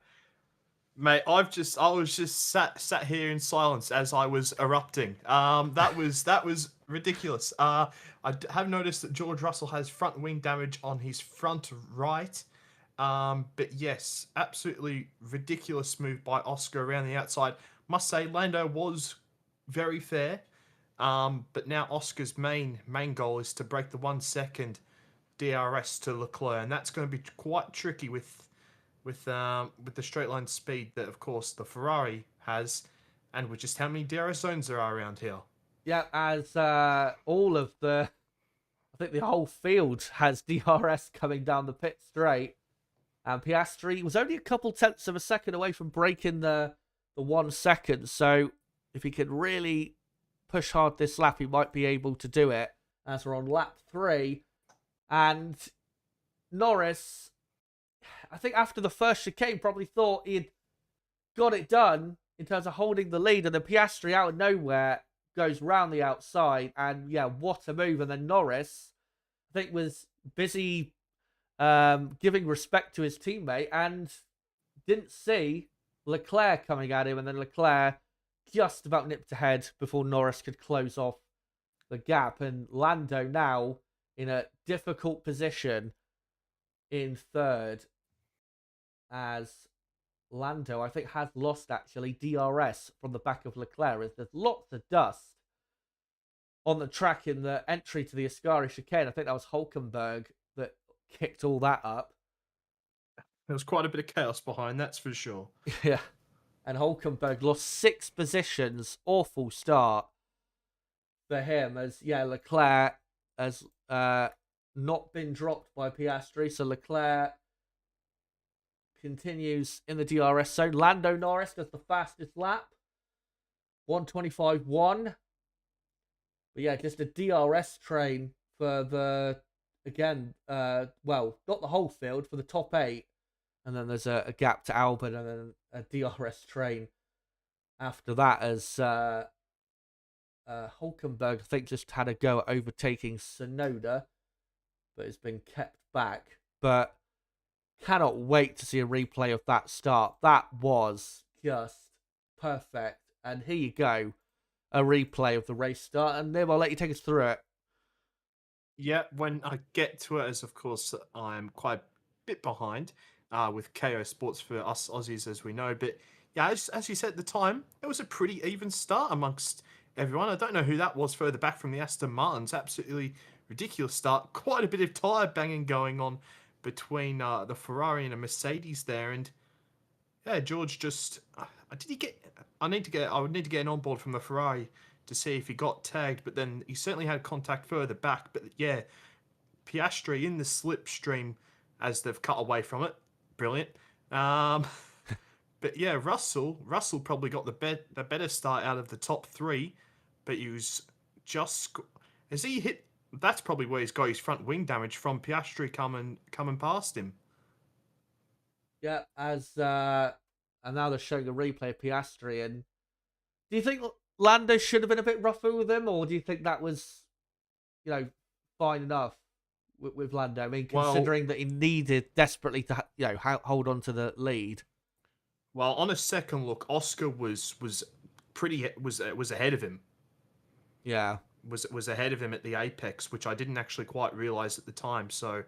Mate, I was just sat here in silence as I was erupting. That was ridiculous. I have noticed that George Russell has front wing damage on his front right. But yes, absolutely ridiculous move by Oscar around the outside. Must say, Lando was very fair. But now Oscar's main goal is to break the 1 second DRS to Leclerc, and that's going to be quite tricky with the straight line speed that, of course, the Ferrari has, and with just how many DRS zones there are around here. Yeah, as all of I think the whole field has DRS coming down the pit straight, and Piastri was only a couple tenths of a second away from breaking the 1 second. So if he could really push hard this lap, he might be able to do it, as we're on lap 3. And Norris, I think after the first chicane, probably thought he'd got it done in terms of holding the lead, and then Piastri out of nowhere goes round the outside, and yeah, what a move. And then Norris, I think, was busy giving respect to his teammate and didn't see Leclerc coming at him, and then Leclerc just about nipped ahead before Norris could close off the gap. And Lando now in a difficult position in third, as Lando, I think, has lost actually DRS from the back of Leclerc, as there's lots of dust on the track in the entry to the Ascari chicane. I think that was Hulkenberg that kicked all that up. There was quite a bit of chaos behind, that's for sure. Yeah. And Hulkenberg lost 6 positions. Awful start for him, as yeah, Leclerc has not been dropped by Piastri. So Leclerc continues in the DRS zone. Lando Norris does the fastest lap, 1:25.1. But yeah, just a DRS train for the, again, well, not the whole field, for the top 8. And then there's a gap to Albon, and then a DRS train after that, as Hulkenberg, I think, just had a go at overtaking Tsunoda, but it's been kept back. But cannot wait to see a replay of that start. That was just perfect. And here you go, a replay of the race start. And Nib, I'll let you take us through it. Yeah, when I get to it, as of course I'm quite a bit behind with KO Sports for us Aussies, as we know. But yeah, as you said at the time, it was a pretty even start amongst everyone. I don't know who that was further back from the Aston Martins. Absolutely ridiculous start. Quite a bit of tyre banging going on between the Ferrari and a Mercedes there. And yeah, George just... I would need to get an onboard from the Ferrari to see if he got tagged, but then he certainly had contact further back. But yeah, Piastri in the slipstream as they've cut away from it. Brilliant. But yeah, Russell probably got the better start out of the top 3, but he was just... As he hit... That's probably where he's got his front wing damage from, Piastri coming past him. Yeah, as and now they're showing a replay of Piastri. And do you think Lando should have been a bit rougher with him, or do you think that was, fine enough? with Lando. I mean, Well, considering that he needed desperately to hold on to the lead. well, on a second look, Oscar was ahead of him. Yeah. Was ahead of him at the apex, which I didn't actually quite realize at the time. So,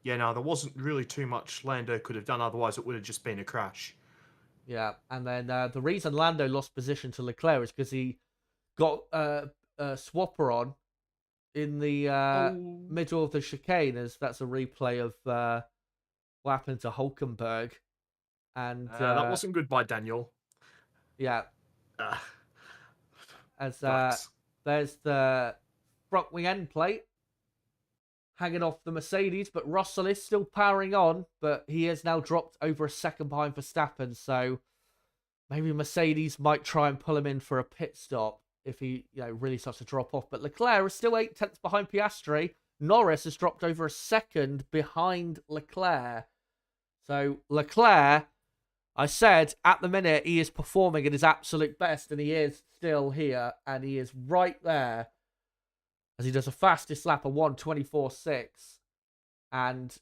yeah, no, there wasn't really too much Lando could have done. Otherwise, it would have just been a crash. Yeah, and then the reason Lando lost position to Leclerc is because he got a swapper on in the Oh, middle of the chicane, as that's a replay of what happened to Hulkenberg. And that wasn't good by Daniel. yeah, Uh, as sucks. there's the front wing end plate hanging off the Mercedes, but Russell is still powering on, but he has now dropped over a second behind Verstappen, so maybe Mercedes might try and pull him in for a pit stop if he really starts to drop off. But Leclerc is still 8 tenths behind Piastri. Norris has dropped over a second behind Leclerc. So Leclerc, I said at the minute he is performing at his absolute best, and he is still here, and he is right there as he does a fastest lap of 1:24.6. And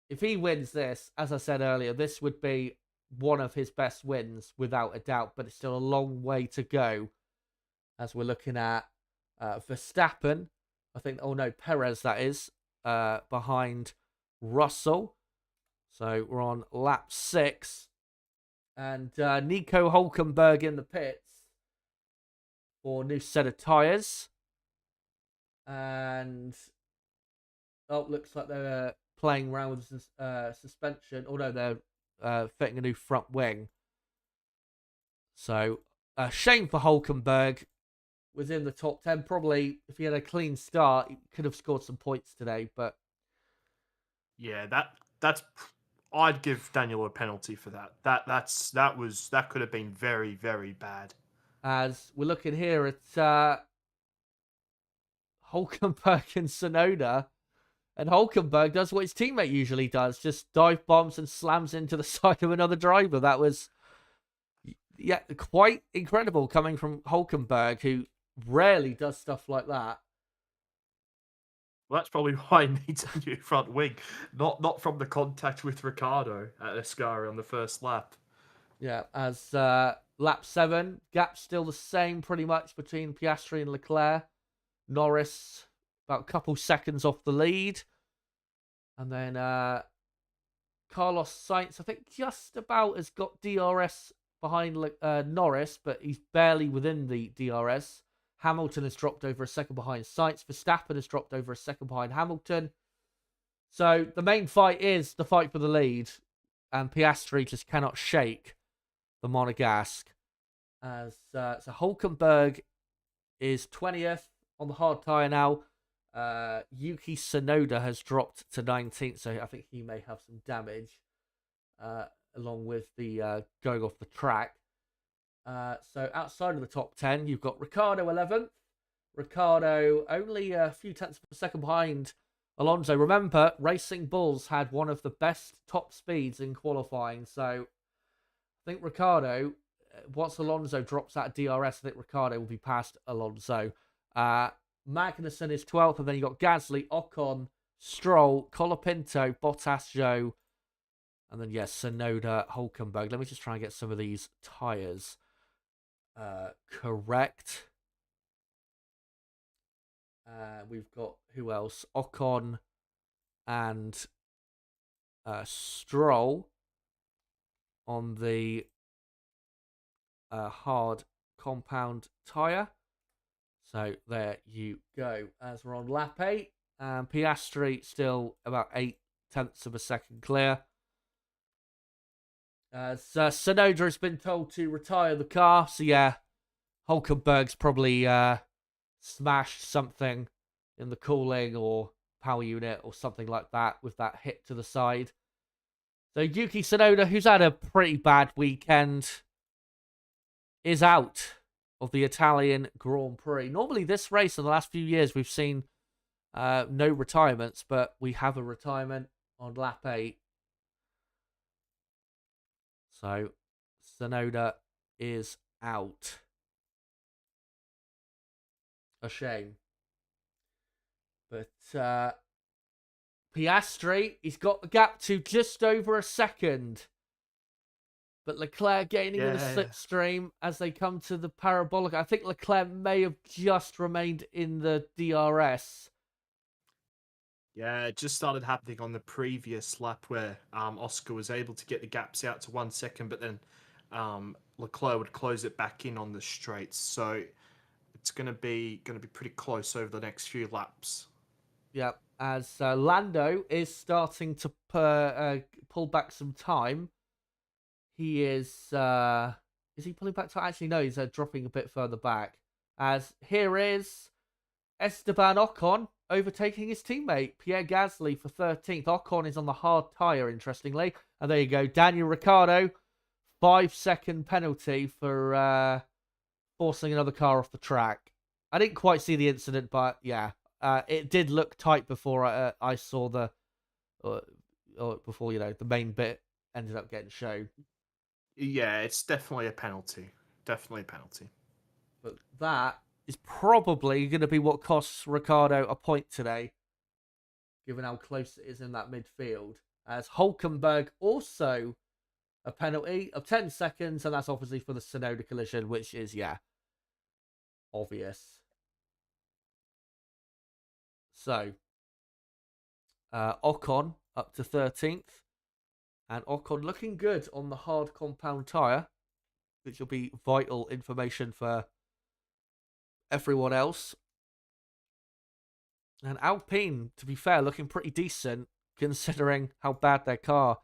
if he wins this, as I said earlier, this would be one of his best wins without a doubt, but it's still a long way to go as we're looking at Verstappen. I think, Perez, that is, behind Russell. So we're on lap 6. And Nico Hulkenberg in the pits for a new set of tyres. And looks like they're playing around with suspension. Although they're fitting a new front wing. So shame for Hulkenberg. Was in the top 10. Probably, if he had a clean start, he could have scored some points today. But Yeah, that's. I'd give Daniel a penalty for that. That could have been very, very bad. as we're looking here at Hulkenberg and Tsunoda, and Hulkenberg does what his teammate usually does, just dive bombs and slams into the side of another driver. That was, quite incredible coming from Hulkenberg, who rarely does stuff like that. Well, that's probably why he needs a new front wing, not from the contact with Ricciardo at Ascari on the first lap. Yeah, as lap 7, gap still the same pretty much between Piastri and Leclerc. Norris about a couple seconds off the lead. And then Carlos Sainz, I think, just about has got DRS behind Norris, but he's barely within the DRS. Hamilton has dropped over a second behind Sainz. Verstappen has dropped over a second behind Hamilton. So the main fight is the fight for the lead. And Piastri just cannot shake the Monegasque. So Hulkenberg is 20th on the hard tyre now. Yuki Tsunoda has dropped to 19th, so I think he may have some damage along with the going off the track. So outside of the top 10, you've got Ricciardo 11th. Ricciardo only a few tenths of a second behind Alonso. Remember, Racing Bulls had one of the best top speeds in qualifying, so I think Ricciardo, once Alonso drops out of DRS, I think Ricciardo will be past Alonso. Magnussen is 12th, and then you got Gasly, Ocon, Stroll, Colapinto, Bottas, Zhou, and then Tsunoda, Hulkenberg. Let me just try and get some of these tyres correct. We've got who else? Ocon and Stroll on the hard compound tyre. So there you go. As we're on lap 8, Piastri still about 8 tenths of a second clear. As Tsunoda has been told to retire the car, so Hulkenberg's probably smashed something in the cooling or power unit or something like that with that hit to the side. So Yuki Tsunoda, who's had a pretty bad weekend, is out of the Italian Grand Prix. Normally this race in the last few years we've seen no retirements, but we have a retirement on lap 8. So Tsunoda is out. A shame. But Piastri, he's got the gap to just over a second. But Leclerc gaining in the slipstream as they come to the parabolic. I think Leclerc may have just remained in the DRS. Yeah, it just started happening on the previous lap where Oscar was able to get the gaps out to 1 second, but then Leclerc would close it back in on the straights. So it's gonna be pretty close over the next few laps. Yeah, as Lando is starting to pull back some time. He is he pulling back time? Actually, no, he's dropping a bit further back. As here is Esteban Ocon overtaking his teammate, Pierre Gasly, for 13th. Ocon is on the hard tyre, interestingly. And there you go, Daniel Ricciardo, 5-second penalty for forcing another car off the track. I didn't quite see the incident, but yeah, it did look tight before I saw the, before, you know, the main bit ended up getting shown. Yeah, it's definitely a penalty. Definitely a penalty. But that is probably going to be what costs Ricciardo a point today, given how close it is in that midfield. As Hülkenberg also a penalty of 10 seconds, and that's obviously for the Tsunoda collision, which is, yeah, obvious. So, Ocon up to 13th. And Ocon looking good on the hard compound tyre, which will be vital information for everyone else. And Alpine, to be fair, looking pretty decent considering how bad their car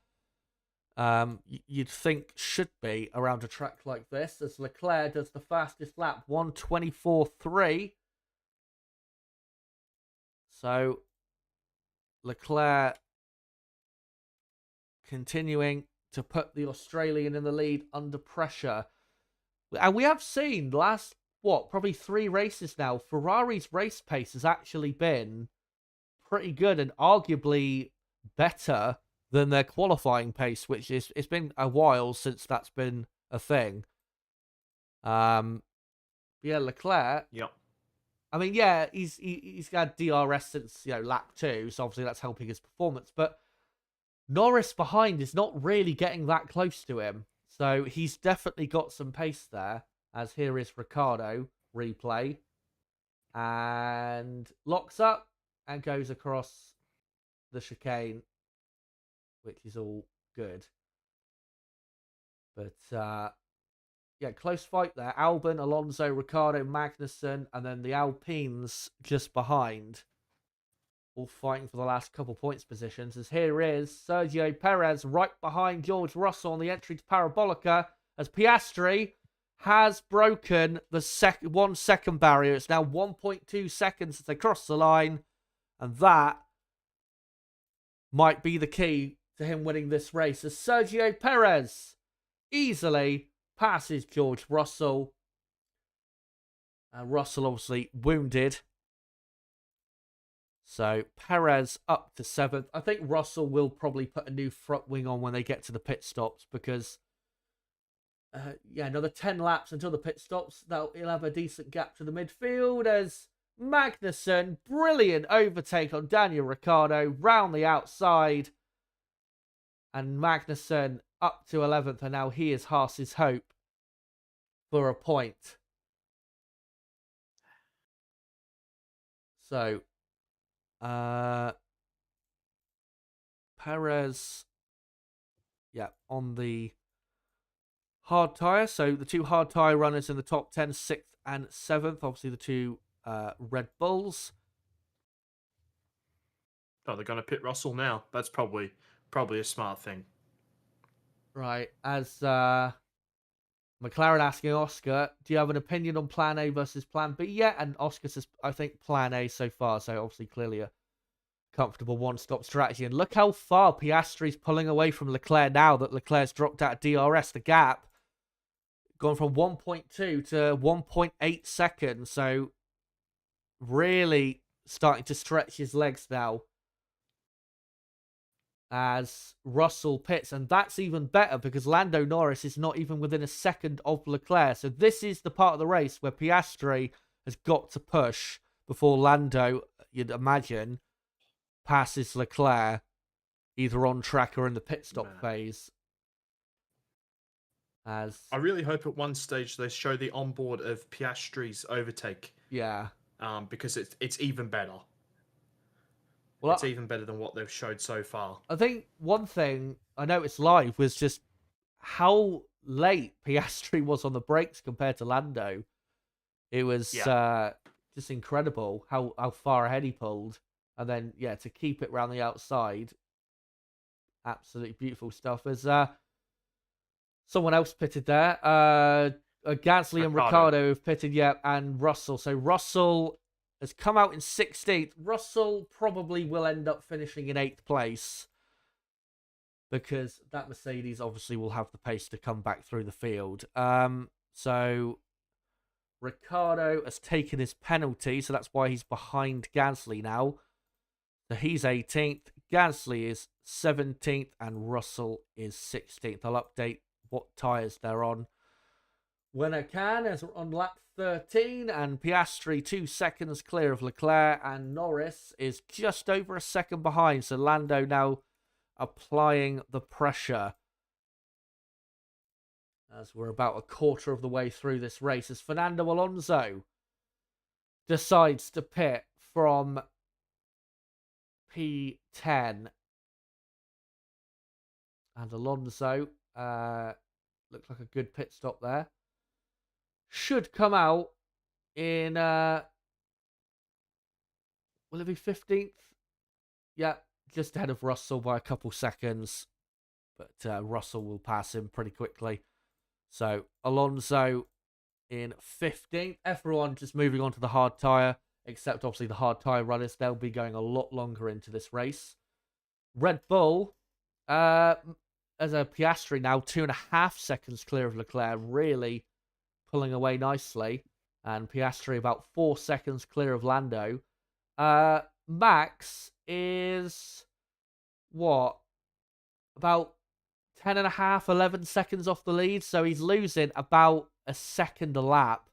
you'd think should be around a track like this, as Leclerc does the fastest lap, 1:24.3. So Leclerc continuing to put the Australian in the lead under pressure. And we have seen last, probably 3 races now, Ferrari's race pace has actually been pretty good and arguably better than their qualifying pace, which is, it's been a while since that's been a thing. Yeah, Leclerc. Yep. I mean, yeah, he's had DRS since, you know, lap 2, so obviously that's helping his performance, but Norris behind is not really getting that close to him. So he's definitely got some pace there, as here is Ricciardo, replay, and locks up and goes across the chicane, which is all good. But, yeah, close fight there. Albon, Alonso, Ricciardo, Magnussen, and then the Alpines just behind, all fighting for the last couple points positions. As here is Sergio Perez right behind George Russell on the entry to Parabolica, as Piastri has broken the 1 second barrier. It's now 1.2 seconds as they cross the line, and that might be the key to him winning this race, as Sergio Perez easily passes George Russell. Russell obviously wounded. So Perez up to 7th. I think Russell will probably put a new front wing on when they get to the pit stops, because yeah, another 10 laps until the pit stops. He'll have a decent gap to the midfield, as Magnussen, brilliant overtake on Daniel Ricciardo round the outside. And Magnussen up to 11th, and now he is Haas's hope for a point. So Perez, yeah, on the hard tyre. So the 2 hard tyre runners in the top 10, 6th and 7th. Obviously the 2 Red Bulls. Oh, they're going to pit Russell now. That's probably a smart thing. Right. As McLaren asking Oscar, do you have an opinion on plan A versus plan B yet? And Oscar says, I think plan A so far. So obviously clearly a comfortable one-stop strategy. And look how far Piastri's pulling away from Leclerc now that Leclerc's dropped out of DRS. The gap gone from 1.2 to 1.8 seconds. So really starting to stretch his legs now as Russell pits. And that's even better because Lando Norris is not even within a second of Leclerc. So this is the part of the race where Piastri has got to push before Lando, you'd imagine, passes Leclerc, either on track or in the pit stop Man. phase. I really hope at one stage they show the onboard of Piastri's overtake. Yeah. Because it's even better. Well, it's even better than what they've showed so far. I think one thing I noticed live was just how late Piastri was on the brakes compared to Lando. It was just incredible how far ahead he pulled. And then, to keep it round the outside. Absolutely beautiful stuff. There's someone else pitted there. Gasly and Ricciardo have pitted, and Russell. So Russell has come out in 16th. Russell probably will end up finishing in 8th place, because that Mercedes obviously will have the pace to come back through the field. So Ricciardo has taken his penalty, so that's why he's behind Gasly now. So he's 18th, Gasly is 17th, and Russell is 16th. I'll update what tyres they're on when I can, as we're on lap 13, and Piastri 2 seconds clear of Leclerc, and Norris is just over a second behind. So Lando now applying the pressure as we're about a quarter of the way through this race, as Fernando Alonso decides to pit from P10. And Alonso looked like a good pit stop there. Should come out in will it be 15th? Yeah, just ahead of Russell by a couple seconds, but Russell will pass him pretty quickly. So Alonso in 15th. Everyone just moving on to the hard tyre, except obviously the hard tyre runners. They'll be going a lot longer into this race. Red Bull, as a Piastri now 2.5 seconds clear of Leclerc, really pulling away nicely. And Piastri about 4 seconds clear of Lando. Max is about 10.5, 11 seconds off the lead, so he's losing about a second a lap,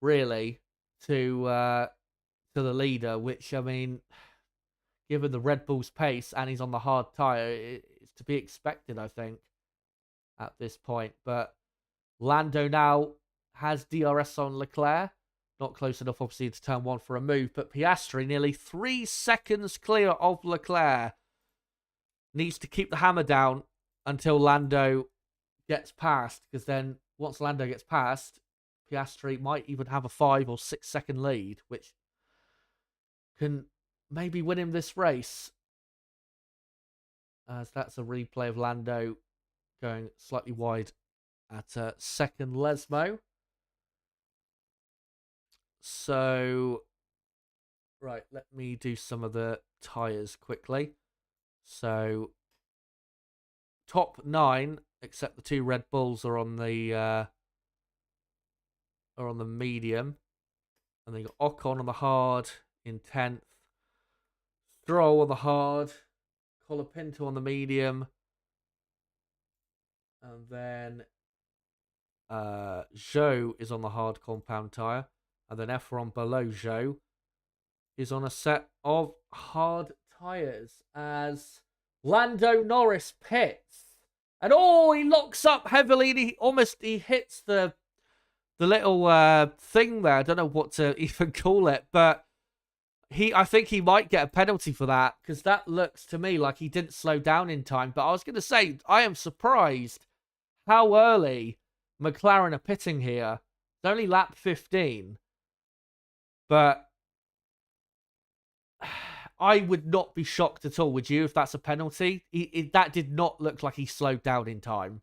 really, to the leader, which, I mean, given the Red Bull's pace and he's on the hard tyre, it's to be expected, I think, at this point. But Lando now has DRS on Leclerc. Not close enough, obviously, to turn one for a move. But Piastri, nearly 3 seconds clear of Leclerc, needs to keep the hammer down until Lando gets past. Because then, once Lando gets past, Piastri might even have a 5 or 6 second lead, which can maybe win him this race. As that's a replay of Lando going slightly wide at second Lesmo. So, right, let me do some of the tyres quickly. So, top 9, except the 2 Red Bulls, are on the medium, and then you got Ocon on the hard in 10th, Stroll on the hard, Colapinto on the medium, and then Zhou is on the hard compound tyre. And then Efron below Zhou is on a set of hard tyres as Lando Norris pits. And he locks up heavily, and he hits the little thing there. I don't know what to even call it, but I think he might get a penalty for that, because that looks to me like he didn't slow down in time. But I was going to say, I am surprised how early McLaren are pitting here. It's only lap 15. But I would not be shocked at all, would you, if that's a penalty? That did not look like he slowed down in time.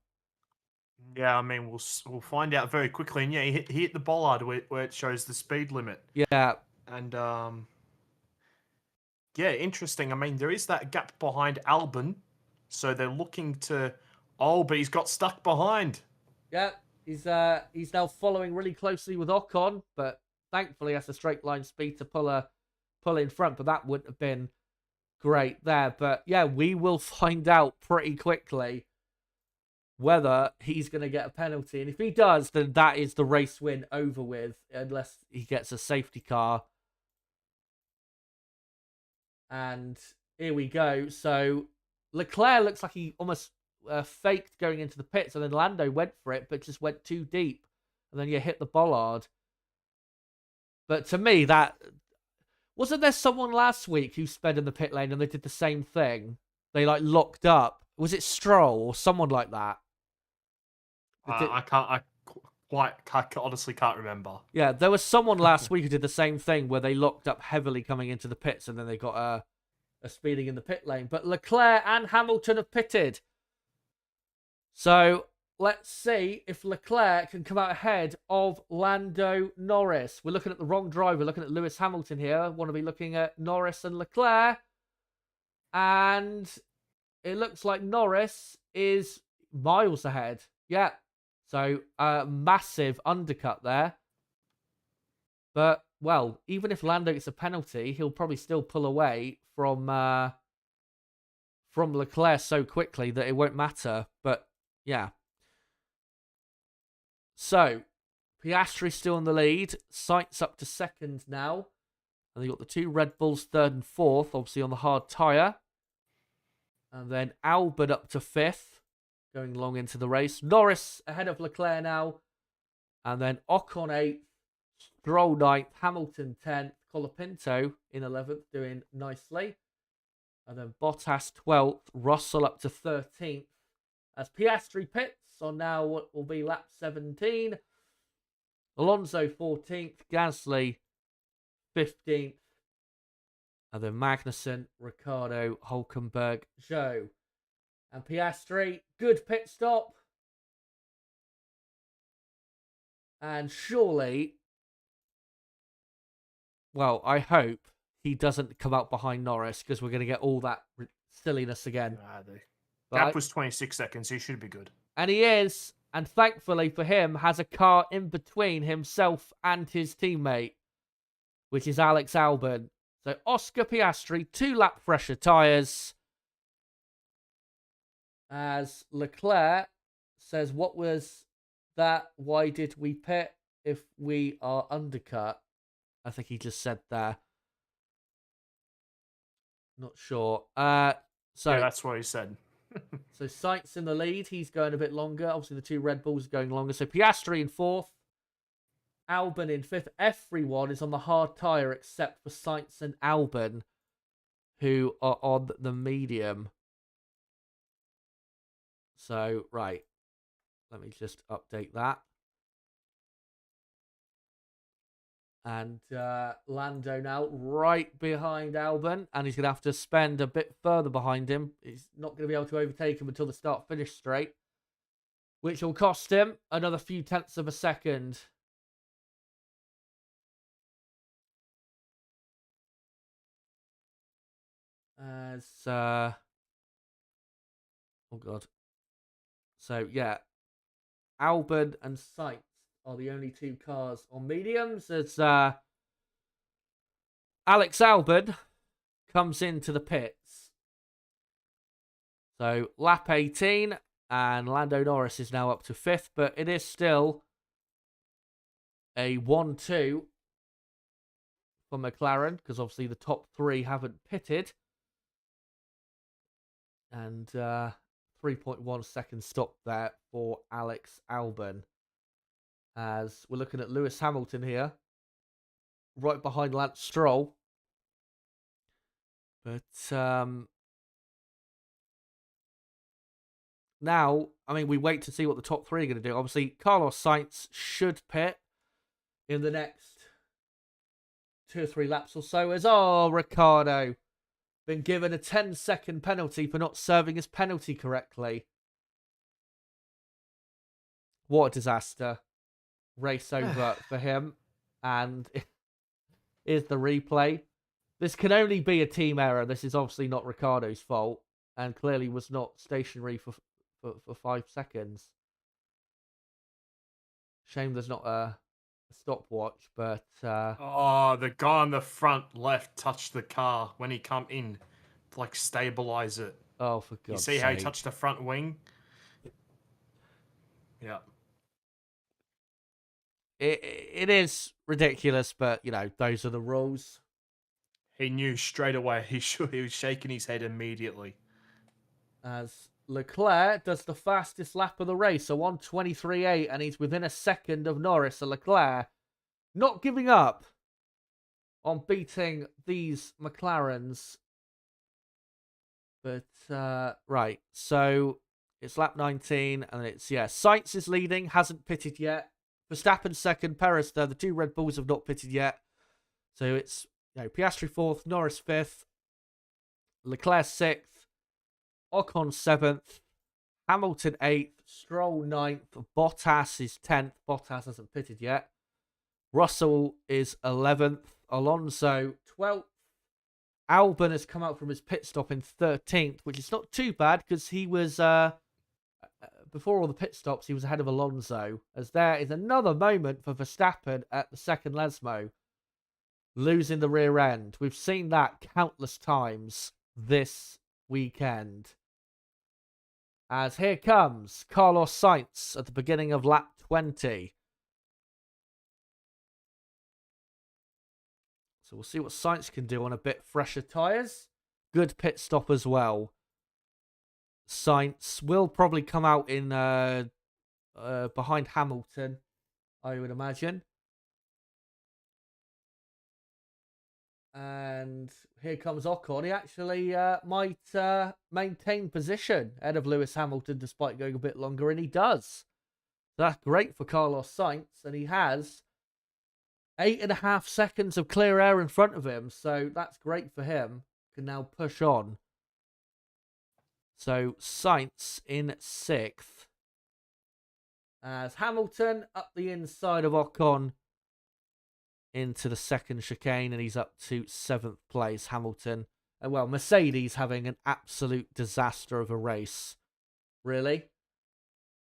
Yeah, I mean, we'll find out very quickly. And yeah, he hit the bollard where it shows the speed limit. Yeah. And yeah, interesting. I mean, there is that gap behind Albon, so they're looking to. Oh, but he's got stuck behind. Yeah, he's now following really closely with Ocon, but thankfully has a straight line speed to pull in front. But that wouldn't have been great there. But yeah, we will find out pretty quickly whether he's going to get a penalty. And if he does, then that is the race win over with, unless he gets a safety car. And here we go. So Leclerc looks like he almost faked going into the pits, and then Lando went for it, but just went too deep. And then you hit the bollard. But to me, that... Wasn't there someone last week who sped in the pit lane and they did the same thing? They, like, locked up. Was it Stroll or someone like that? I honestly can't remember. Yeah, there was someone last week who did the same thing where they locked up heavily coming into the pits and then they got a speeding in the pit lane. But Leclerc and Hamilton have pitted. So let's see if Leclerc can come out ahead of Lando Norris. We're looking at the wrong driver, looking at Lewis Hamilton here. Want to be looking at Norris and Leclerc. And it looks like Norris is miles ahead. Yeah. So, massive undercut there. But, well, even if Lando gets a penalty, he'll probably still pull away from Leclerc so quickly that it won't matter. But, yeah. So, Piastri still in the lead. Sainz up to second now. And they've got the two Red Bulls, third and fourth, obviously on the hard tyre. And then Albon up to fifth, going long into the race. Norris ahead of Leclerc now. And then Ocon 8th, Stroll 9th, Hamilton 10th, Colapinto in 11th, doing nicely. And then Bottas 12th, Russell up to 13th. As Piastri pits on now what will be lap 17. Alonso 14th, Gasly 15th. And then Magnussen, Ricciardo, Hulkenberg, Zhou. And Piastri, good pit stop. And surely, well, I hope he doesn't come out behind Norris because we're going to get all that silliness again. Gap was 26 seconds. He should be good. And he is. And thankfully for him, has a car in between himself and his teammate, which is Alex Albon. So Oscar Piastri, 2 lap fresher tyres. As Leclerc says, what was that? Why did we pit if we are undercut? I think he just said there. Not sure. So yeah, that's what he said. So Sainz in the lead. He's going a bit longer. Obviously, the two Red Bulls are going longer. So Piastri in fourth. Albon in fifth. Everyone is on the hard tyre except for Sainz and Albon, who are on the medium. So, right. Let me just update that. And Lando now right behind Albon. And he's going to have to spend a bit further behind him. He's not going to be able to overtake him until the start-finish straight, which will cost him another few tenths of a second. As, oh God. So, yeah. Albon and Sainz are the only two cars on mediums. As Alex Albon comes into the pits. So, lap 18. And Lando Norris is now up to fifth. But it is still a 1-2 for McLaren. Because obviously the top three haven't pitted. And 3.1 second stop there for Alex Albon. As we're looking at Lewis Hamilton here. Right behind Lance Stroll. But now, I mean, we wait to see what the top three are going to do. Obviously, Carlos Sainz should pit in the next 2 or 3 laps or so. As, Ricciardo been given a 10-second penalty for not serving his penalty correctly. What a disaster. Race over for him. And here's the replay. This can only be a team error. This is obviously not Ricciardo's fault. And clearly was not stationary for 5 seconds. Shame there's not a stopwatch, but... the guy on the front left touched the car when he come in to, like, stabilize it. Oh, for God's sake. You see how he touched the front wing? Yeah. It is ridiculous, but, you know, those are the rules. He knew straight away. He was shaking his head immediately. As Leclerc does the fastest lap of the race, so 1:23.8, and he's within a second of Norris. So Leclerc not giving up on beating these McLarens. But, right, so it's lap 19, and it's, Sainz is leading, hasn't pitted yet. Verstappen second, Perez third. The two Red Bulls have not pitted yet. So it's, Piastri fourth, Norris fifth, Leclerc sixth, Ocon seventh, Hamilton eighth, Stroll ninth, Bottas is 10th. Bottas hasn't pitted yet. Russell is 11th, Alonso 12th. Albon has come out from his pit stop in 13th, which is not too bad because he was, before all the pit stops, he was ahead of Alonso. As there is another moment for Verstappen at the second Lesmo, losing the rear end. We've seen that countless times this weekend. As here comes Carlos Sainz at the beginning of lap 20. So we'll see what Sainz can do on a bit fresher tyres. Good pit stop as well. Sainz will probably come out in behind Hamilton, I would imagine. And here comes Ocon. He actually might maintain position ahead of Lewis Hamilton despite going a bit longer, and he does. That's great for Carlos Sainz, and he has 8.5 seconds of clear air in front of him, so that's great for him. Can now push on. So Sainz in 6th. As Hamilton up the inside of Ocon into the second chicane, and he's up to 7th place, Hamilton. And well, Mercedes having an absolute disaster of a race, really.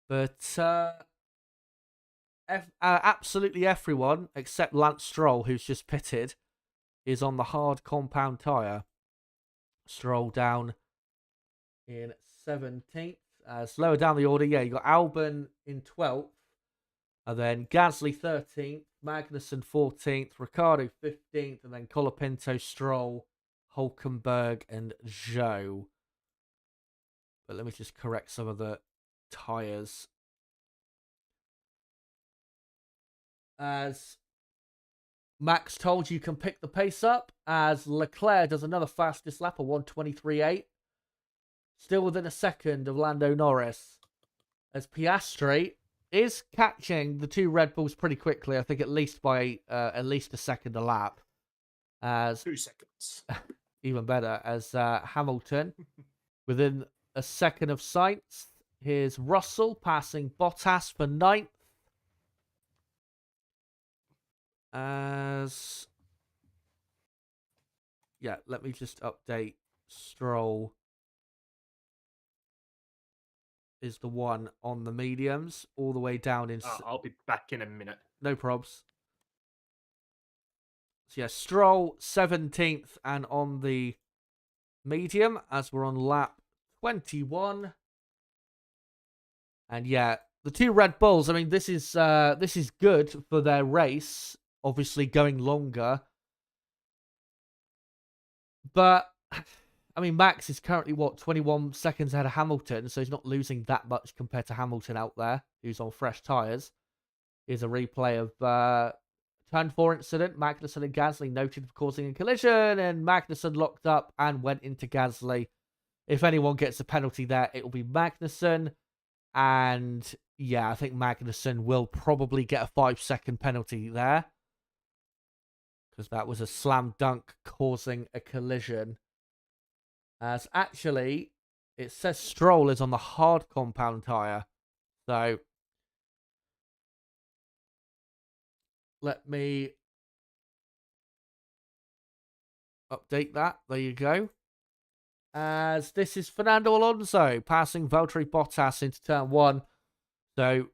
But absolutely everyone except Lance Stroll, who's just pitted, is on the hard compound tyre. Stroll down in 17th. Lower down the order, you got Albon in 12th. And then Gasly 13th, Magnussen 14th, Ricciardo 15th, and then Colapinto, Stroll, Hulkenberg, and Zhou. But let me just correct some of the tyres. As Max told you can pick the pace up, as Leclerc does another fastest lap of 1:23.8. Still within a second of Lando Norris. As Piastri is catching the two Red Bulls pretty quickly, I think at least by at least a second a lap. As 2 seconds. Even better, as Hamilton within a second of Sainz. Here's Russell passing Bottas for 9th. As let me just update. Stroll is the one on the mediums, all the way down in. I'll be back in a minute. No probs. So Stroll 17th and on the medium as we're on lap 21. And the two Red Bulls, I mean, this is good for their race, obviously going longer. But I mean, Max is currently, 21 seconds ahead of Hamilton, so he's not losing that much compared to Hamilton out there, who's on fresh tyres. Here's a replay of Turn 4 incident. Magnussen and Gasly noted for causing a collision, and Magnussen locked up and went into Gasly. If anyone gets a penalty there, it will be Magnussen. And I think Magnussen will probably get a 5-second penalty there, because that was a slam dunk causing a collision. As actually, it says Stroll is on the hard compound tyre. So, let me update that. There you go. As this is Fernando Alonso passing Valtteri Bottas into turn 1. So,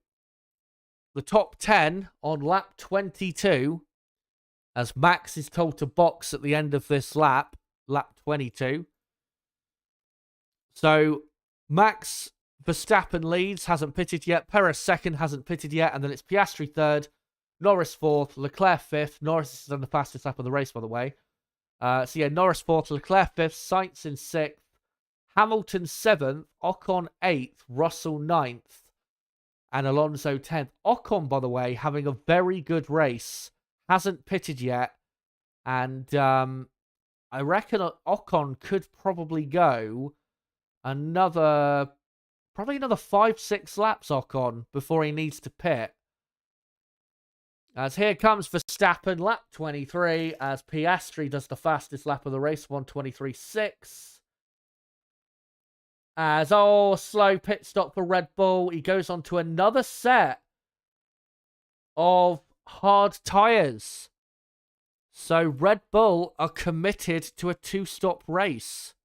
the top 10 on lap 22, as Max is told to box at the end of this lap 22. So, Max Verstappen leads, hasn't pitted yet. Perez second, hasn't pitted yet. And then it's Piastri third, Norris fourth, Leclerc fifth. Norris is on the fastest lap of the race, by the way. So yeah, Norris 4th, Leclerc 5th, Sainz in 6th, Hamilton 7th, Ocon 8th, Russell 9th, and Alonso 10th. Ocon, by the way, having a very good race, hasn't pitted yet, and I reckon Ocon could probably go probably another 5-6 laps, Ocon, before he needs to pit. As here comes Verstappen, lap 23, as Piastri does the fastest lap of the race, 1:23.6. As, slow pit stop for Red Bull. He goes on to another set of hard tyres. So Red Bull are committed to a 2-stop race.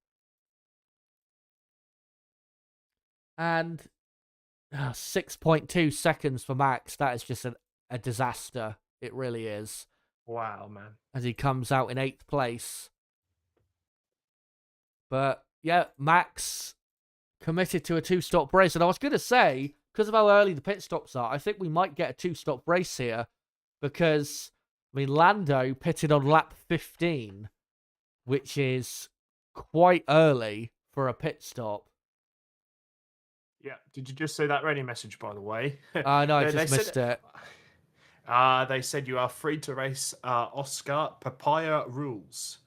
And 6.2 seconds for Max. That is just a disaster. It really is. Wow, man. As he comes out in 8th place. But yeah, Max committed to a 2-stop race. And I was going to say, because of how early the pit stops are, I think we might get a 2-stop race here. Because, I mean, Lando pitted on lap 15, which is quite early for a pit stop. Yeah. Did you just say that ready message, by the way? No, I just missed it. They said you are free to race Oscar Papaya rules.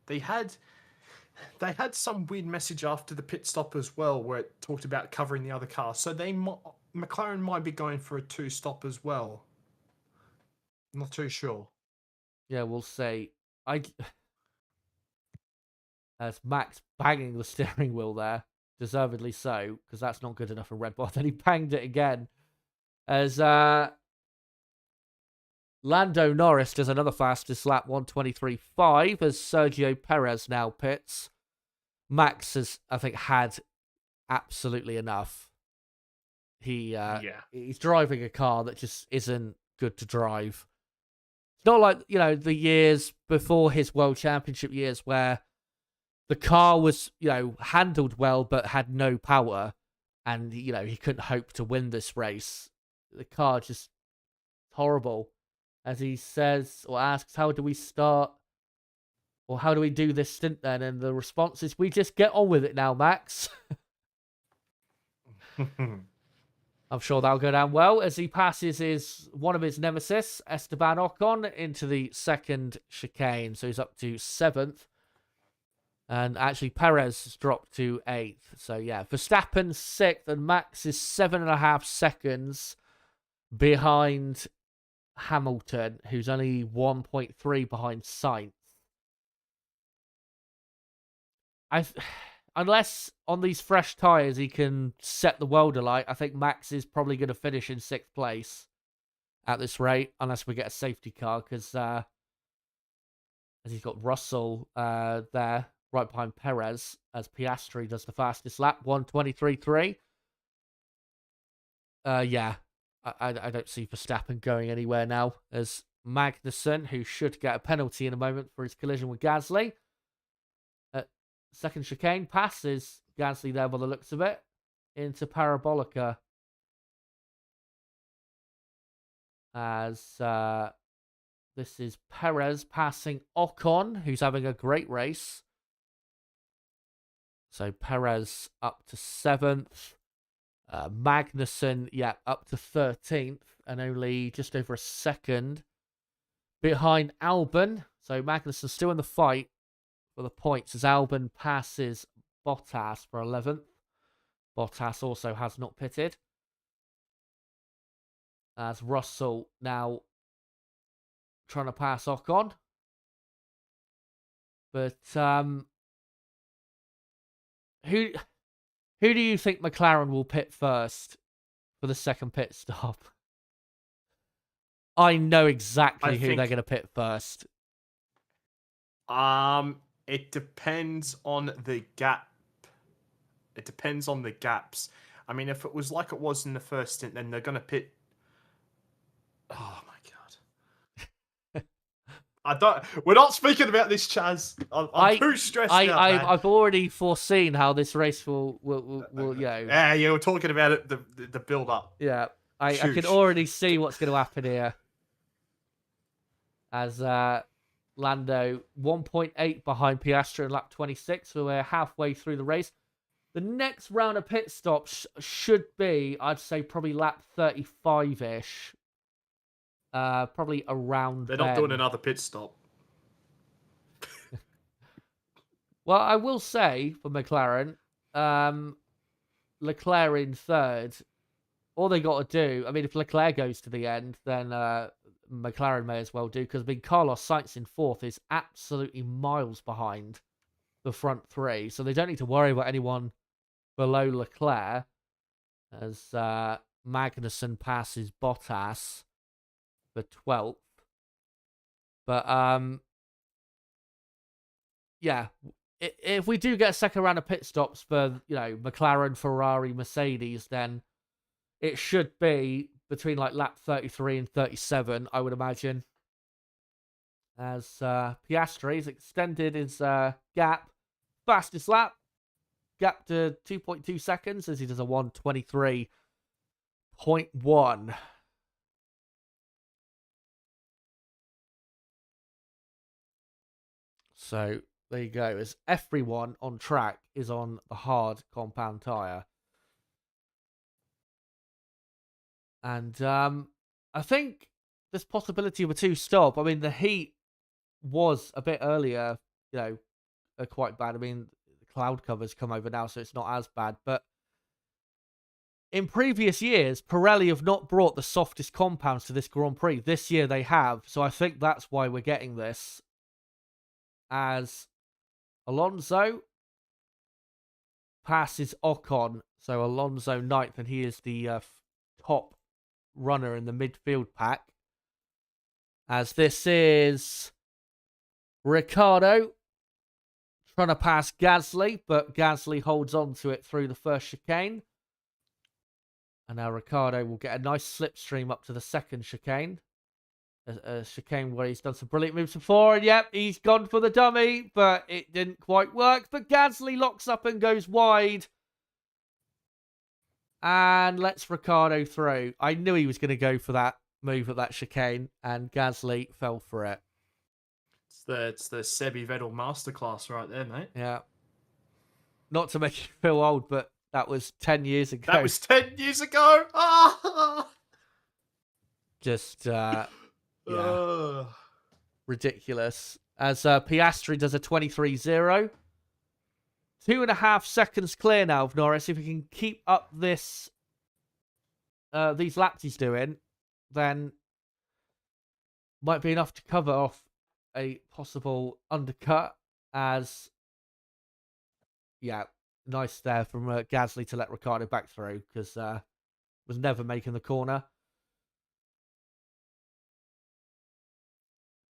They had some weird message after the pit stop as well, where it talked about covering the other cars. So McLaren might be going for a 2-stop as well. I'm not too sure. Yeah, we'll see. As Max banging the steering wheel there, deservedly so, because that's not good enough for Red Bull. Then he banged it again. As Lando Norris does another fastest lap, 1:23.5, as Sergio Perez now pits. Max has, I think, had absolutely enough. He's driving a car that just isn't good to drive. It's not like, the years before his World Championship years where the car was, handled well but had no power, and, he couldn't hope to win this race. The car just horrible. As he says, or asks, how do we start? Or how do we do this stint then? And the response is, we just get on with it now, Max. I'm sure that'll go down well as he passes one of his nemesis, Esteban Ocon, into the second chicane. So he's up to 7th. And actually, Perez has dropped to 8th. So yeah, Verstappen 6th, and Max is 7.5 seconds behind Hamilton, who's only 1.3 behind Sainz. Unless on these fresh tyres he can set the world alight, I think Max is probably going to finish in 6th place at this rate, unless we get a safety car, because as he's got Russell there, right behind Perez, as Piastri does the fastest lap, 1:23.3. Yeah, I don't see Verstappen going anywhere now, as Magnussen, who should get a penalty in a moment for his collision with Gasly, second chicane, passes Gasly there by the looks of it, into Parabolica. As this is Perez passing Ocon, who's having a great race. So Perez up to 7th. Magnussen, up to 13th, and only just over a second behind Albon. So Magnussen's still in the fight for the points as Albon passes Bottas for 11th. Bottas also has not pitted. As Russell now trying to pass Ocon. But who do you think McLaren will pit first for the second pit stop? I know exactly who they're going to pit first. It depends on the gap. It depends on the gaps. I mean, if it was like it was in the first stint, then they're going to pit. Oh my god! We're not speaking about this, Chaz. I'm too stressed out. I've already foreseen how this race will Yeah, you were talking about it. The build up. Yeah, I can already see what's going to happen here. As Lando 1.8 behind Piastri in lap 26, so we're halfway through the race. The next round of pit stops should be, I'd say, probably lap 35-ish. Probably around They're then. not doing another pit stop. Well, I will say for McLaren, Leclerc in third. All they got to do, I mean, if Leclerc goes to the end, then McLaren may as well do, because Carlos Sainz in fourth is absolutely miles behind the front three, so they don't need to worry about anyone below Leclerc as Magnussen passes Bottas for 12th. But yeah, if we do get a second round of pit stops for, McLaren, Ferrari, Mercedes, then it should be between like lap 33 and 37, I would imagine. As Piastri has extended his gap, fastest lap, gap to 2.2 seconds as he does a 1:23.1. So there you go. As everyone on track is on the hard compound tyre. And I think there's possibility of a two-stop. I mean, the heat was a bit earlier, quite bad. I mean, the cloud cover's come over now, so it's not as bad. But in previous years, Pirelli have not brought the softest compounds to this Grand Prix. This year they have, so I think that's why we're getting this. As Alonso passes Ocon, so Alonso 9th, and he is the top runner in the midfield pack. As this is Ricciardo trying to pass Gasly, but Gasly holds on to it through the first chicane. And now Ricciardo will get a nice slipstream up to the second chicane. A chicane where he's done some brilliant moves before, and yep, he's gone for the dummy, but it didn't quite work. But Gasly locks up and goes wide. And lets Ricciardo through. I knew he was going to go for that move at that chicane, and Gasly fell for it. It's the Sebi Vettel masterclass right there, mate. Yeah. Not to make you feel old, but that was 10 years ago. That was 10 years ago! Ah! Just, ridiculous. As Piastri does a 23-0. 2.5 seconds clear now of Norris. If he can keep up these laps he's doing, then might be enough to cover off a possible undercut. As, nice there from Gasly to let Ricciardo back through, because was never making the corner.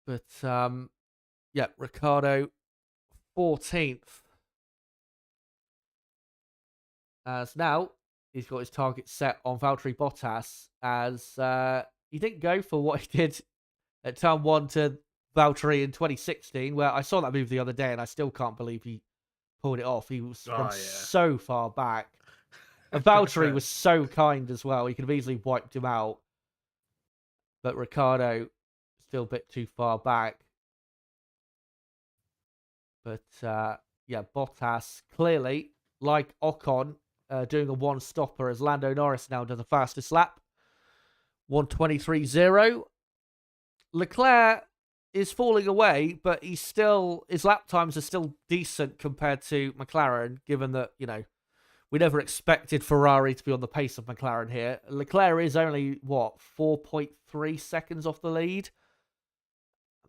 But, Ricciardo 14th. As now, he's got his target set on Valtteri Bottas, as he didn't go for what he did at turn 1 to Valtteri in 2016, where I saw that move the other day, and I still can't believe he pulled it off. He was from so far back. And Valtteri was so kind as well. He could have easily wiped him out. But Ricciardo, still a bit too far back. But, Bottas, clearly, like Ocon, doing a one-stopper as Lando Norris now does the fastest lap. 1:23.0. Leclerc is falling away, but his lap times are still decent compared to McLaren, given that, we never expected Ferrari to be on the pace of McLaren here. Leclerc is only, 4.3 seconds off the lead.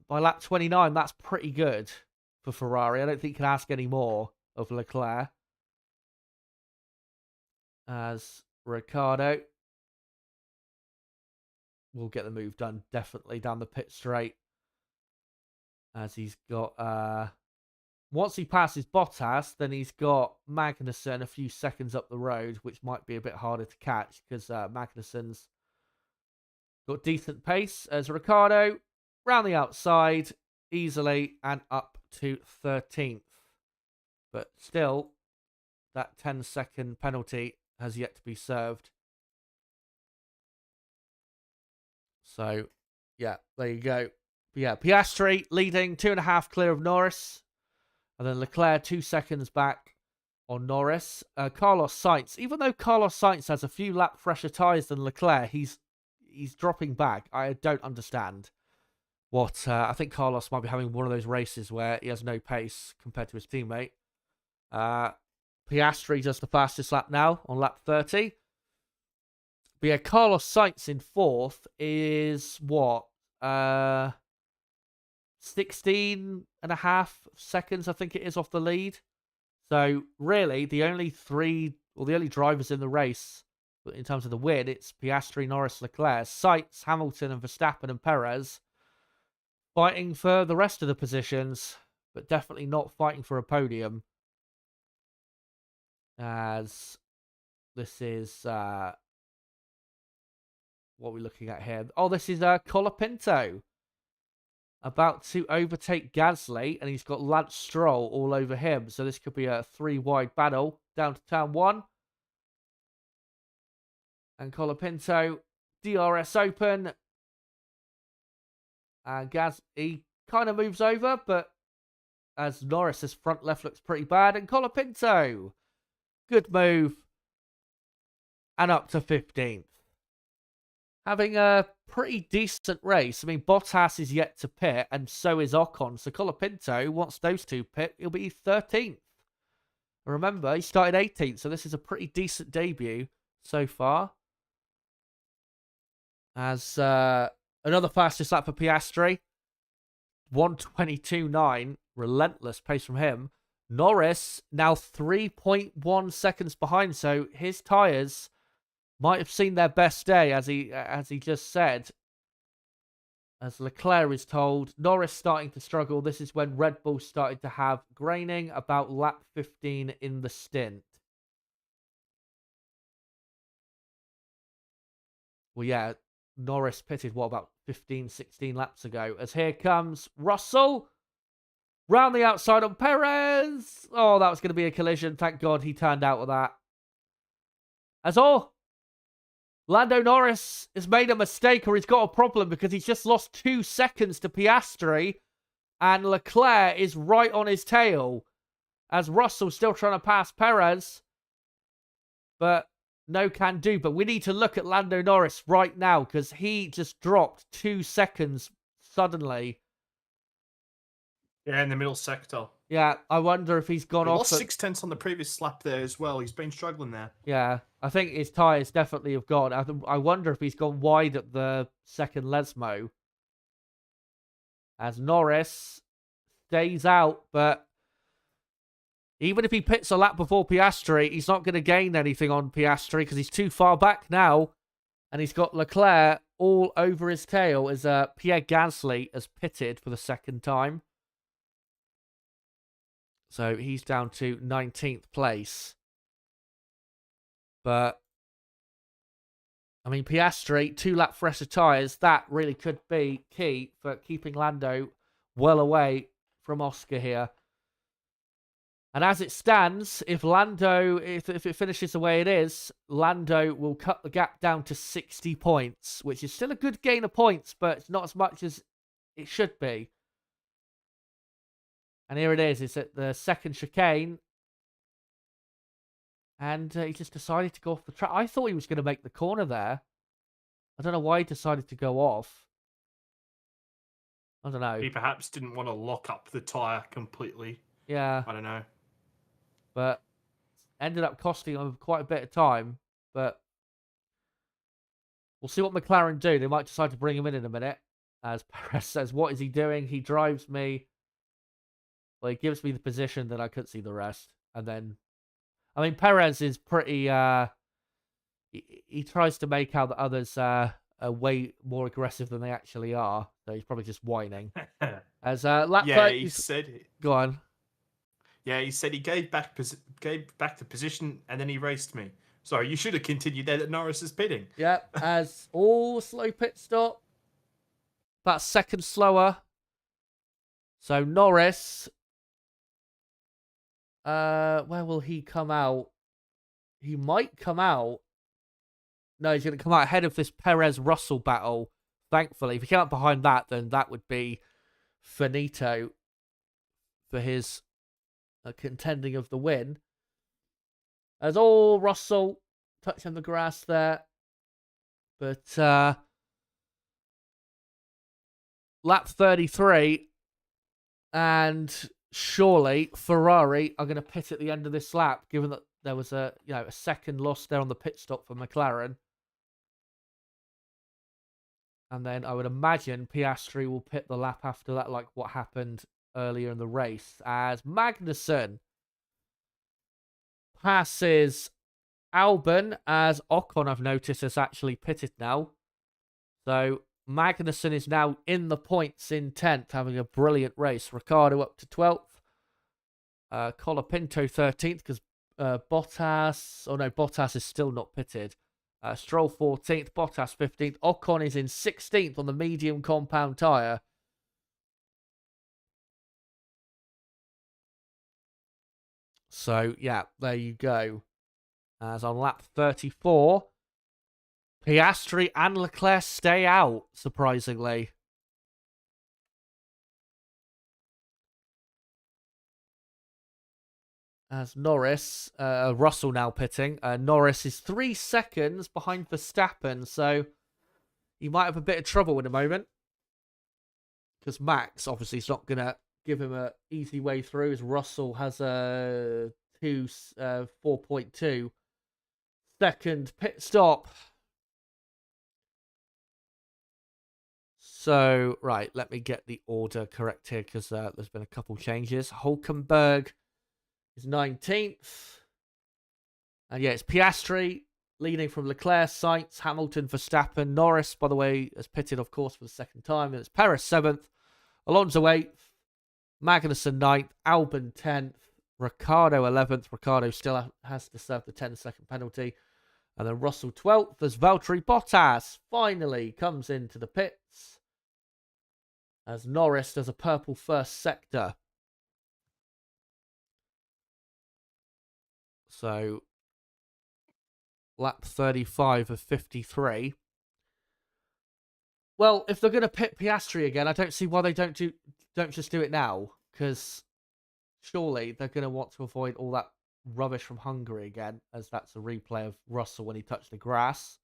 By lap 29, that's pretty good for Ferrari. I don't think you can ask any more of Leclerc. As Ricciardo will get the move done, definitely down the pit straight. As he's got, once he passes Bottas, then he's got Magnussen a few seconds up the road, which might be a bit harder to catch, because Magnussen's got decent pace. As Ricciardo, round the outside, easily, and up to 13th. But still, that 10-second penalty has yet to be served. So, there you go. But yeah, Piastri leading 2.5 clear of Norris. And then Leclerc 2 seconds back on Norris. Carlos Sainz, even though Carlos Sainz has a few lap fresher tyres than Leclerc, he's dropping back. I don't understand what... I think Carlos might be having one of those races where he has no pace compared to his teammate. Piastri does the fastest lap now on lap 30. But yeah, Carlos Sainz in 4th is what? 16.5 seconds, I think it is, off the lead. So really, the only drivers in the race, in terms of the win, it's Piastri, Norris, Leclerc. Sainz, Hamilton, and Verstappen and Perez fighting for the rest of the positions, but definitely not fighting for a podium. As this is what we're looking at here. Oh, this is Colapinto about to overtake Gasly, and he's got Lance Stroll all over him. So this could be a 3-wide battle down to turn 1. And Colapinto, DRS open. And he kind of moves over, but as Norris's front left looks pretty bad. And Colapinto, good move. And up to 15th. Having a pretty decent race. I mean, Bottas is yet to pit, and so is Ocon. So Colapinto, once those two pit, he'll be 13th. Remember, he started 18th, so this is a pretty decent debut so far. As another fastest lap for Piastri. 1:22.9. Relentless pace from him. Norris now 3.1 seconds behind, so his tyres might have seen their best day, as he just said. As Leclerc is told, Norris starting to struggle. This is when Red Bull started to have graining about lap 15 in the stint. Well, yeah, Norris pitted, what, about 15, 16 laps ago. As here comes Russell. Round the outside on Perez. Oh, that was going to be a collision. Thank God he turned out of that. As all, Lando Norris has made a mistake, or he's got a problem, because he's just lost 2 seconds to Piastri, and Leclerc is right on his tail, as Russell's still trying to pass Perez, but no can do. But we need to look at Lando Norris right now, because he just dropped 2 seconds suddenly. Yeah, in the middle sector. Yeah, I wonder if he's gone he off. Lost 6 tenths on the previous lap there as well. He's been struggling there. Yeah, I think his tyres definitely have gone. I wonder if he's gone wide at the second Lesmo. As Norris stays out, but even if he pits a lap before Piastri, he's not going to gain anything on Piastri because he's too far back now. And he's got Leclerc all over his tail as Pierre Gasly has pitted for the second time. So he's down to 19th place. But, I mean, Piastri, 2 lap fresher tyres, that really could be key for keeping Lando well away from Oscar here. And as it stands, if it finishes the way it is, Lando will cut the gap down to 60 points, which is still a good gain of points, but it's not as much as it should be. And here it is. It's at the second chicane. And he just decided to go off the track. I thought he was going to make the corner there. I don't know why he decided to go off. I don't know. He perhaps didn't want to lock up the tyre completely. Yeah. I don't know. But ended up costing him quite a bit of time. But we'll see what McLaren do. They might decide to bring him in a minute. As Perez says, what is he doing? He drives me. Well, he gives me the position, then I couldn't see the rest. And then, I mean, Perez is pretty, he tries to make out that others are way more aggressive than they actually are. So he's probably just whining. As lap yeah, he said... Go on. Yeah, he said he gave back the position and then he raced me. Sorry, you should have continued there that Norris is pitting. Yeah, as all slow pit stop. About a second slower. So Norris... where will he come out? He might come out. No, he's going to come out ahead of this Perez-Russell battle. thankfully, if he came up behind that, then that would be finito for his contending of the win. As all Russell touching the grass there. But lap 33, and surely Ferrari are going to pit at the end of this lap, given that there was a second loss there on the pit stop for McLaren. And then I would imagine Piastri will pit the lap after that, like what happened earlier in the race, as Magnussen passes Albon, as Ocon, I've noticed, has actually pitted now. So Magnussen is now in the points in 10th, having a brilliant race. Ricciardo up to 12th. Colapinto 13th, because Bottas is still not pitted. Stroll 14th, Bottas 15th. Ocon is in 16th on the medium compound tyre. So, yeah, there you go. As on lap 34, Piastri and Leclerc stay out, surprisingly. As Russell now pitting. Norris is 3 seconds behind Verstappen, so he might have a bit of trouble in a moment. Because Max, obviously, is not going to give him an easy way through, as Russell has a 4.2 second pit stop. So, right, let me get the order correct here, because there's been a couple changes. Hulkenberg is 19th. And yeah, it's Piastri leading from Leclerc, Sainz, Hamilton, Verstappen. Norris, by the way, has pitted, of course, for the second time. And it's Perez 7th, Alonso 8th, Magnussen 9th, Albon 10th, Ricciardo 11th. Ricciardo still has to serve the 10-second penalty. And then Russell 12th as Valtteri Bottas finally comes into the pits, as Norris does a purple first sector. So, lap 35 of 53. Well, if they're going to pit Piastri again, I don't see why they don't just do it now, because surely they're going to want to avoid all that rubbish from Hungary again, as that's a replay of Russell when he touched the grass.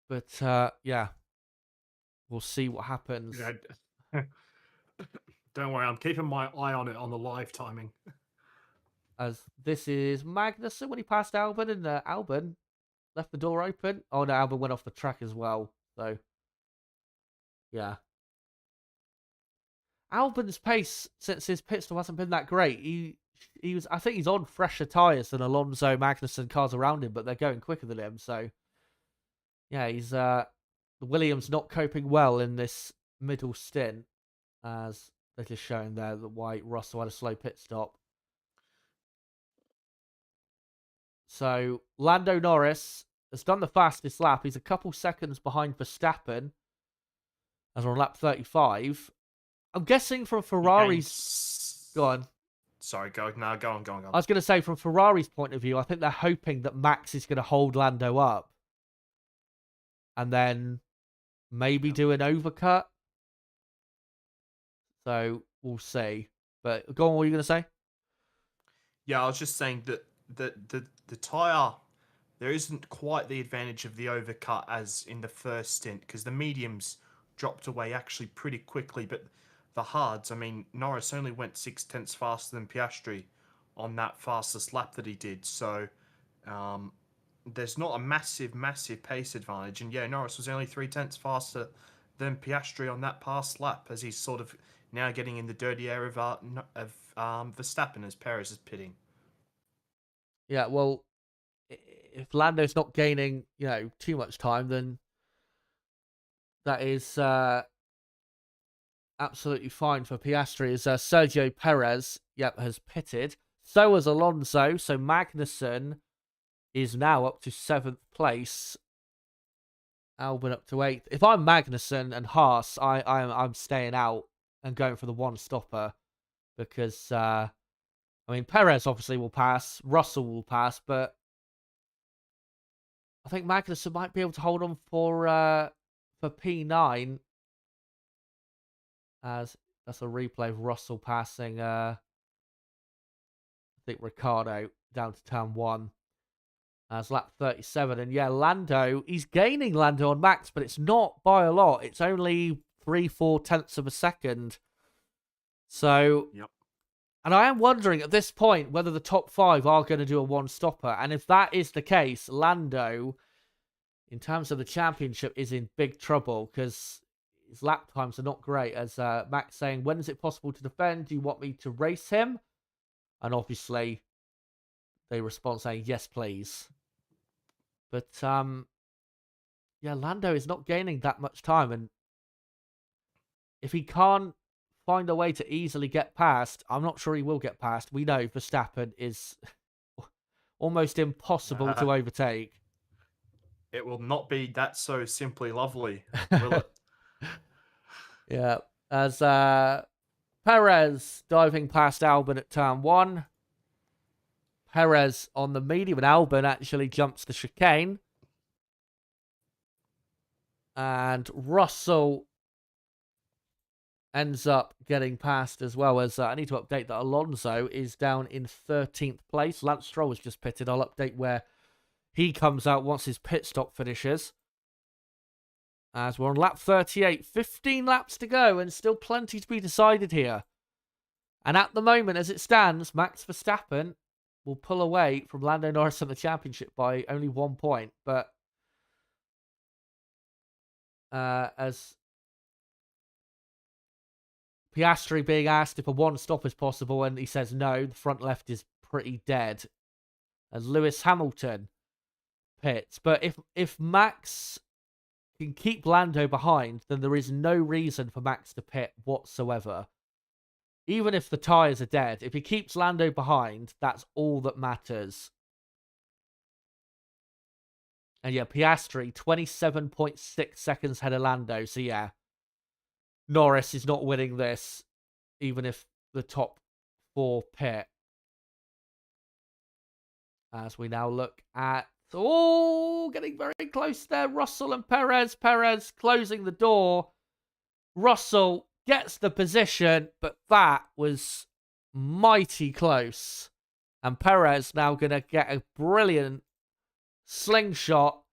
But, yeah, we'll see what happens. Yeah. Don't worry, I'm keeping my eye on it on the live timing. As this is Magnussen when he passed Albon, and Albon left the door open. Oh no, Albon went off the track as well. So, yeah. Albon's pace since his pit stop hasn't been that great. I think he's on fresher tyres than Alonso, Magnussen, cars around him, but they're going quicker than him. So, yeah, he's the Williams not coping well in this middle stint, as they're just showing there that why Russell had a slow pit stop. So, Lando Norris has done the fastest lap. He's a couple seconds behind Verstappen, as we're on lap 35. I'm guessing from Ferrari's... Go on. Sorry, go on. I was going to say, from Ferrari's point of view, I think they're hoping that Max is going to hold Lando up, and then maybe do an overcut. So, we'll see. But go on, what were you going to say? Yeah, I was just saying that the tyre, there isn't quite the advantage of the overcut as in the first stint, because the mediums dropped away actually pretty quickly, but the hards, I mean, Norris only went 0.6 faster than Piastri on that fastest lap that he did, so there's not a massive pace advantage, and yeah, Norris was only 0.3 faster than Piastri on that past lap, as he's sort of now getting in the dirty area of Verstappen as Perez is pitting. Yeah, well, if Lando's not gaining, too much time, then that is absolutely fine for Piastri, as Sergio Perez, has pitted. So has Alonso. So Magnussen is now up to 7th place. Albon up to 8th. If I'm Magnussen and Haas, I'm staying out and going for the one stopper, because Perez obviously will pass, Russell will pass, but I think Magnussen might be able to hold on for P9, as that's a replay of Russell passing I think Ricciardo down to turn 1 as lap 37. And yeah, Lando, he's gaining Lando on Max, but it's not by a lot. It's only 3-4 tenths of a second. So, Yep. and I am wondering at this point whether the top 5 are going to do a one-stopper. And if that is the case, Lando, in terms of the championship, is in big trouble because his lap times are not great. As Max saying, when is it possible to defend? Do you want me to race him? And obviously, they respond saying, yes, please. But, yeah, Lando is not gaining that much time. And if he can't find a way to easily get past, I'm not sure he will get past. We know Verstappen is almost impossible to overtake. It will not be that so simply lovely, will it? Yeah. As Perez diving past Albon at turn 1. Perez on the medium, and Albon actually jumps the chicane. And Russell ends up getting past as well. As I need to update that Alonso is down in 13th place. Lance Stroll was just pitted. I'll update where he comes out once his pit stop finishes. As we're on lap 38, 15 laps to go, and still plenty to be decided here. And at the moment, as it stands, Max Verstappen will pull away from Lando Norris in the championship by only 1 point. But as Piastri being asked if a one-stop is possible, and he says no, the front left is pretty dead. As Lewis Hamilton pits. But if Max can keep Lando behind, then there is no reason for Max to pit whatsoever. Even if the tyres are dead, if he keeps Lando behind, that's all that matters. And yeah, Piastri, 27.6 seconds ahead of Lando. So yeah, Norris is not winning this, even if the top 4 pit. As we now look at, getting very close there, Russell and Perez. Perez closing the door. Russell gets the position, but that was mighty close. And Perez now going to get a brilliant slingshot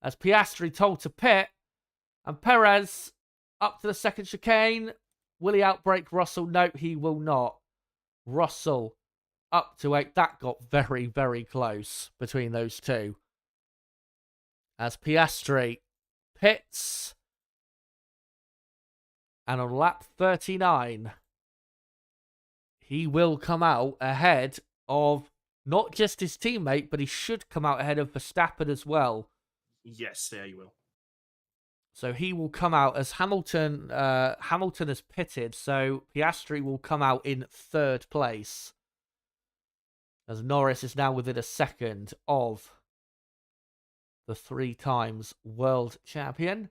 as Piastri told to pit. And Perez up to the second chicane. Will he outbrake Russell? No, he will not. Russell up to 8. That got very, very close between those two. As Piastri pits. And on lap 39, he will come out ahead of not just his teammate, but he should come out ahead of Verstappen as well. Yes, there you will. So he will come out as Hamilton has pitted, so Piastri will come out in 3rd place. As Norris is now within a second of the 3 times world champion.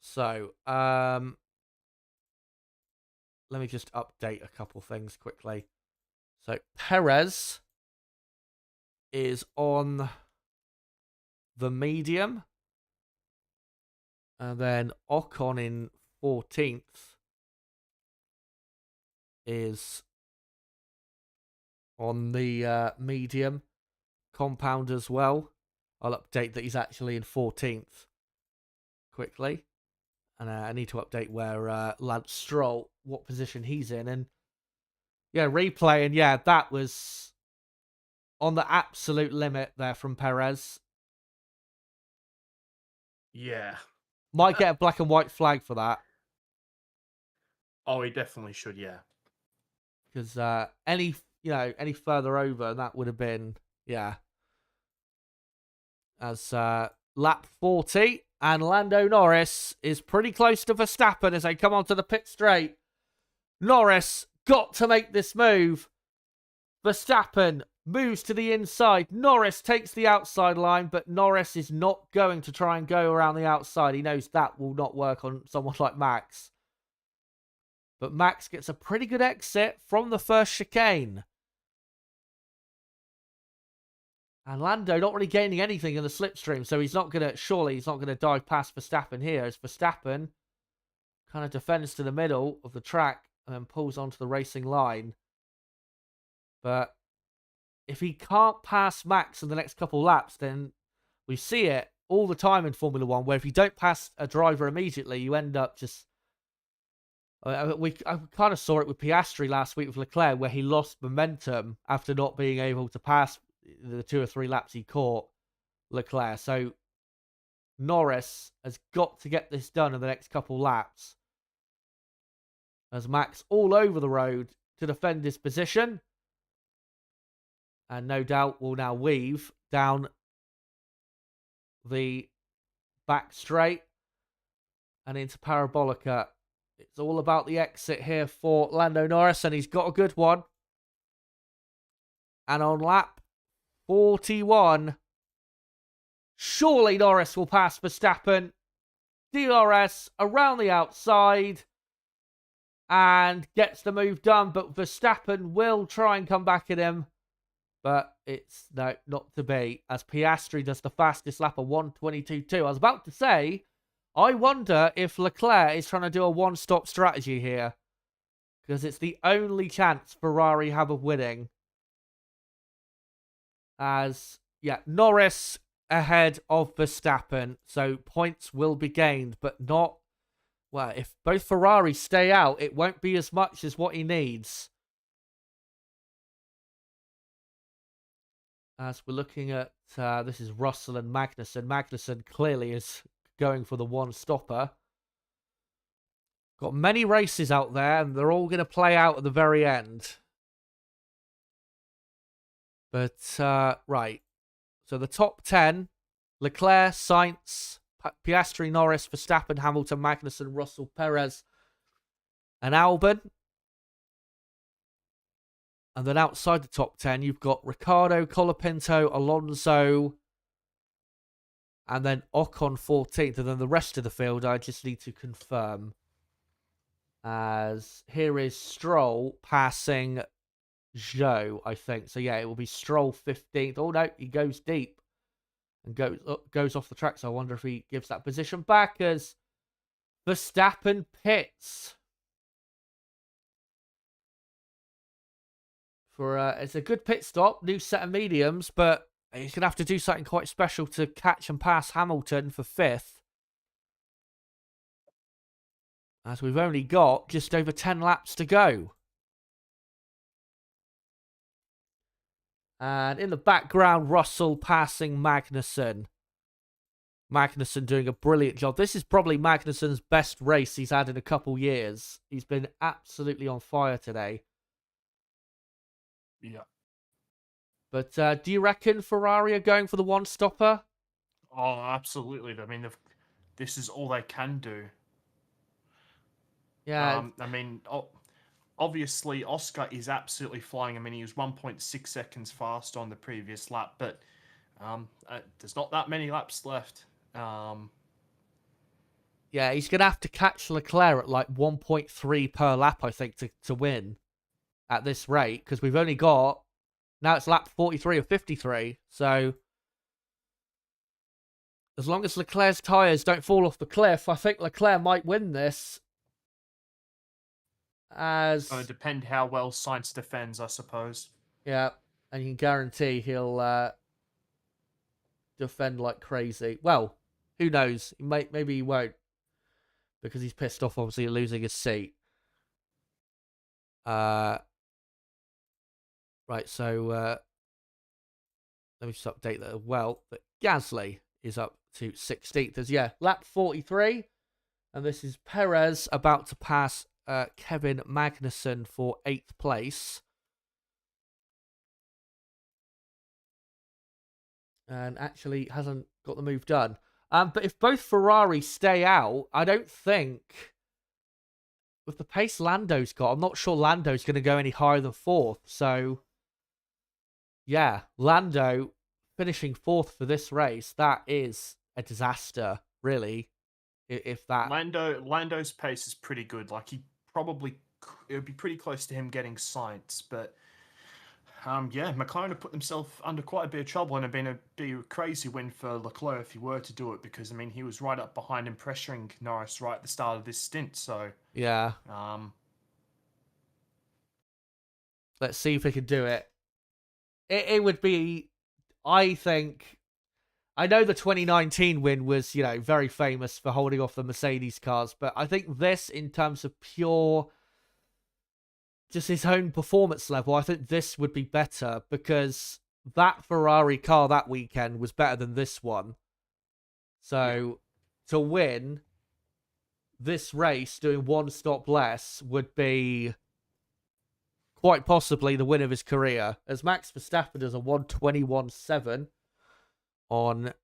So, let me just update a couple things quickly. So, Perez is on the medium. And then Ocon in 14th is on the medium compound as well. I'll update that he's actually in 14th quickly. And I need to update where Lance Stroll, what position he's in. And yeah, replay. And yeah, that was on the absolute limit there from Perez. Yeah. Might get a black and white flag for that. Oh, he definitely should, yeah. Because any further over, that would have been, yeah. As lap 40, and Lando Norris is pretty close to Verstappen as they come onto the pit straight. Norris got to make this move. Verstappen moves to the inside. Norris takes the outside line, but Norris is not going to try and go around the outside. He knows that will not work on someone like Max. But Max gets a pretty good exit from the first chicane. And Lando not really gaining anything in the slipstream, so surely he's not gonna dive past Verstappen here, as Verstappen kind of defends to the middle of the track and then pulls onto the racing line. But if he can't pass Max in the next couple laps, then we see it all the time in Formula One, where if you don't pass a driver immediately, you end up just... I kind of saw it with Piastri last week with Leclerc, where he lost momentum after not being able to pass the 2 or 3 laps he caught Leclerc. So Norris has got to get this done in the next couple laps, as Max all over the road to defend his position, and no doubt will now weave down the back straight and into Parabolica. It's all about the exit here for Lando Norris, and he's got a good one. And on lap 41, surely Norris will pass Verstappen. DRS around the outside and gets the move done, but Verstappen will try and come back at him. But it's not to be, as Piastri does the fastest lap of 1:22.2. I was about to say, I wonder if Leclerc is trying to do a one-stop strategy here, because it's the only chance Ferrari have of winning. As, Norris ahead of Verstappen, so points will be gained, but not... Well, if both Ferraris stay out, it won't be as much as what he needs. As we're looking at, this is Russell and Magnussen. Magnussen clearly is going for the one-stopper. Got many races out there, and they're all going to play out at the very end. But, right. So the top 10, Leclerc, Sainz, Piastri, Norris, Verstappen, Hamilton, Magnussen, Russell, Perez, and Albon. And then outside the top 10, you've got Ricciardo, Colapinto, Alonso, and then Ocon 14th. And then the rest of the field, I just need to confirm. As here is Stroll passing Zhou, I think. So, yeah, it will be Stroll 15th. Oh, no, he goes deep and goes off the track. So I wonder if he gives that position back as Verstappen pits. It's a good pit stop, new set of mediums, but he's going to have to do something quite special to catch and pass Hamilton for 5th. As we've only got just over 10 laps to go. And in the background, Russell passing Magnussen. Magnussen doing a brilliant job. This is probably Magnussen's best race he's had in a couple years. He's been absolutely on fire today. Yeah. But do you reckon Ferrari are going for the one-stopper? Oh, absolutely. I mean, this is all they can do. Yeah. I mean, obviously, Oscar is absolutely flying. I mean, he was 1.6 seconds fast on the previous lap, but there's not that many laps left. Yeah, he's going to have to catch Leclerc at like 1.3 per lap, I think, to win at this rate, because we've only got... Now it's lap 43 or 53, so... As long as Leclerc's tyres don't fall off the cliff, I think Leclerc might win this. As... It would depend how well Sainz defends, I suppose. Yeah, and you can guarantee he'll defend like crazy. Well, who knows? Maybe he won't, because he's pissed off, obviously, losing his seat. Right, so let me just update that as well. That Gasly is up to 16th. As lap 43, and this is Perez about to pass Kevin Magnussen for 8th place. And actually hasn't got the move done. But if both Ferrari stay out, I don't think, with the pace Lando's got, I'm not sure Lando's going to go any higher than 4th. So, yeah, Lando finishing 4th for this race, that is a disaster, really. If that... Lando's pace is pretty good. Like, it would be pretty close to him getting Sainz, but Yeah, McLaren have put themselves under quite a bit of trouble, and it'd be a crazy win for Leclerc if he were to do it, because I mean he was right up behind him, pressuring Norris right at the start of this stint. So, Yeah. um, Let's see if we can do it. It would be, I think, I know the 2019 win was, very famous for holding off the Mercedes cars, but I think this, in terms of pure, just his own performance level, I think this would be better, because that Ferrari car that weekend was better than this one. So, to win this race doing one stop less would be quite possibly the win of his career, as Max Verstappen does a 1:21.7 on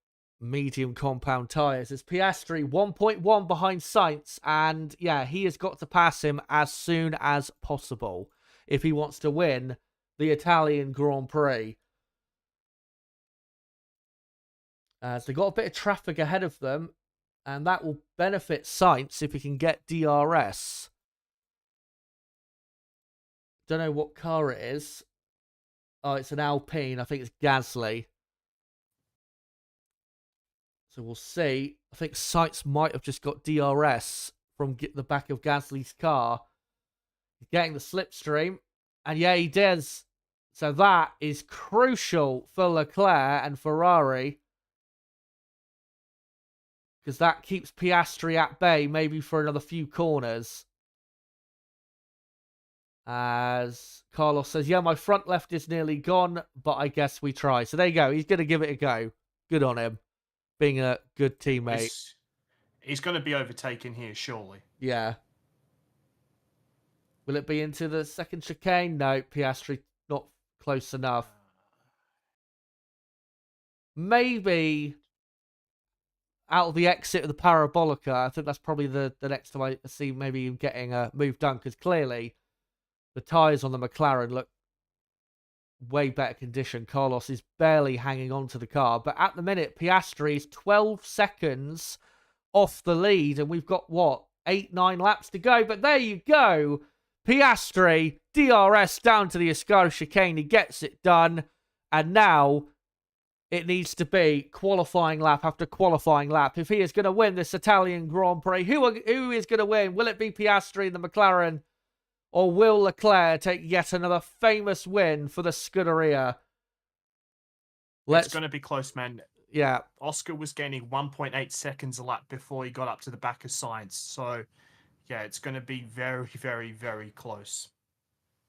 medium compound tyres. It's Piastri 1.1 behind Sainz, and yeah, he has got to pass him as soon as possible if he wants to win the Italian Grand Prix. As they've got a bit of traffic ahead of them, and that will benefit Sainz if he can get DRS. Don't know what car it is. Oh, it's an Alpine. I think it's Gasly. So we'll see. I think Sainz might have just got DRS from the back of Gasly's car. He's getting the slipstream. And yeah, he does. So that is crucial for Leclerc and Ferrari, because that keeps Piastri at bay, maybe for another few corners. As Carlos says, yeah, my front left is nearly gone, but I guess we try. So there you go. He's going to give it a go. Good on him. Being a good teammate. He's going to be overtaken here, surely. Yeah. Will it be into the second chicane? No, Piastri not close enough. Maybe out of the exit of the Parabolica. I think that's probably the next time I see maybe him getting a move done, because clearly the tyres on the McLaren look way better condition. Carlos is barely hanging on to the car, but at the minute Piastri is 12 seconds off the lead, and we've got 8-9 laps to go. But there you go, Piastri DRS down to the Ascari chicane. He gets it done, and now it needs to be qualifying lap after qualifying lap if he is going to win this Italian Grand Prix. Who is going to win? Will it be Piastri in the McLaren, or will Leclerc take yet another famous win for the Scuderia? It's going to be close, man. Yeah. Oscar was gaining 1.8 seconds a lap before he got up to the back of Sainz. So, yeah, it's going to be very, very, very close.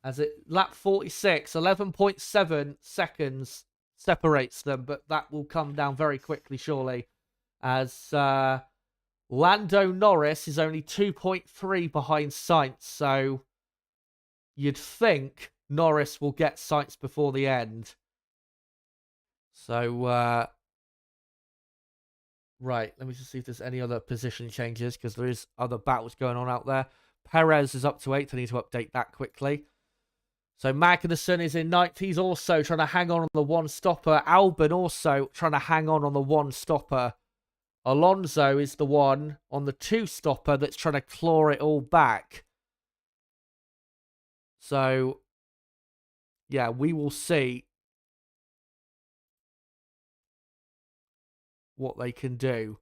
As lap 46, 11.7 seconds separates them, but that will come down very quickly, surely, as Lando Norris is only 2.3 behind Sainz, so you'd think Norris will get Sainz before the end. So, right, let me just see if there's any other position changes, because there is other battles going on out there. Perez is up to 8th. I need to update that quickly. So Magnussen is in 9th. He's also trying to hang on the one-stopper. Albon also trying to hang on the one-stopper. Alonso is the one on the two-stopper that's trying to claw it all back. So, yeah, we will see what they can do.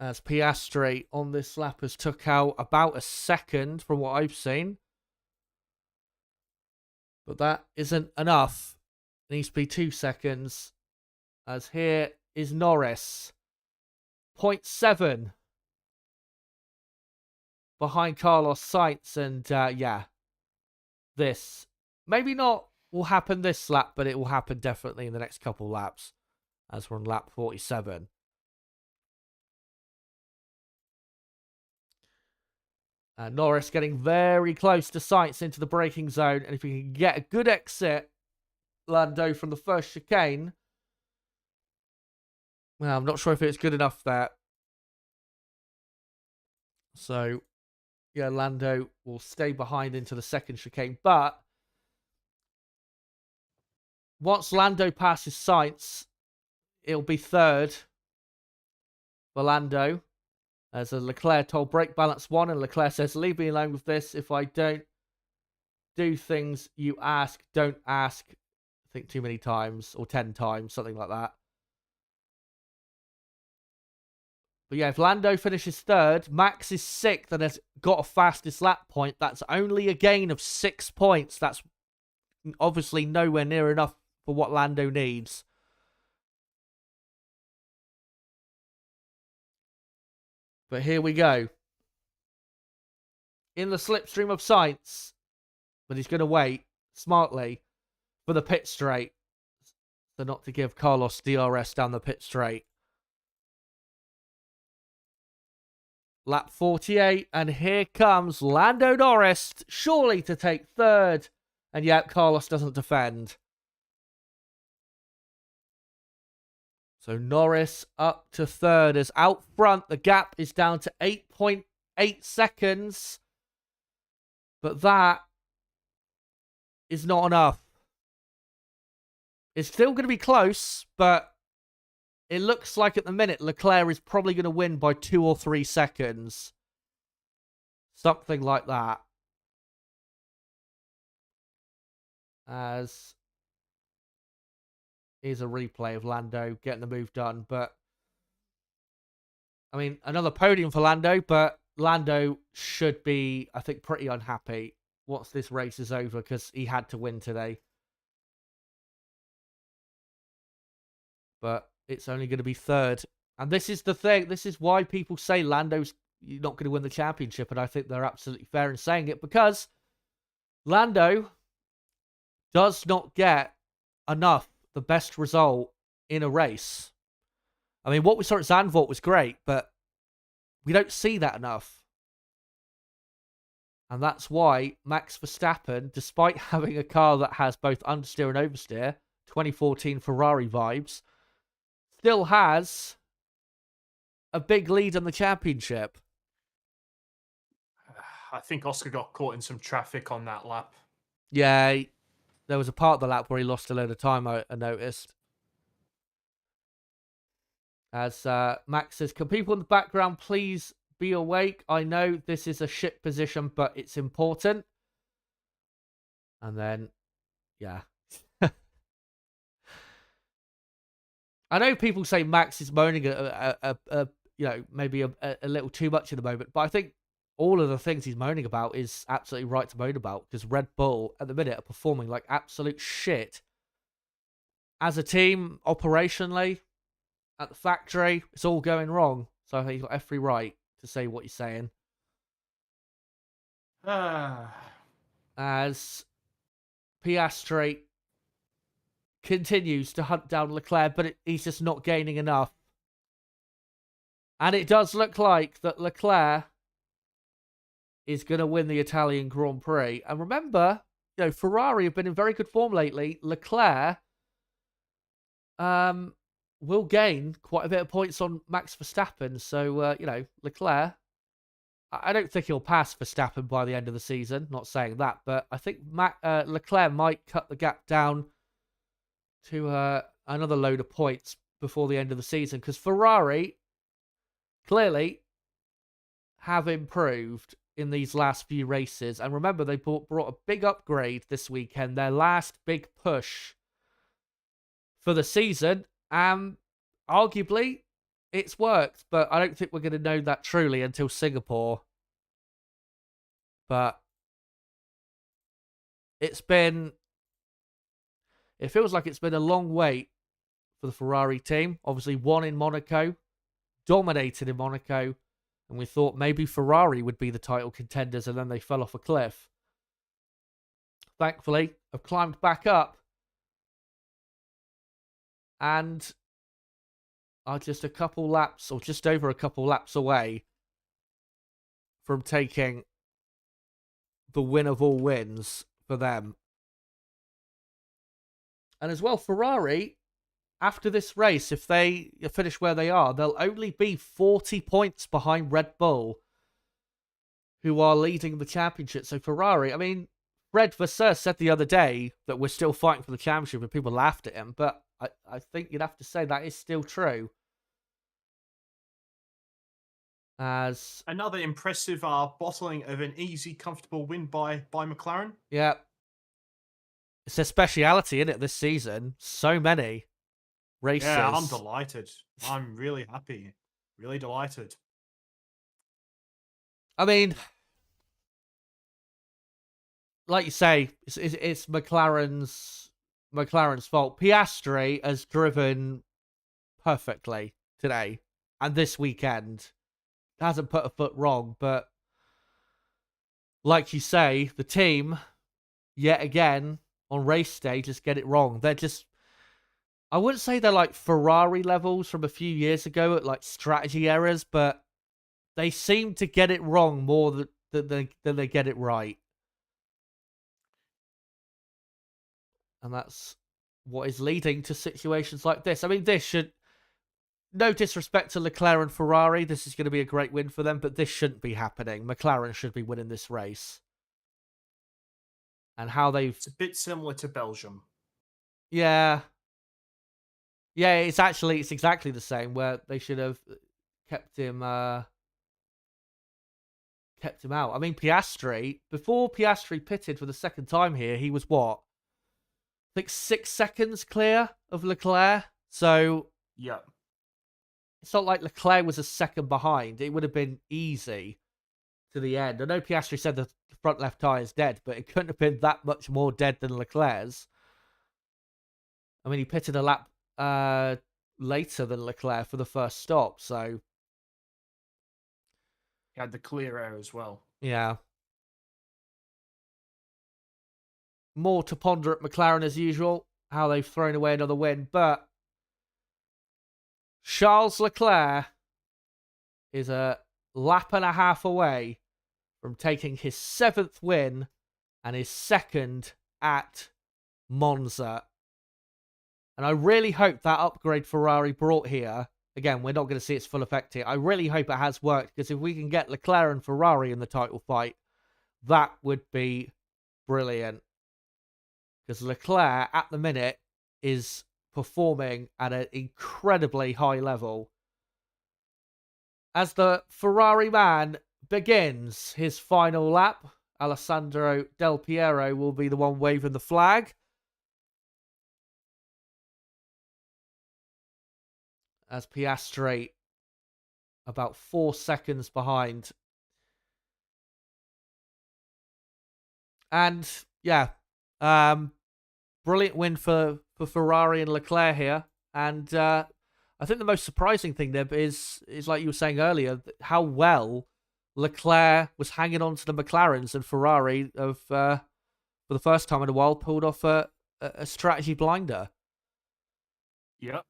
As Piastri on this lap has took out about a second from what I've seen. But that isn't enough. It needs to be 2 seconds. As here is Norris. 0.7 behind Carlos Sainz. And yeah, this maybe not will happen this lap, but it will happen definitely in the next couple laps, as we're on lap 47. Norris getting very close to Sainz into the braking zone. And if we can get a good exit, Lando, from the first chicane. Well, I'm not sure if it's good enough there. So, yeah, Lando will stay behind into the second chicane. But once Lando passes Sainz, it'll be third for Lando. As a Leclerc told brake balance 1, and Leclerc says, leave me alone with this. If I don't do things you ask, don't ask, I think too many times, or 10 times, something like that. But yeah, if Lando finishes third, Max is sixth and has got a fastest lap point. That's only a gain of 6 points. That's obviously nowhere near enough for what Lando needs. But here we go. In the slipstream of Sainz. But he's going to wait smartly for the pit straight. So not to give Carlos DRS down the pit straight. Lap 48. And here comes Lando Norris. Surely to take third. And yet Carlos doesn't defend. So Norris up to third. As out front, the gap is down to 8.8 seconds. But that is not enough. It's still going to be close, but it looks like at the minute Leclerc is probably going to win by 2 or 3 seconds. Something like that. As is a replay of Lando getting the move done, but I mean, another podium for Lando, but Lando should be, I think, pretty unhappy once this race is over because he had to win today. But it's only going to be third. And this is the thing. This is why people say Lando's not going to win the championship. And I think they're absolutely fair in saying it because Lando does not get enough the best result in a race. I mean, what we saw at Zandvoort was great, but we don't see that enough. And that's why Max Verstappen, despite having a car that has both understeer and oversteer, 2014 Ferrari vibes, still has a big lead in the championship. I think Oscar got caught in some traffic on that lap. Yeah, there was a part of the lap where he lost a load of time, I noticed. As Max says, can people in the background please be awake? I know this is a shit position, but it's important. And then, yeah. I know people say Max is moaning maybe a little too much at the moment, but I think all of the things he's moaning about is absolutely right to moan about because Red Bull at the minute are performing like absolute shit. As a team, operationally, at the factory, it's all going wrong. So I think he's got every right to say what he's saying. As Piastri continues to hunt down Leclerc, but he's just not gaining enough. And it does look like that Leclerc is going to win the Italian Grand Prix. And remember, Ferrari have been in very good form lately. Leclerc will gain quite a bit of points on Max Verstappen. So, Leclerc, I don't think he'll pass Verstappen by the end of the season. Not saying that, but I think Leclerc might cut the gap down to another load of points before the end of the season. Because Ferrari clearly have improved in these last few races. And remember, they brought a big upgrade this weekend. Their last big push for the season. Arguably, it's worked. But I don't think we're going to know that truly until Singapore. But it feels like it's been a long wait for the Ferrari team. Obviously, won in Monaco. Dominated in Monaco. And we thought maybe Ferrari would be the title contenders, and then they fell off a cliff. Thankfully, have climbed back up and are just a couple laps, or just over a couple laps away from taking the win of all wins for them. And as well, Ferrari, after this race, if they finish where they are, they'll only be 40 points behind Red Bull, who are leading the championship. So Ferrari, I mean, Fred Vasseur said the other day that we're still fighting for the championship and people laughed at him, but I think you'd have to say that is still true. as Another impressive bottling of an easy, comfortable win by McLaren. yeah, it's a speciality in it this season. So many Yeah, I'm races. delighted. I'm really happy. Really delighted. I mean, like you say, it's McLaren's fault. Piastri has driven perfectly today and this weekend. Hasn't put a foot wrong, but like you say, the team yet again on race day just get it wrong. They're just, I wouldn't say they're like Ferrari levels from a few years ago at like strategy errors, but they seem to get it wrong more than they get it right. And that's what is leading to situations like this. I mean, this should, no disrespect to Leclerc and Ferrari, this is going to be a great win for them, but this shouldn't be happening. McLaren should be winning this race. And how they've... It's a bit similar to Belgium. Yeah. Yeah, it's exactly the same, where they should have kept him out. I mean, Piastri, before Piastri pitted for the second time here, he was what? I think 6 seconds clear of Leclerc. So Yeah. it's not like Leclerc was a second behind. It would have been easy to the end. I know Piastri said the front left tyre is dead, but it couldn't have been that much more dead than Leclerc's. I mean, he pitted a lap later than Leclerc for the first stop, so... He had the clear air as well. Yeah. More to ponder at McLaren as usual, how they've thrown away another win, but Charles Leclerc is a lap and a half away from taking his 7th win and his 2nd at Monza. And I really hope that upgrade Ferrari brought here, again, we're not going to see its full effect here, I really hope it has worked, because if we can get Leclerc and Ferrari in the title fight, that would be brilliant. Because Leclerc, at the minute, is performing at an incredibly high level. As the Ferrari man begins his final lap, Alessandro Del Piero will be the one waving the flag. As Piastri about 4 seconds behind. And, yeah, brilliant win for Ferrari and Leclerc here. And I think the most surprising thing there is like you were saying earlier, how well Leclerc was hanging on to the McLarens, and Ferrari for the first time in a while pulled off a strategy blinder. Yep.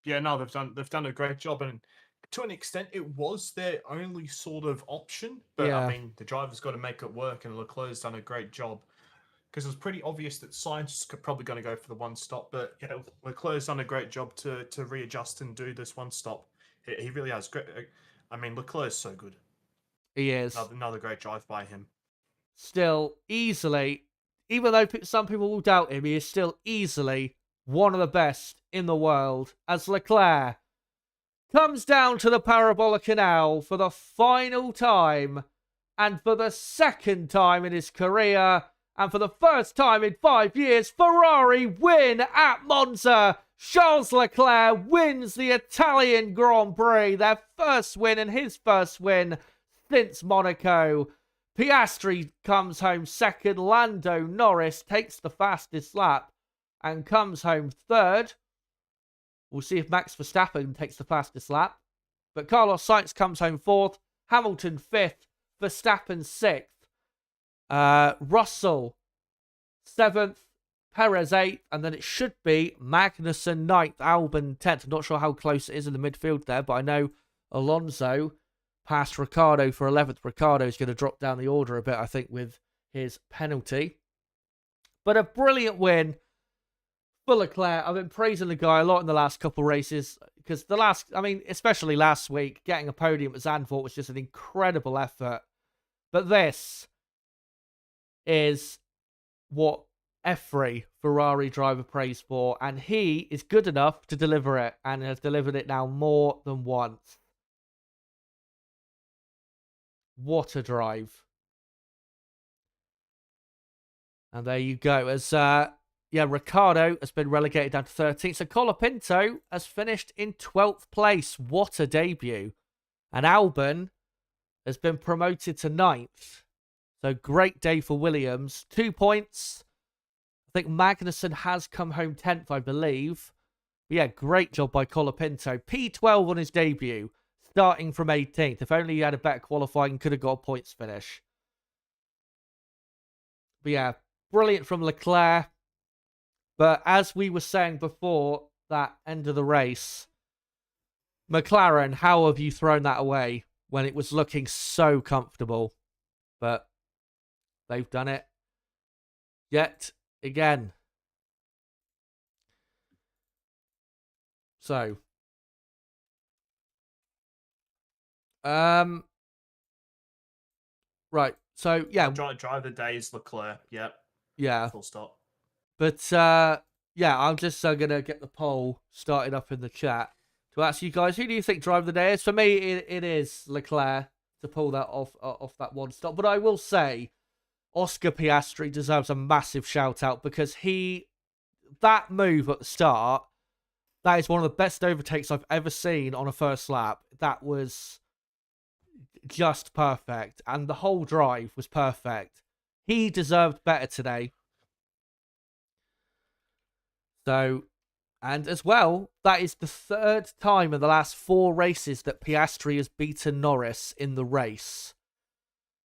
Yeah, no, they've done a great job, and to an extent, it was their only sort of option. But Yeah. I mean, the driver's got to make it work, and Leclerc's done a great job, because it was pretty obvious that Sainz was probably going to go for the one stop. But yeah, Leclerc's done a great job to readjust and do this one stop. He really has great. I mean, Leclerc's so good. He is. Another great drive by him. Still easily, even though some people will doubt him, he is still easily one of the best in the world, as Leclerc comes down to the Parabolic Canal for the final time, and for the 2nd time in his career, and for the first time in 5 years, Ferrari win at Monza. Charles Leclerc wins the Italian Grand Prix, their first win and his first win since Monaco. Piastri comes home 2nd. Lando Norris takes the fastest lap and comes home 3rd. We'll see if Max Verstappen takes the fastest lap. But Carlos Sainz comes home 4th. Hamilton 5th. Verstappen 6th. Russell 7th. Perez 8th. And then it should be Magnussen 9th. Albon 10th. I'm not sure how close it is in the midfield there, but I know Alonso passed Ricciardo for 11th. Ricciardo is going to drop down the order a bit, I think, with his penalty. But a brilliant win for Leclerc. I've been praising the guy a lot in the last couple of races, because especially last week, getting a podium at Zandvoort was just an incredible effort. But this is what every Ferrari driver prays for, and he is good enough to deliver it, and has delivered it now more than once. What a drive. And there you go. As Ricciardo has been relegated down to 13th. So Colapinto has finished in 12th place. What a debut. And Albon has been promoted to 9th. So great day for Williams. 2 points. I think Magnussen has come home 10th, I believe. But yeah, great job by Colapinto. P12 on his debut, starting from 18th. If only he had a better qualifying, could have got a points finish. But yeah, brilliant from Leclerc. But as we were saying before that end of the race, McLaren, how have you thrown that away when it was looking so comfortable? But they've done it yet again. So, right. So, yeah. Drive the day is Leclerc. Yep. Yeah. Full stop. But, yeah, I'm just going to get the poll started up in the chat to ask you guys, who do you think drive of the day is? For me, it is Leclerc to pull that off that one stop. But I will say, Oscar Piastri deserves a massive shout out because that move at the start, that is one of the best overtakes I've ever seen on a first lap. That was just perfect. And the whole drive was perfect. He deserved better today. So, and as well, that is the 3rd time in the last 4 races that Piastri has beaten Norris in the race.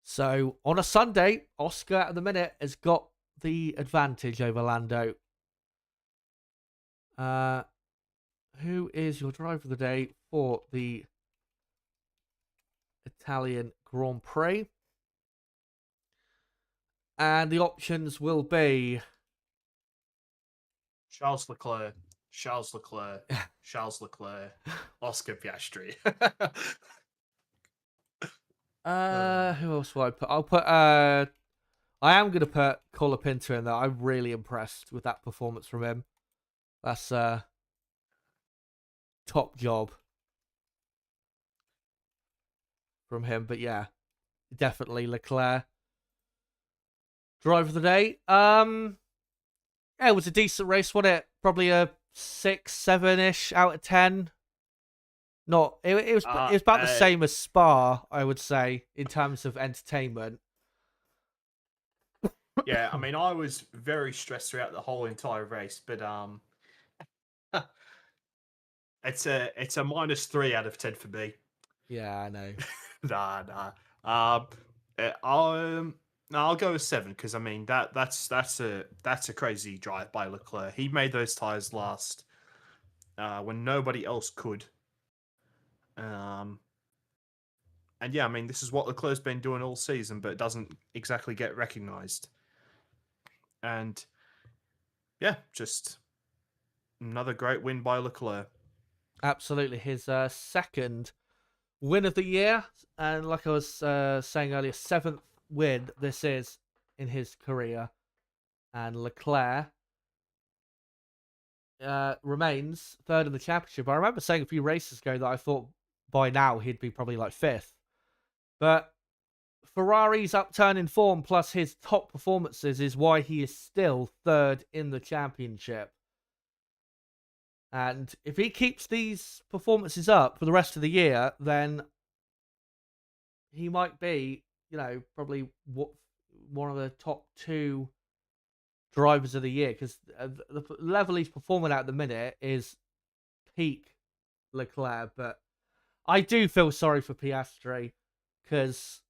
So, on a Sunday, Oscar at the minute has got the advantage over Lando. Who is your driver of the day for the Italian Grand Prix? And the options will be Charles Leclerc, Charles Leclerc, Charles Leclerc, Oscar Piastri. Who else will I put? I'll put I am gonna put Colapinto in there. I'm really impressed with that performance from him. That's top job from him. But yeah, definitely Leclerc. Driver of the day. Yeah, it was a decent race, wasn't it? Probably a 6, 7-ish out of 10. Not it was about the same as Spa, I would say, in terms of entertainment. Yeah, I mean, I was very stressed throughout the whole entire race, but it's a -3 out of 10 for me. Yeah, I know. Nah. I'll go with 7 because I mean that's a crazy drive by Leclerc. He made those tires last when nobody else could. And yeah, I mean this is what Leclerc's been doing all season, but it doesn't exactly get recognised. And yeah, just another great win by Leclerc. Absolutely, his 2nd win of the year, and like I was saying earlier, 7th win this is in his career. And Leclerc remains 3rd in the championship. I remember saying a few races ago that I thought by now he'd be probably like 5th. But Ferrari's upturn in form plus his top performances is why he is still 3rd in the championship. And if he keeps these performances up for the rest of the year, then he might be, probably one of the top 2 drivers of the year. Because the level he's performing at the minute is peak Leclerc. But I do feel sorry for Piastri because,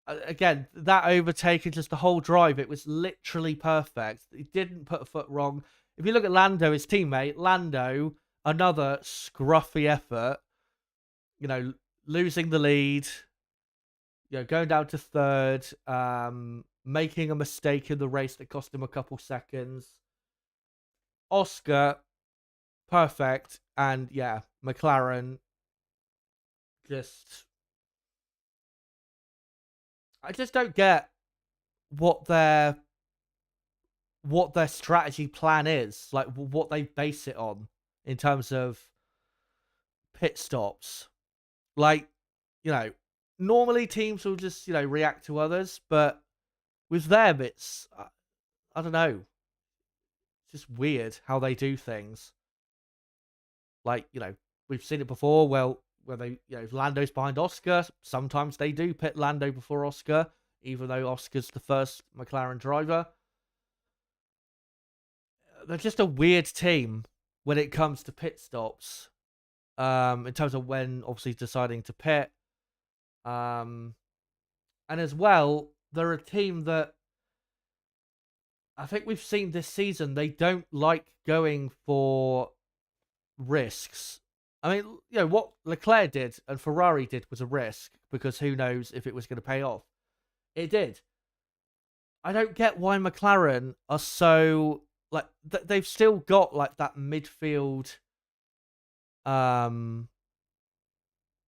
again, that overtake and just the whole drive, it was literally perfect. He didn't put a foot wrong. If you look at Lando, his teammate, Lando, another scruffy effort, losing the lead, going down to 3rd, making a mistake in the race that cost him a couple seconds. Oscar, perfect. And yeah, McLaren, I just don't get what their strategy plan is, like what they base it on in terms of pit stops. Like, normally teams will just react to others, but with them, it's I don't know. It's just weird how they do things. Like we've seen it before. Well, where they if Lando's behind Oscar, sometimes they do pit Lando before Oscar, even though Oscar's the first McLaren driver. They're just a weird team when it comes to pit stops. In terms of when obviously deciding to pit. And as well, they're a team that I think we've seen this season. They don't like going for risks. I mean, what Leclerc did and Ferrari did was a risk because who knows if it was going to pay off. It did. I don't get why McLaren are so like they've still got like that midfield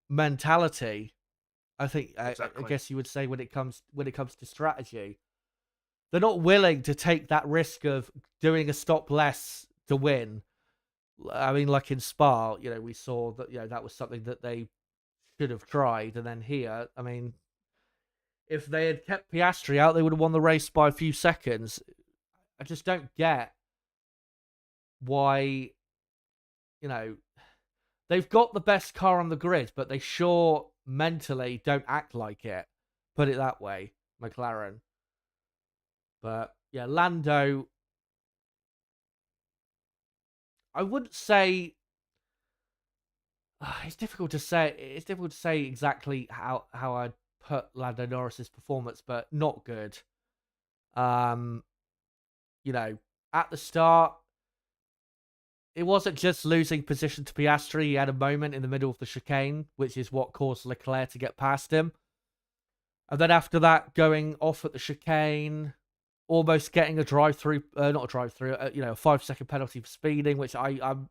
mentality. I think Exactly. I guess you would say when it comes to strategy, they're not willing to take that risk of doing a stop less to win. I mean, like in Spa, we saw that that was something that they should have tried, and then here, I mean, if they had kept Piastri out, they would have won the race by a few seconds. I just don't get why, they've got the best car on the grid, but they sure mentally don't act like it. Put it that way, McLaren. But yeah, Lando, I wouldn't say it's difficult to say. It's difficult to say exactly how I'd put Lando Norris's performance, but not good. Um, at the start, it wasn't just losing position to Piastri. He had a moment in the middle of the chicane, which is what caused Leclerc to get past him. And then after that, going off at the chicane, almost getting a drive-through, not a drive-through, a 5-second penalty for speeding, which I'm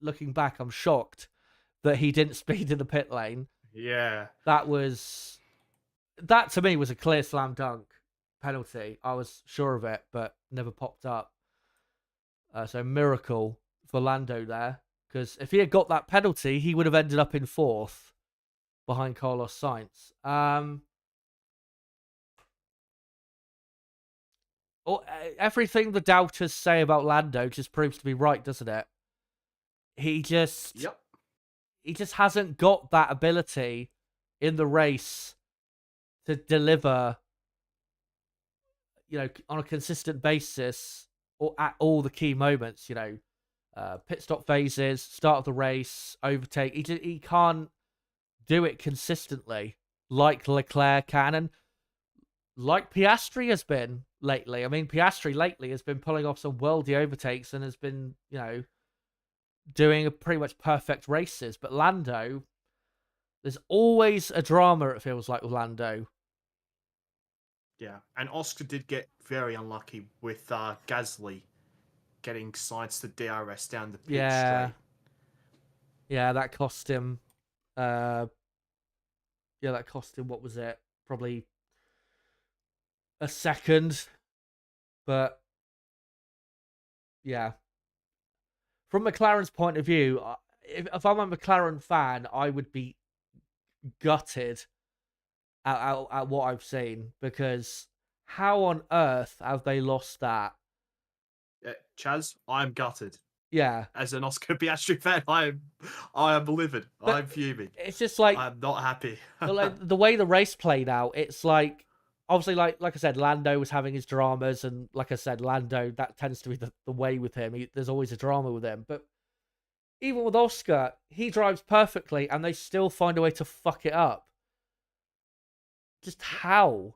looking back, I'm shocked that he didn't speed in the pit lane. Yeah. That to me was a clear slam dunk penalty. I was sure of it, but never popped up. So miracle for Lando there, because if he had got that penalty, he would have ended up in 4th behind Carlos Sainz. Everything the doubters say about Lando just proves to be right, doesn't it? He just hasn't got that ability in the race to deliver, on a consistent basis or at all the key moments, pit stop phases, start of the race, overtake. He can't do it consistently like Leclerc can, and like Piastri has been lately. I mean, Piastri lately has been pulling off some worldy overtakes and has been, doing a pretty much perfect races. But Lando, there's always a drama, it feels like, with Lando. Yeah, and Oscar did get very unlucky with Gasly getting Sainz to DRS down the pit straight. Yeah, that cost him. That cost him. What was it? Probably a second. But yeah, from McLaren's point of view, if I'm a McLaren fan, I would be gutted at what I've seen, because how on earth have they lost that? Chaz, I'm gutted. Yeah, as an Oscar Piastri fan, I am livid. but I'm fuming. It's just like I'm not happy. like the way the race played out. It's like obviously, like I said, Lando was having his dramas, and like I said, Lando, that tends to be the way with him. There's always a drama with him, but even with Oscar, he drives perfectly, and they still find a way to fuck it up. Just how?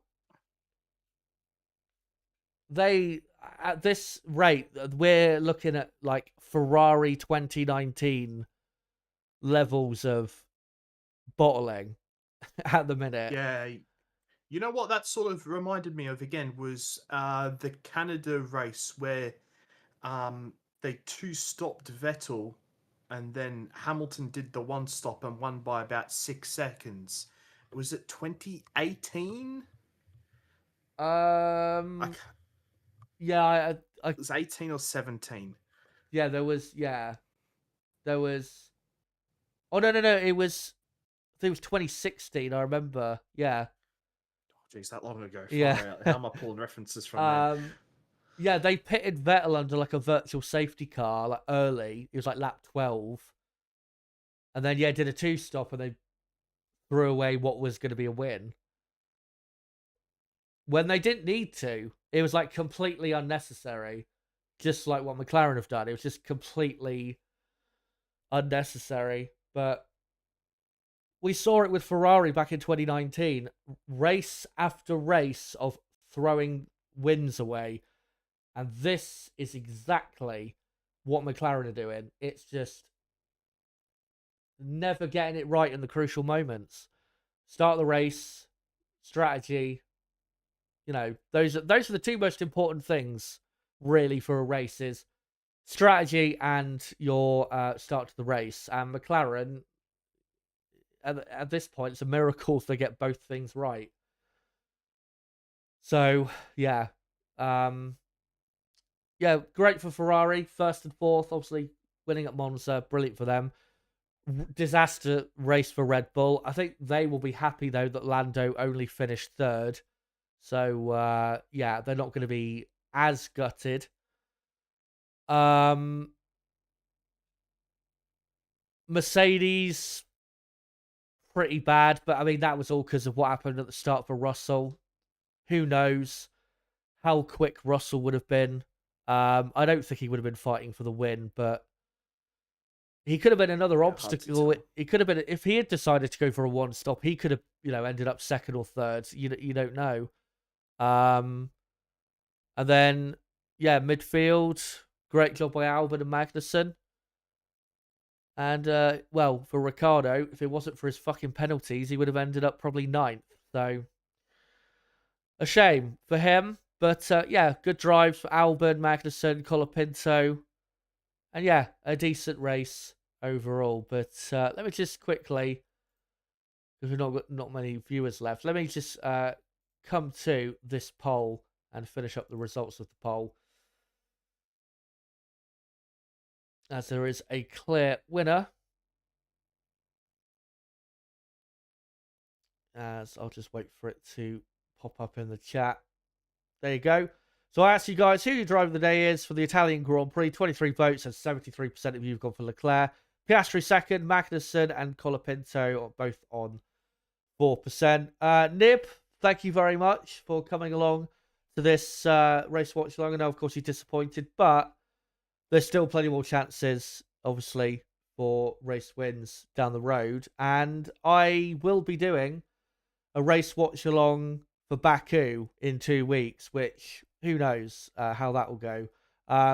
They, at this rate, we're looking at like Ferrari 2019 levels of bottling at the minute. Yeah. You know what that sort of reminded me of again was the Canada race where they two-stopped Vettel and then Hamilton did the one stop and won by about 6 seconds. Was it 2018? Yeah, It was 18 or 17. Yeah, there was. Oh no, it was think it was 2016. I remember. Yeah. Jeez, that long ago. Yeah. Far out. How am I pulling references from then? Yeah, they pitted Vettel under like a virtual safety car, like early. It was like lap 12. And then, yeah, did a 2-stop and they threw away what was going to be a win. When they didn't need to. It was like completely unnecessary. Just like what McLaren have done. It was just completely unnecessary. But we saw it with Ferrari back in 2019. Race after race of throwing wins away. And this is exactly what McLaren are doing. It's just never getting it right in the crucial moments. Start the race, strategy. You know, those are the two most important things, really, for a race is strategy and your start to the race. And McLaren, at this point, it's a miracle if they get both things right. So, yeah. Yeah, great for Ferrari. First and fourth, obviously winning at Monza. Brilliant for them. Disaster race for Red Bull. I think they will be happy, though, that Lando only finished third. So, yeah, they're not going to be as gutted. Mercedes, pretty bad. But, I mean, that was all because of what happened at the start for Russell. Who knows how quick Russell would have been. I don't think he would have been fighting for the win, but he could have been another obstacle. He could have been, if he had decided to go for a 1-stop, he could have, ended up second or third. You don't know. And then, yeah, midfield, great job by Albon and Magnussen. And, well, for Ricciardo, if it wasn't for his fucking penalties, he would have ended up probably 9th. So, a shame for him. But, yeah, good drives for Albon, Magnussen, Colapinto. And, yeah, a decent race overall. But let me just quickly, because we've not got not many viewers left, let me just come to this poll and finish up the results of the poll. As there is a clear winner. As I'll just wait for it to pop up in the chat. There you go. So I asked you guys who your driver of the day is for the Italian Grand Prix. 23 votes and 73% of you have gone for Leclerc. Piastri second, Magnussen and Colapinto are both on 4%. Nib, thank you very much for coming along to this race watch along. I know, of course, you're disappointed, but there's still plenty more chances, obviously, for race wins down the road. And I will be doing a race watch along for Baku in 2 weeks, which who knows how that will go.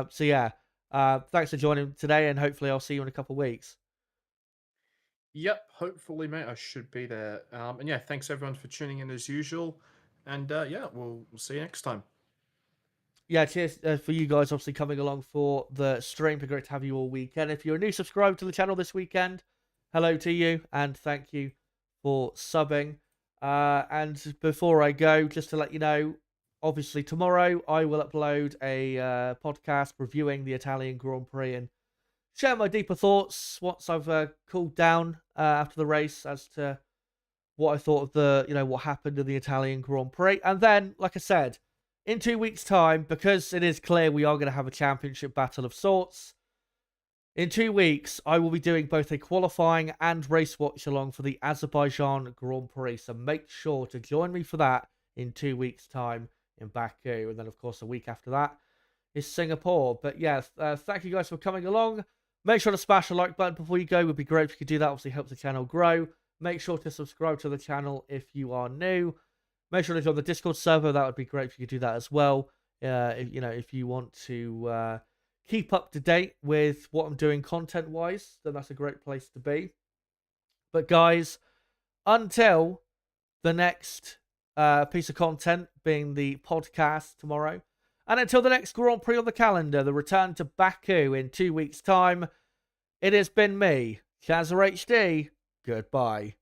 So yeah, thanks for joining today, and hopefully I'll see you in a couple of weeks. Yep, hopefully, mate, I should be there. And yeah, thanks everyone for tuning in as usual. And yeah, we'll see you next time. Yeah, cheers for you guys obviously coming along for the stream. It's great to have you all weekend. If you're a new subscriber to the channel this weekend, hello to you and thank you for subbing. And before I go, just to let you know, obviously tomorrow I will upload a podcast reviewing the Italian Grand Prix and share my deeper thoughts once I've cooled down after the race as to what I thought of the, what happened in the Italian Grand Prix. And then, like I said, in 2 weeks' time, because it is clear we are going to have a championship battle of sorts, in 2 weeks, I will be doing both a qualifying and race watch along for the Azerbaijan Grand Prix. So make sure to join me for that in 2 weeks' time in Baku. And then, of course, a week after that is Singapore. But yeah, thank you guys for coming along. Make sure to smash the like button before you go. It would be great if you could do that. Obviously, helps the channel grow. Make sure to subscribe to the channel if you are new. Make sure to join the Discord server. That would be great if you could do that as well. If you want to keep up to date with what I'm doing content-wise, then that's a great place to be. But guys, until the next piece of content, being the podcast tomorrow, and until the next Grand Prix on the calendar, the return to Baku in 2 weeks' time, it has been me, Chazza HD. Goodbye.